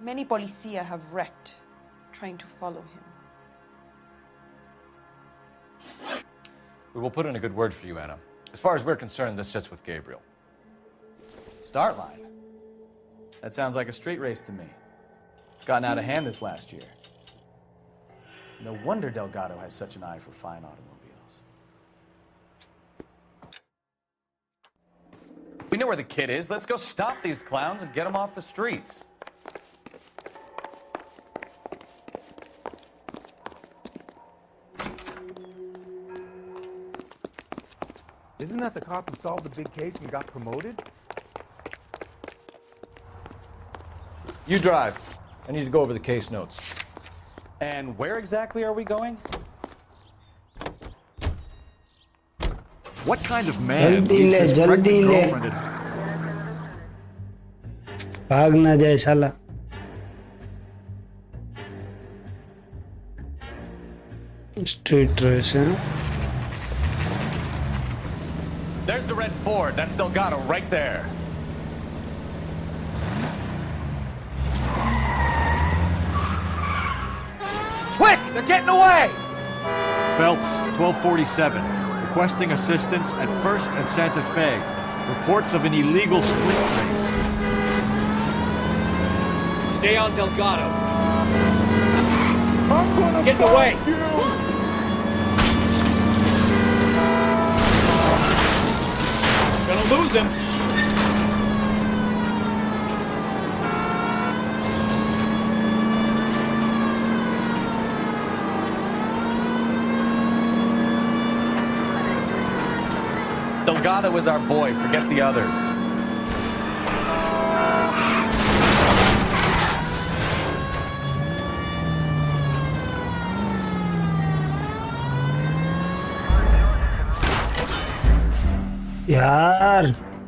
Many policia have wrecked trying to follow him. We will put in a good word for you, Anna. As far as we're concerned, this sits with Gabriel. Start line? That sounds like a street race to me. It's gotten out of hand this last year. No wonder Delgado has such an eye for fine automobiles. We know where the kid is. Let's go stop these clowns and get him off the streets. Isn't that the cop who solved the big case and got promoted? You drive. I need to go over the case notes. And where exactly are we going? What kind of man leaves his pregnant girlfriend at भाग ना जाए साला. Street race, huh? There's the red Ford. That's Delgado right there. Quick! They're getting away! Phelps, 1247. Requesting assistance at 1st and Santa Fe. Reports of an illegal street race. Stay on Delgado. Getting away! Gonna lose him. Delgado is our boy. Forget the others. यार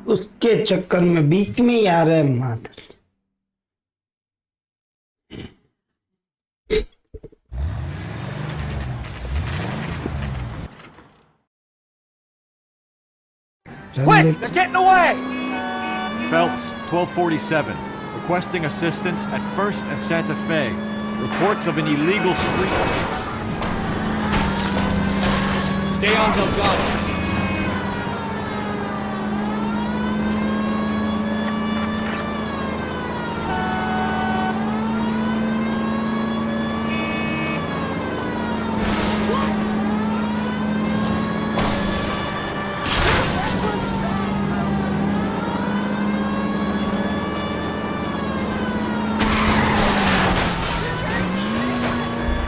उसके चक्कर में बीच में ही आ रहा है मादर. Quick! They're getting away! Phelps, 1247. Requesting assistance at 1st and Santa Fe. Reports of an illegal street race. Stay on Delgado.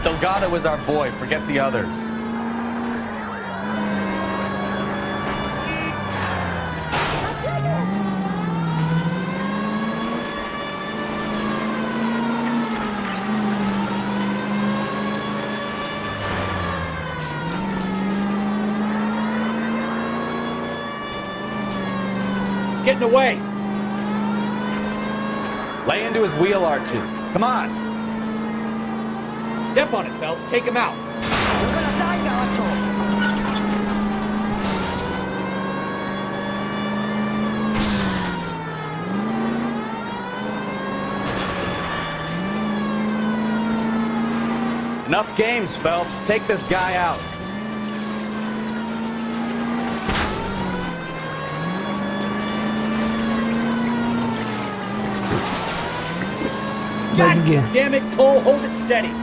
Delgado is our boy. Forget the others. He's getting away. Lay into his wheel arches. Come on. Step on it, Phelps. Take him out. We're gonna die now, Enough games, Phelps. Take this guy out. God damn it, Cole. Hold it steady.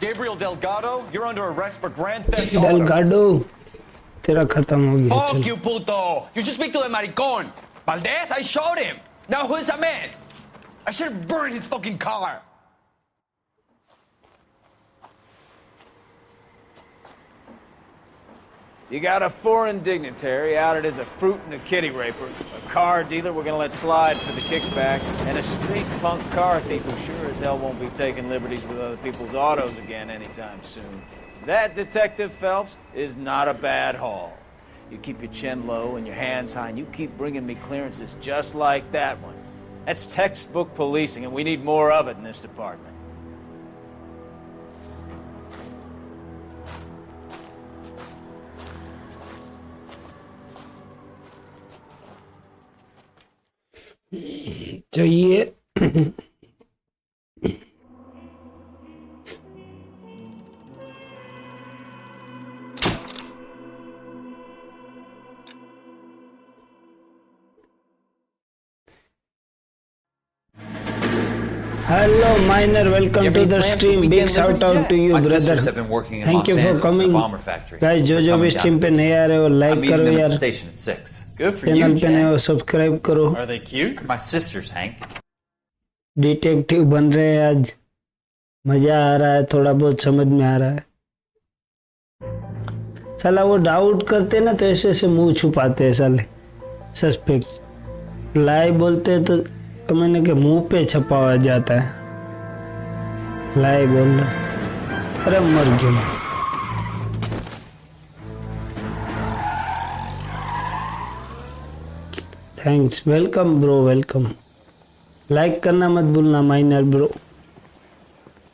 Gabriel Delgado, you're under arrest for grand theft auto. Delgado, तेरा खत्म हो गया. Fuck you, puto! You should speak to the maricon. Valdez, I showed him. Now who's the man? I should have burned his fucking car. You got a foreign dignitary outed as a fruit and a kitty raper, a car dealer we're gonna let slide for the kickbacks, and a street punk car thief who sure as hell won't be taking liberties with other people's autos again anytime soon. That, Detective Phelps, is not a bad haul. You keep your chin low and your hands high, and you keep bringing me clearances just like that one. That's textbook policing, and we need more of it in this department. चाहिए. Hello, Miner. Welcome to the stream. Big shout out to you, brother. Thank you for coming. Guys, जो भी stream पे नए आ रहे हो, like करो यार. Channel पे नए हो, subscribe करो. Are they cute? My sisters, Hank. Detective बन रहे हैं आज. मजा आ रहा है, थोड़ा बहुत समझ में आ रहा है. साला वो डाउट करते ना तो ऐसे ऐसे मुंह छुपाते हैं साले. सस्पेक्ट लाई बोलते हैं तो मैंने के मुंह पे छपा हुआ जाता है. लाई बोल रहा. अरे मर गया. Thanks. Welcome bro, welcome. Like करना मत भूलना minor bro.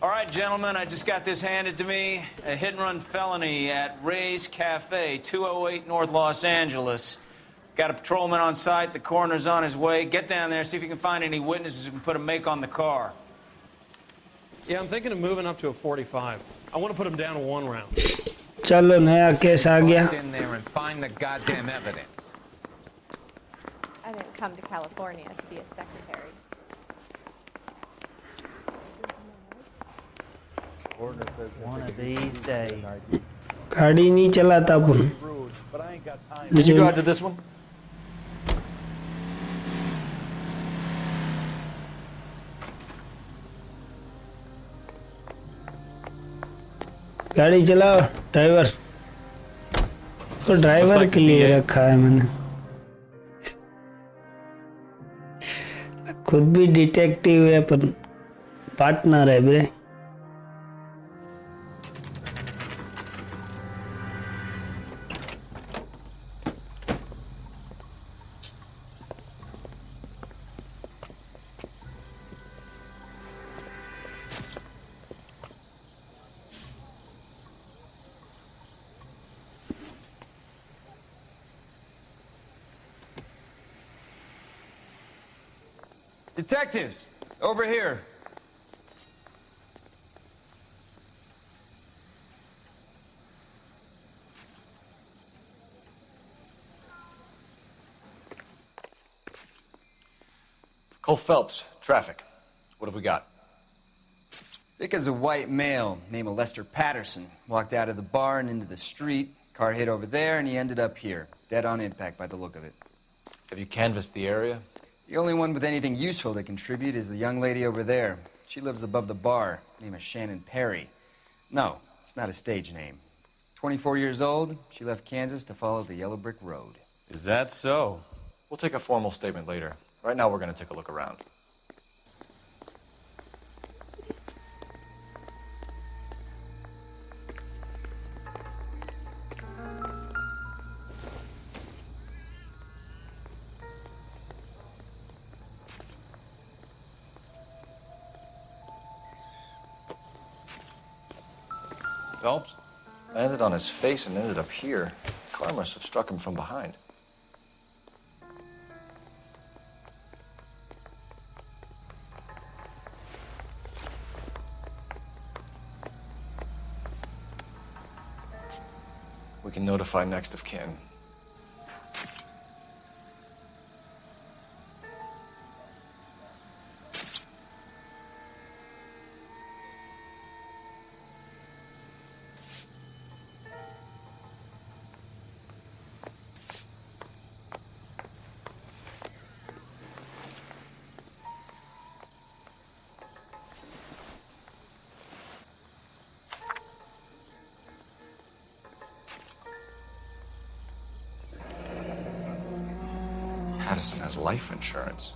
All right, gentlemen, I just got this handed to me. A hit-and-run felony at Ray's Cafe, 208 North Los Angeles. Got a patrolman on site. The coroner's on his way. Get down there, see if you can find any witnesses who can put a make on the car. Yeah, I'm thinking of moving up to a 45. I want to put him down to 1 round. चलो नया case आ गया. In there and find the goddamn evidence. I didn't come to California to be a secretary. One of these days. गाड़ी नहीं चलाता अपन. Did you drive to this one? गाड़ी चलाओ driver. तो driver के लिए रखा है मैंने. खुद भी डिटेक्टिव है पर पार्टनर है bre. Detectives, over here. Cole Phelps, traffic. What have we got? Thick as a white male, name of Lester Patterson. Walked out of the bar and into the street. Car hit over there, and he ended up here. Dead on impact by the look of it. Have you canvassed the area? The only one with anything useful to contribute is the young lady over there. She lives above the bar. Name is Shannon Perry. No, it's not a stage name. 24 years old, she left Kansas to follow the Yellow Brick Road. Is that so? We'll take a formal statement later. Right now, we're going to take a look around. Phelps? Landed on his face and ended up here. The car must have struck him from behind. We can notify next of kin. Austin has life insurance.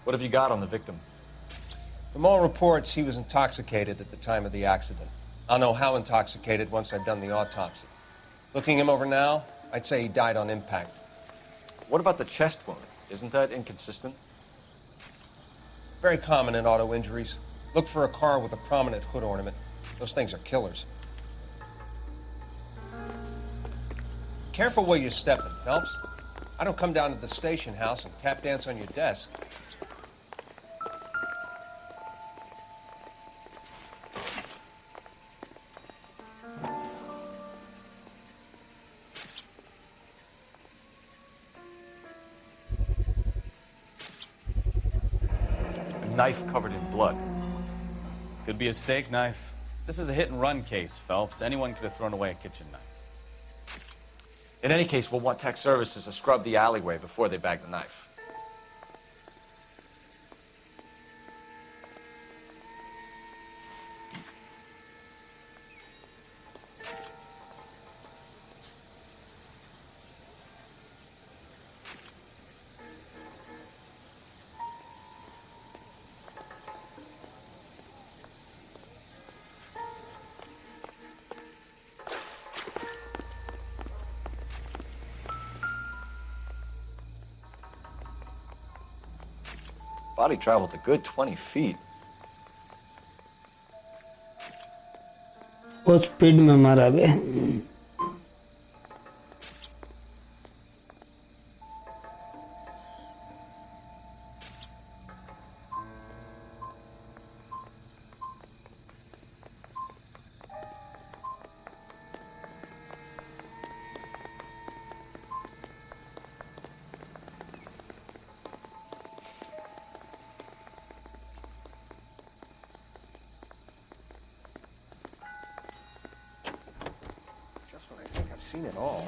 What have you got on the victim? From all reports, he was intoxicated at the time of the accident. I'll know how intoxicated once I've done the autopsy. Looking him over now, I'd say he died on impact. What about the chest wound? Isn't that inconsistent? Very common in auto injuries. Look for a car with a prominent hood ornament. Those things are killers. Careful where you're stepping, Phelps. I don't come down to the station house and tap dance on your desk. Knife covered in blood. Could be a steak knife. This is a hit-and-run case, Phelps. Anyone could have thrown away a kitchen knife. In any case, we'll want tech services to scrub the alleyway before they bag the knife. Body traveled a good 20 feet. बहुत speed में मारा बे. I've seen it all.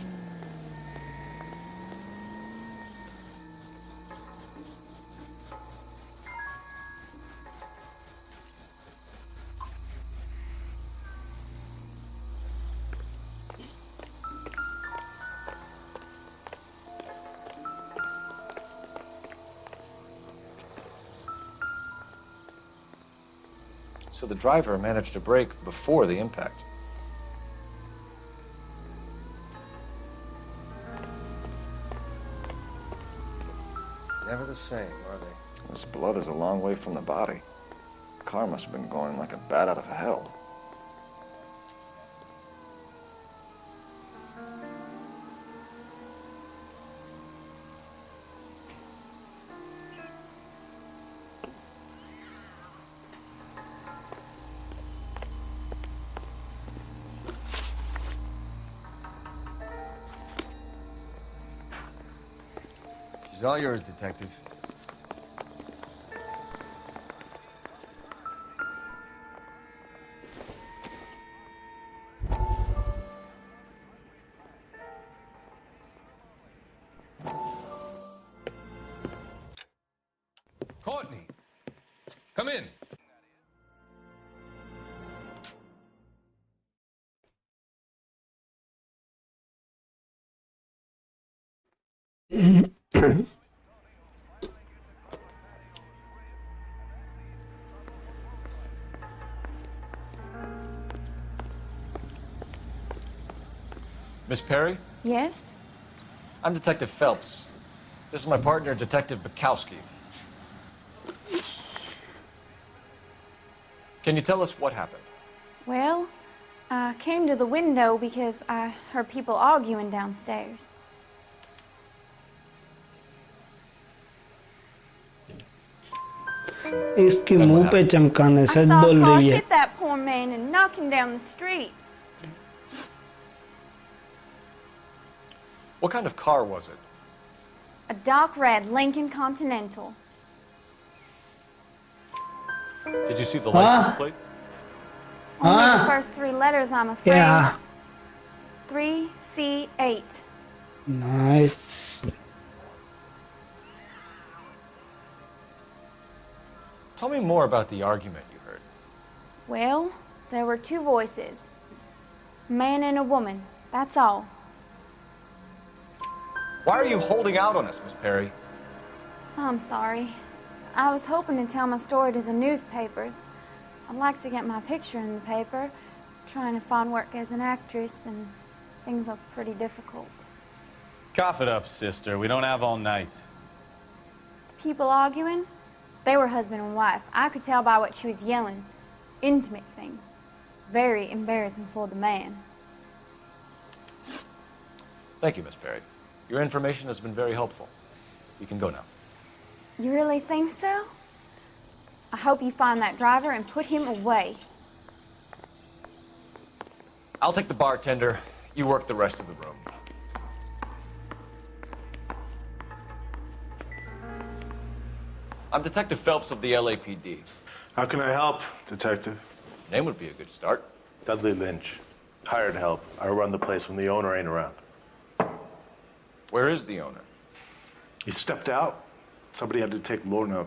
So the driver managed to brake before the impact. Never the same, are they? This blood is a long way from the body. The car must have been going like a bat out of hell. She's all yours, Detective. Courtney, come in. Miss Perry? Yes? I'm Detective Phelps. This is my partner, Detective Bukowski. Can you tell us what happened? Well, I came to the window because I heard people arguing downstairs. इसकी मुंह पे चमकाने सच बोल रही है. Hit that poor man and knock him down the street. What kind of car was it? A dark red Lincoln Continental. Did you see the license plate? Only the first three letters, I'm afraid. Yeah. 3C8. Nice. Tell me more about the argument you heard. Well, there were two voices. A man and a woman, that's all. Why are you holding out on us, Miss Perry? I'm sorry. I was hoping to tell my story to the newspapers. I'd like to get my picture in the paper. Trying to find work as an actress, and things look pretty difficult. Cough it up, sister. We don't have all night. People arguing? They were husband and wife. I could tell by what she was yelling. Intimate things. Very embarrassing for the man. Thank you, Miss Perry. Your information has been very helpful. You can go now. You really think so? I hope you find that driver and put him away. I'll take the bartender. You work the rest of the room. I'm Detective Phelps of the LAPD. How can I help, Detective? Name would be a good start. Dudley Lynch. Hired help. I run the place when the owner ain't around. Where is the owner? He stepped out. Somebody had to take Lorna,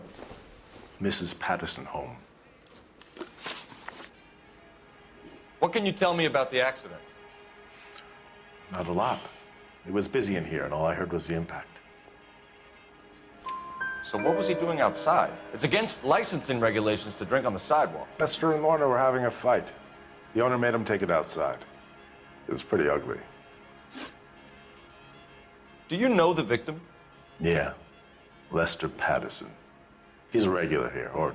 Mrs. Patterson, home. What can you tell me about the accident? Not a lot. It was busy in here, and all I heard was the impact. So what was he doing outside? It's against licensing regulations to drink on the sidewalk. Lester and Lorna were having a fight. The owner made him take it outside. It was pretty ugly. Do you know the victim? Yeah. Lester Patterson. He's a regular here, or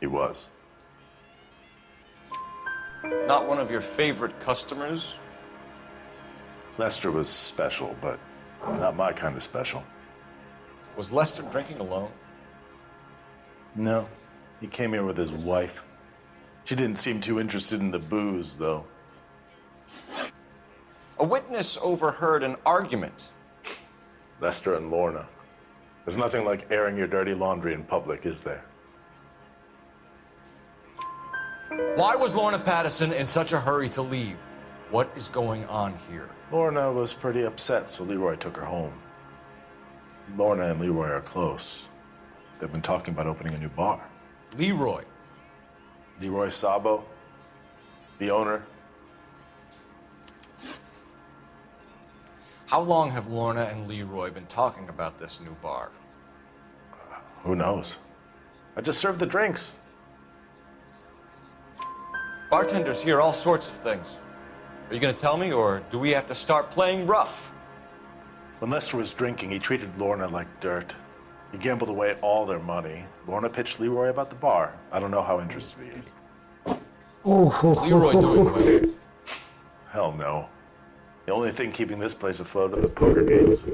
he was. Not one of your favorite customers? Lester was special, but not my kind of special. Was Lester drinking alone? No. He came here with his wife. She didn't seem too interested in the booze, though. A witness overheard an argument. Lester and Lorna. There's nothing like airing your dirty laundry in public, is there? Why was Lorna Patterson in such a hurry to leave? What is going on here? Lorna was pretty upset, so Leroy took her home. Lorna and Leroy are close. They've been talking about opening a new bar. Leroy? Leroy Sabo, the owner. How long have Lorna and Leroy been talking about this new bar? Who knows? I just served the drinks. Bartenders hear all sorts of things. Are you going to tell me, or do we have to start playing rough? When Lester was drinking, he treated Lorna like dirt. He gambled away all their money. Lorna pitched Leroy about the bar. I don't know how interested he is. Is Leroy doing well? Hell no. The only thing keeping this place afloat are the poker games.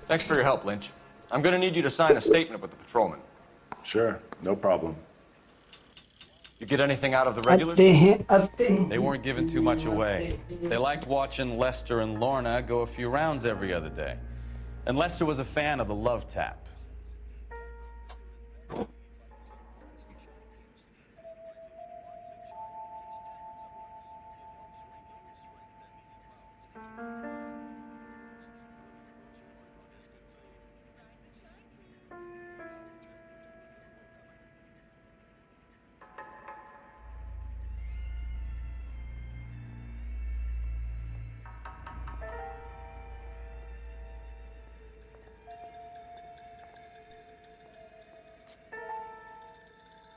Thanks for your help, Lynch. I'm going to need you to sign a statement with the patrolman. Sure, no problem. You get anything out of the regulars? They weren't giving too much away. They liked watching Lester and Lorna go a few rounds every other day. And Lester was a fan of the love tap.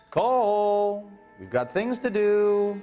Cole, we've got things to do.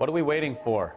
What are we waiting for?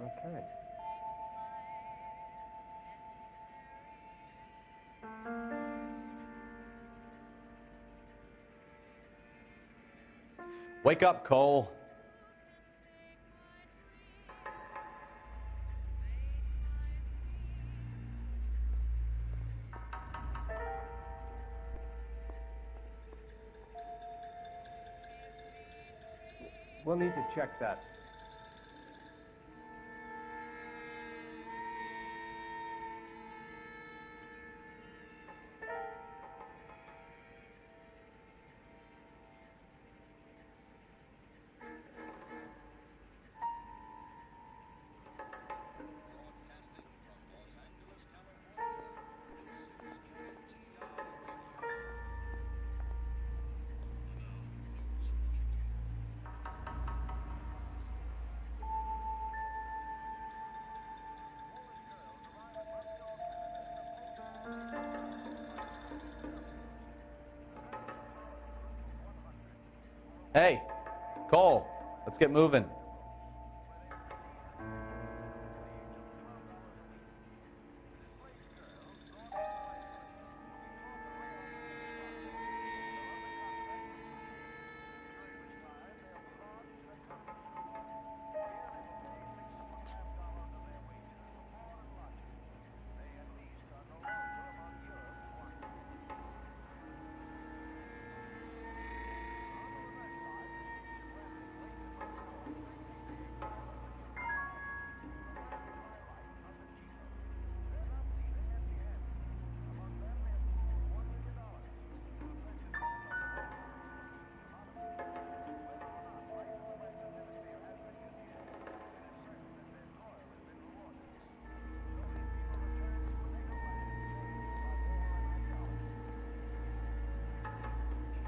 Okay. Wake up, Cole. We'll need to check that. Hey, Cole, let's get moving.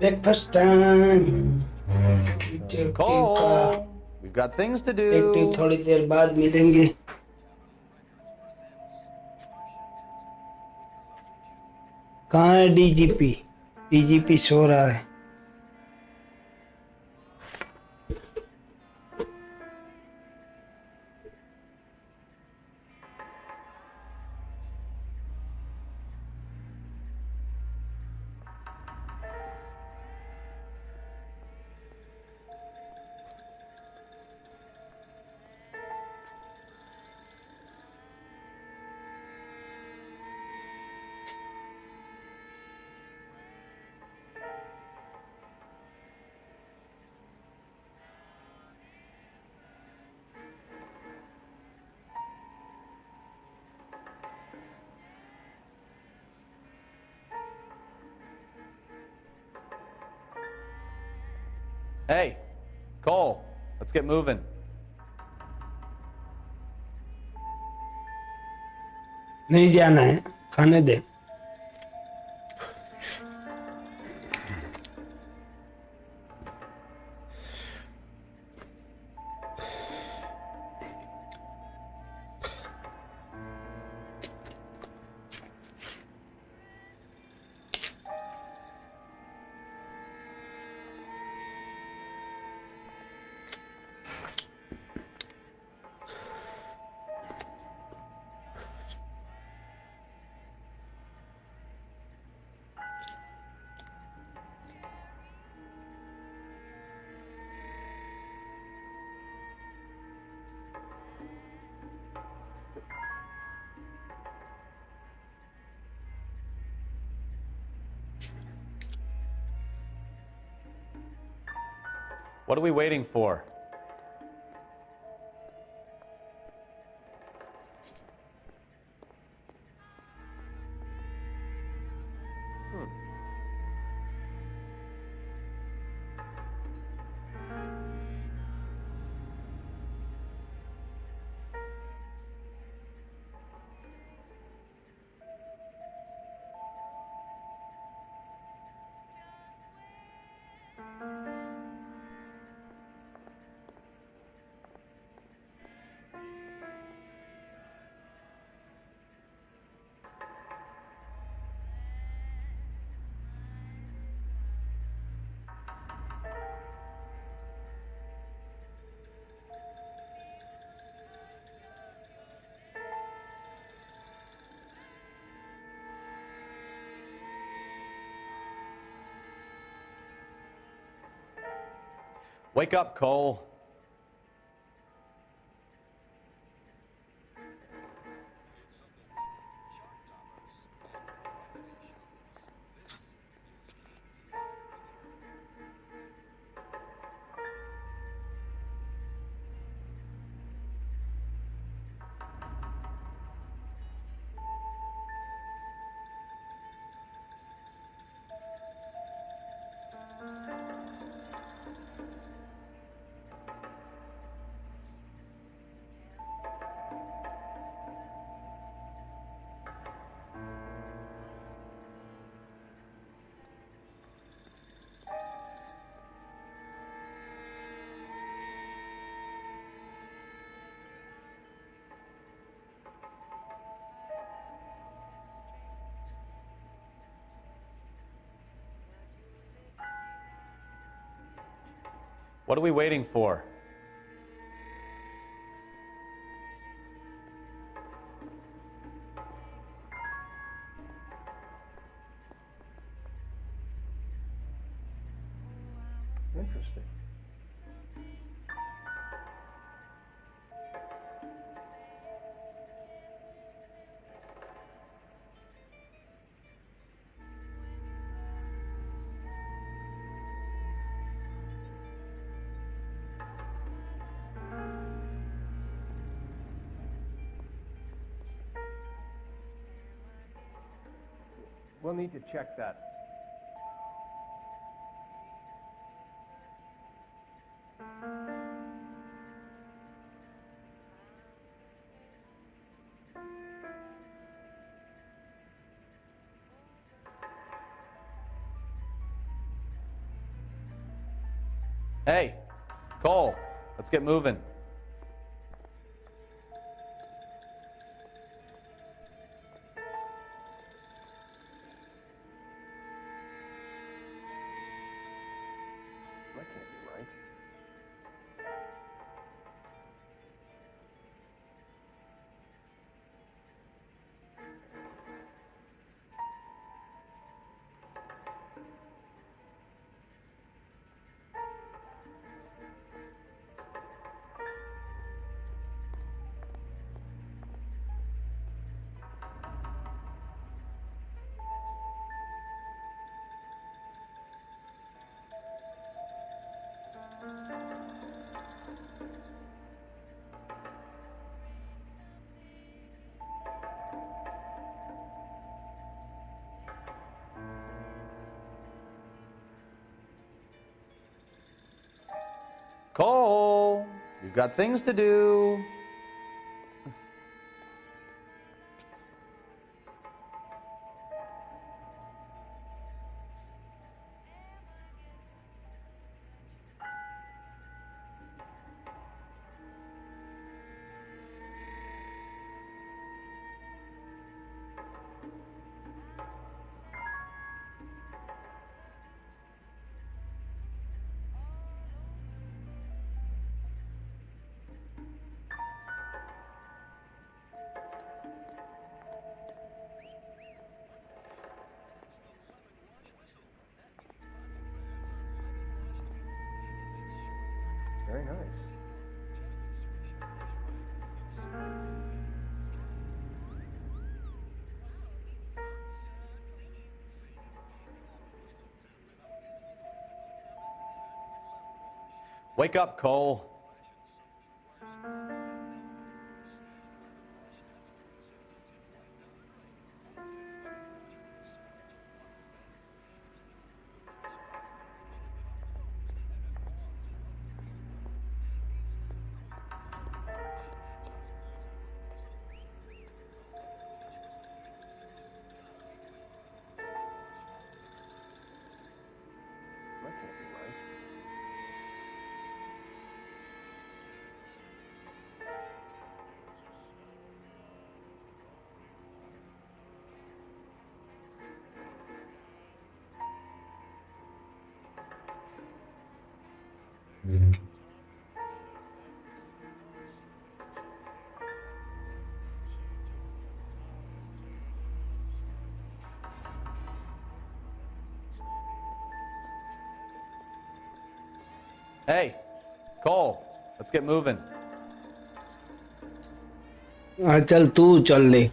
Breakfast time. Cole, we've got things to do. थोड़ी देर बाद मिलेंगे. कहाँ है DGP? DGP सो रहा है. Hey, Cole, let's get moving. नहीं जाना है, खाने दे. What are we waiting for? Wake up, Cole. What are we waiting for? Interesting. We'll need to check that. Hey, Cole, let's get moving. That can't be right. Cole, you've got things to do. Very nice. Wake up, Cole. Hey, Cole, let's get moving. हाँ चल तू चल ले.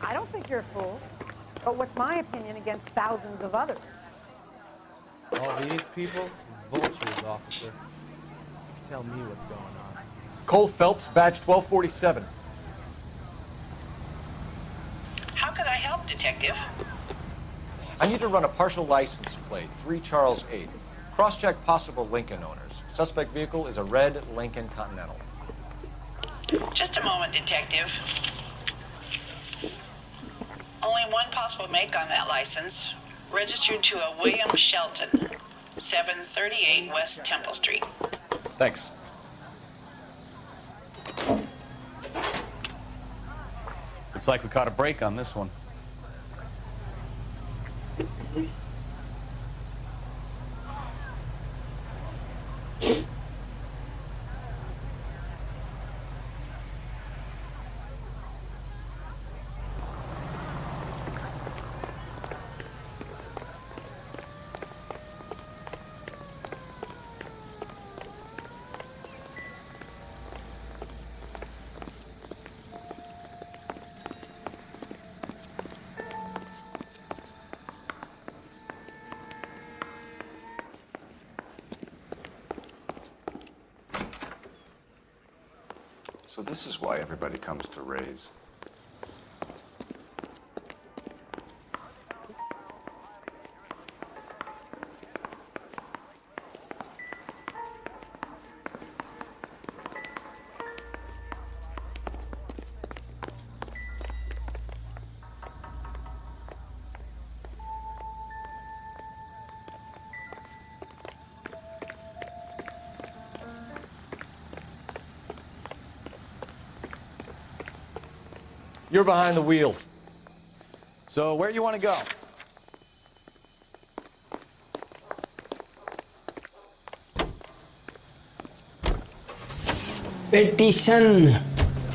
I don't think you're a fool. But what's my opinion against thousands of others? All these people, vultures, officer. You can tell me what's going on. Cole Phelps, badge 1247. How can I help, Detective? I need to run a partial license plate, 3 Charles 8. Cross-check possible Lincoln owners. Suspect vehicle is a red Lincoln Continental. Just a moment, Detective. Only one possible make on that license. Registered to a William Shelton, 738 West Temple Street. Thanks. Looks like we caught a break on this one. So this is why everybody comes to Ray's. You're behind the wheel. So where do you want to go? Petition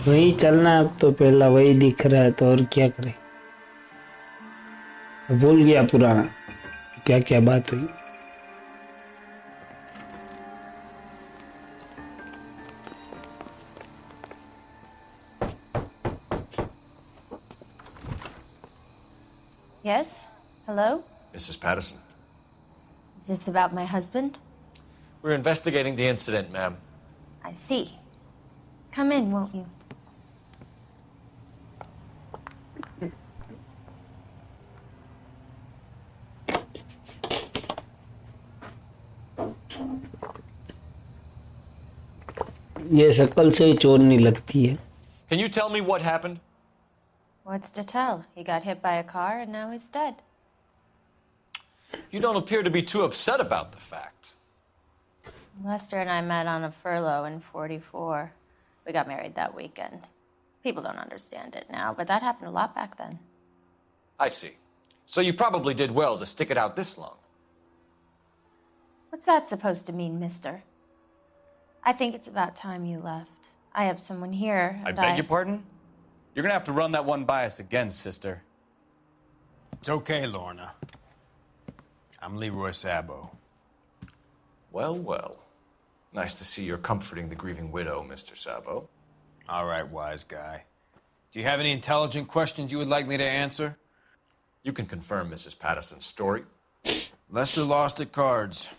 वही चलना है अब तो पहला वही दिख रहा है तो और क्या करें भूल गया पुराना क्या क्या बात हुई Yes? Hello? Mrs. Patterson. Is this about my husband? We're investigating the incident, ma'am. I see. Come in, won't you? ये शक्ल से ही चोर नहीं लगती है Can you tell me what happened? What's to tell? He got hit by a car and now he's dead. You don't appear to be too upset about the fact. Lester and I met on a furlough in '44. We got married that weekend. People don't understand it now, but that happened a lot back then. I see. So you probably did well to stick it out this long. What's that supposed to mean, mister? I think it's about time you left. I have someone here, I and beg your pardon? You're gonna have to run that one by us again, sister. It's okay, Lorna. I'm Leroy Sabo. Well, well. Nice to see you're comforting the grieving widow, Mr. Sabo. All right, wise guy. Do you have any intelligent questions you would like me to answer? You can confirm Mrs. Patterson's story. Lester lost at cards.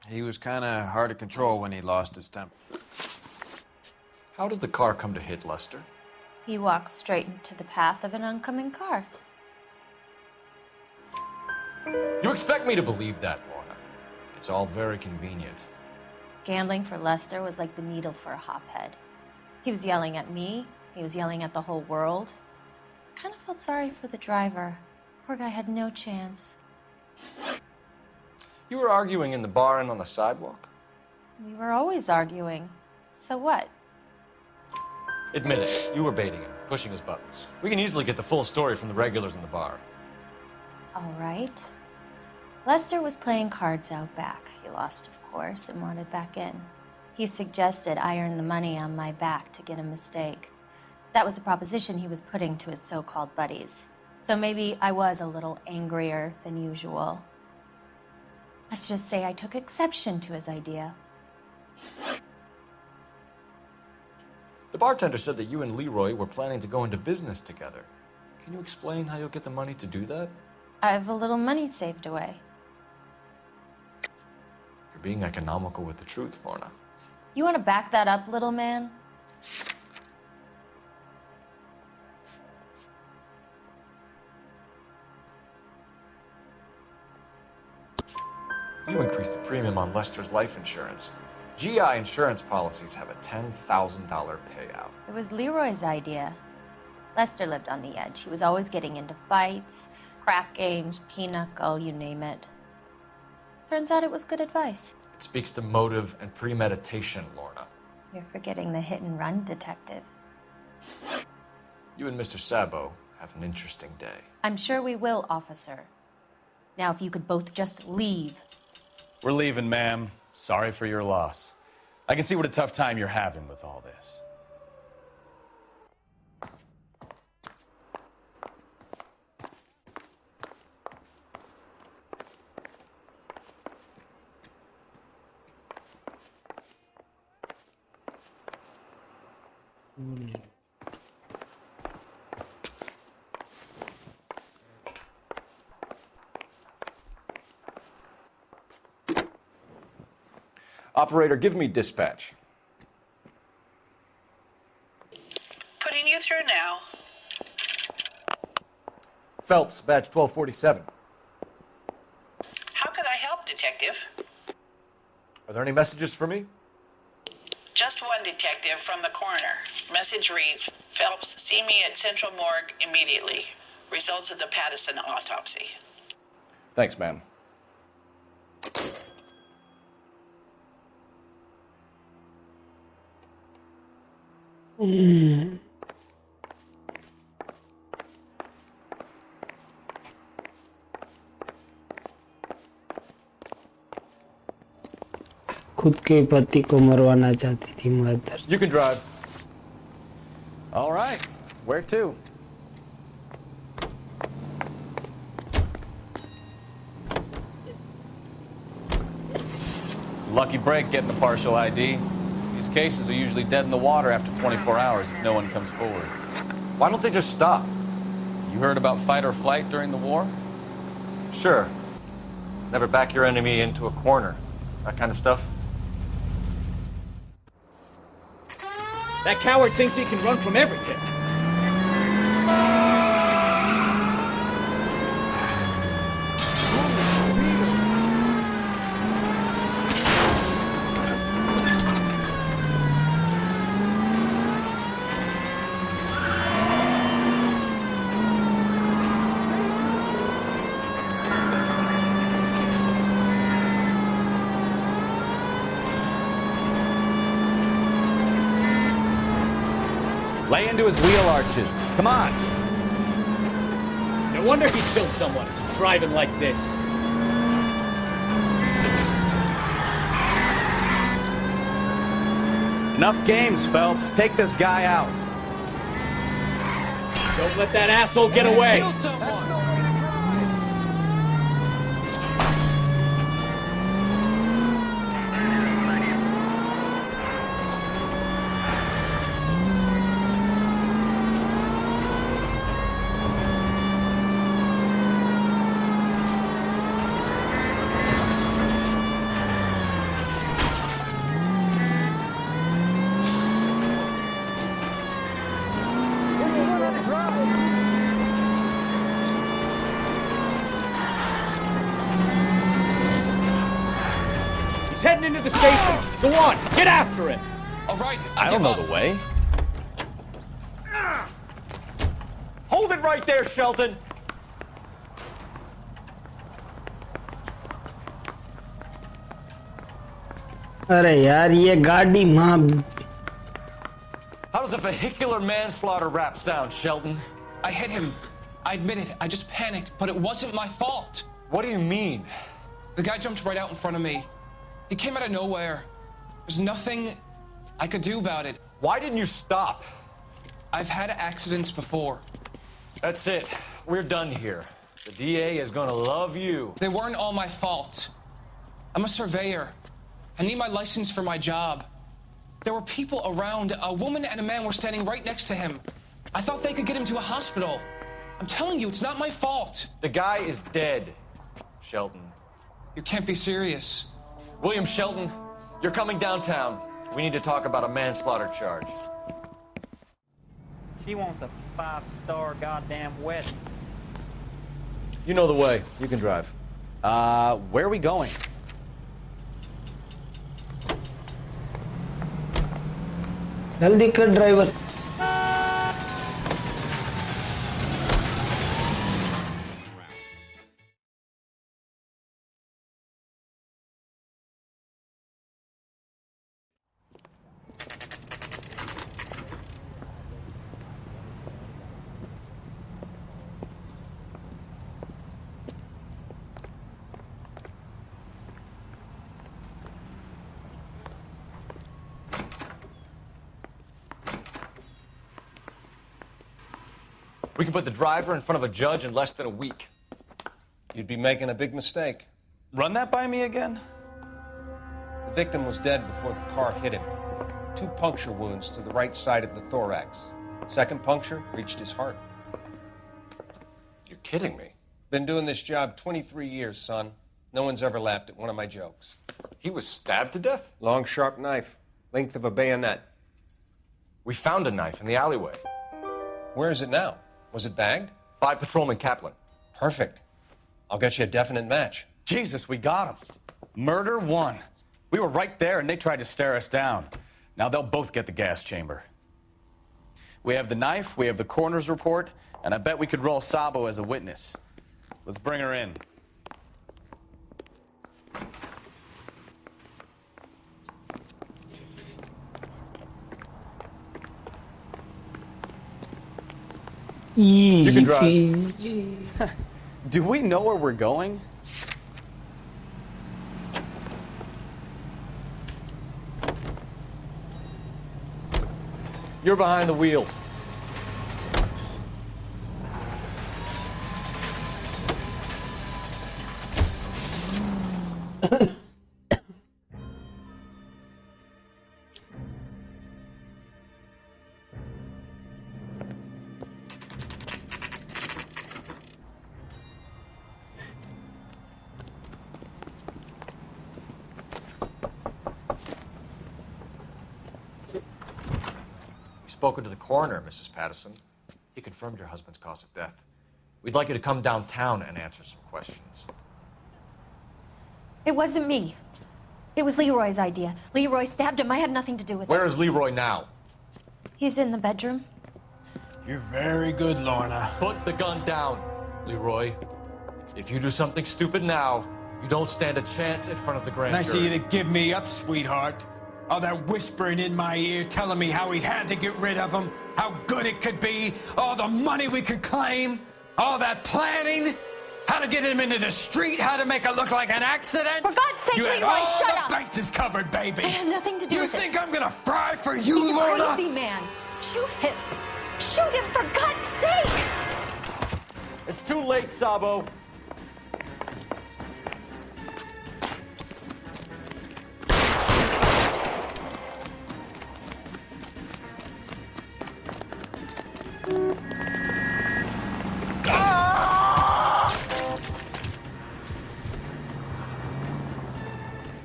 He was kind of hard to control when he lost his temper. How did the car come to hit Lester? He walked straight into the path of an oncoming car. You expect me to believe that, Lorna? It's all very convenient. Gambling for Lester was like the needle for a hophead. He was yelling at me. He was yelling at the whole world. I kind of felt sorry for the driver. Poor guy had no chance. You were arguing in the bar and on the sidewalk? We were always arguing. So what? Admit it, you were baiting him, pushing his buttons. We can easily get the full story from the regulars in the bar. All right. Lester was playing cards out back. He lost, of course, and wanted back in. He suggested I earn the money on my back to get a mistake. That was the proposition he was putting to his so-called buddies. So maybe I was a little angrier than usual. Let's just say I took exception to his idea. The bartender said that you and Leroy were planning to go into business together. Can you explain how you'll get the money to do that? I have a little money saved away. You're being economical with the truth, Lorna. You want to back that up, little man? You increased the premium on Lester's life insurance. GI insurance policies have a $10,000 payout. It was Leroy's idea. Lester lived on the edge. He was always getting into fights, crap games, pinochle, you name it. Turns out it was good advice. It speaks to motive and premeditation, Lorna. You're forgetting the hit-and-run detective. You and Mr. Sabo have an interesting day. I'm sure we will, officer. Now, if you could both just leave. We're leaving, ma'am. Sorry for your loss. I can see what a tough time you're having with all this. Operator, give me dispatch. Putting you through now. Phelps, badge 1247. How could I help, Detective? Are there any messages for me? Just one detective from the coroner. Message reads, Phelps, see me at Central Morgue immediately. Results of the Patterson autopsy. Thanks, ma'am. खुद के पति को मरवाना चाहती थी mother. You can drive. All right. Where to? It's a lucky break getting a partial ID. These cases are usually dead in the water after 24 hours if no one comes forward. Why don't they just stop? You heard about fight or flight during the war? Sure. Never back your enemy into a corner. That kind of stuff. That coward thinks he can run from everything. Lay into his wheel arches. Come on. No wonder he killed someone, driving like this. Enough games, Phelps. Take this guy out. Don't let that asshole get away. heading into the station. Go on, get after it. All right. I don't know the way. Hold it right there, Shelton. अरे यार ये गाड़ी माँ How does a vehicular manslaughter rap sound, Shelton? I hit him. I admit it. I just panicked, but it wasn't my fault. What do you mean? The guy jumped right out in front of me. He came out of nowhere. There's nothing I could do about it. Why didn't you stop? I've had accidents before. That's it. We're done here. The DA is gonna love you. They weren't all my fault. I'm a surveyor. I need my license for my job. There were people around. A woman and a man were standing right next to him. I thought they could get him to a hospital. I'm telling you, it's not my fault. The guy is dead, Shelton. You can't be serious. William Shelton, you're coming downtown. We need to talk about a manslaughter charge. She wants a 5-star goddamn wedding. You know the way. You can drive. Where are we going? जल्दी कर driver We can put the driver in front of a judge in less than a week. You'd be making a big mistake. Run that by me again? The victim was dead before the car hit him. 2 puncture wounds to the right side of the thorax. Second puncture reached his heart. You're kidding me. Been doing this job 23 years, son. No one's ever laughed at one of my jokes. He was stabbed to death? Long, sharp knife. Length of a bayonet. We found a knife in the alleyway. Where is it now? Was it bagged? By Patrolman Kaplan. Perfect. I'll get you a definite match. Jesus, we got him. Murder 1. We were right there and they tried to stare us down. Now they'll both get the gas chamber. We have the knife, we have the coroner's report, and I bet we could roll Sabo as a witness. Let's bring her in. Easy. You can drive. Do we know where we're going? You're behind the wheel. Spoken to the coroner, Mrs. Patterson. He confirmed your husband's cause of death. We'd like you to come downtown and answer some questions. It wasn't me. It was Leroy's idea. Leroy stabbed him. I had nothing to do with it. Where is Leroy now? He's in the bedroom. You're very good, Lorna. Put the gun down, Leroy. If you do something stupid now, you don't stand a chance in front of the grand Nice of jury. you to give me up, sweetheart. All that whispering in my ear telling me how we had to get rid of him, how good it could be, all the money we could claim, all that planning, how to get him into the street, how to make it look like an accident. For God's sake, you had Leroy, all shut the up. bases covered, baby. I have nothing to do you with it. think I'm gonna fry for you, He's Lorna? a crazy man. Shoot him. Shoot him, for God's sake. It's too late, Sabo.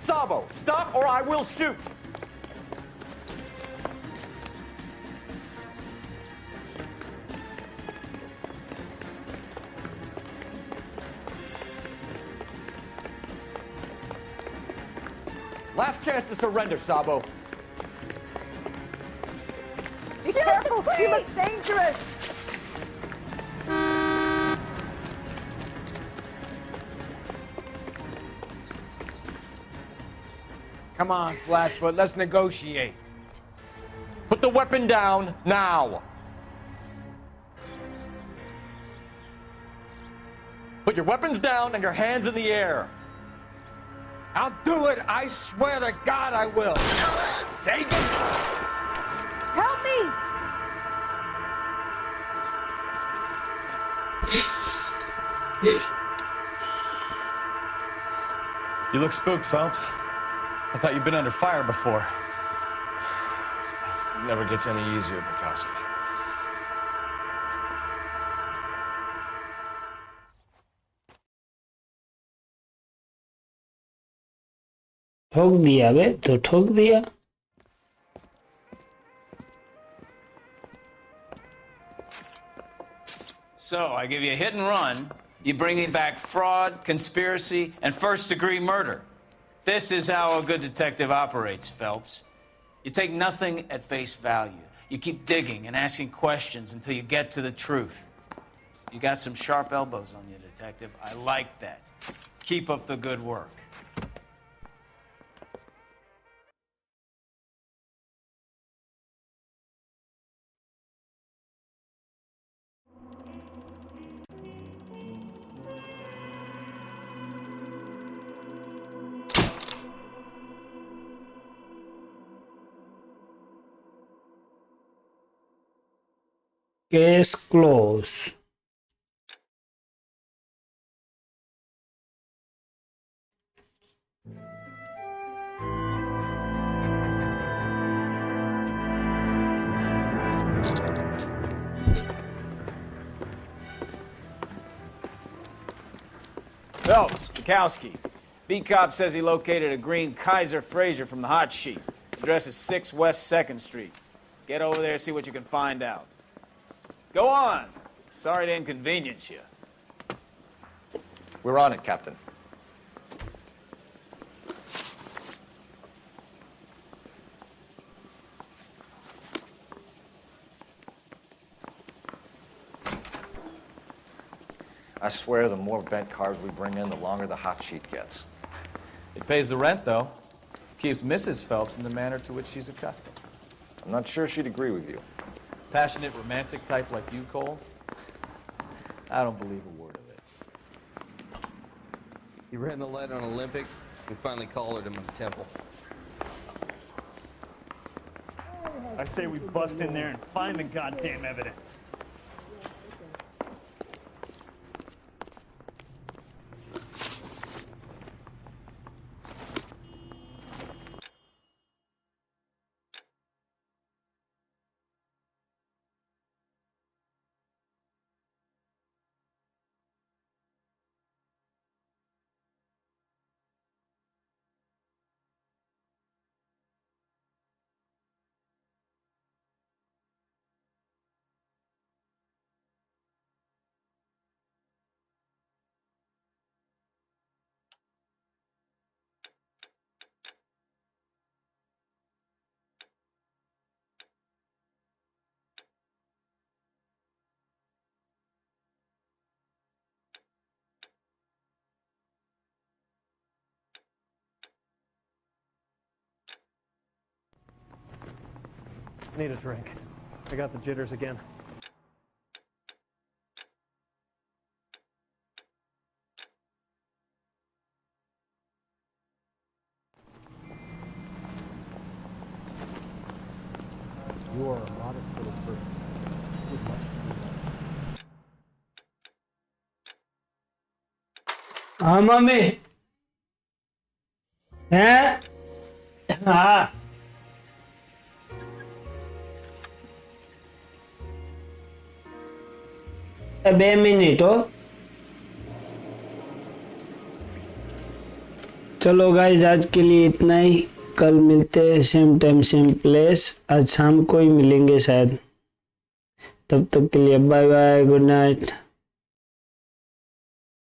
Sabo, stop or I will shoot. Last chance to surrender, Sabo. Be careful, she looks dangerous. Come on, Flatfoot, let's negotiate. Put the weapon down now. Put your weapons down and your hands in the air. I'll do it, I swear to God I will. Sagan! Help me! You look spooked, Phelps. I thought you'd been under fire before. It never gets any easier, Bukowski. ठोक दिया बे तो ठोक दिया। So, I give you a hit and run, you bring me back fraud, conspiracy, and first-degree murder. This is how a good detective operates, Phelps. You take nothing at face value. You keep digging and asking questions until you get to the truth. You got some sharp elbows on you, detective. I like that. Keep up the good work. Case closed. Phelps, Bukowski. B-Cop says he located a green Kaiser Fraser from the hot sheet. Address is 6 West 2nd Street. Get over there, see what you can find out. Go on. Sorry to inconvenience you. We're on it, Captain. I swear the more bent cars we bring in, the longer the hot sheet gets. It pays the rent, though. Keeps Mrs. Phelps in the manner to which she's accustomed. I'm not sure she'd agree with you. Passionate, romantic type like you, Cole? I don't believe a word of it. He ran the light on Olympic and finally collared him in the temple. I say we bust in there and find the goddamn evidence. I need a drink. I got the jitters again. You are a modest little person. With much to do. हाँ mummy हैं हाँ बे minute हो चलो guys आज के लिए इतना ही कल मिलते हैं सेम टाइम सेम प्लेस आज शाम को ही मिलेंगे शायद तब तक के लिए बाय बाय गुड नाइट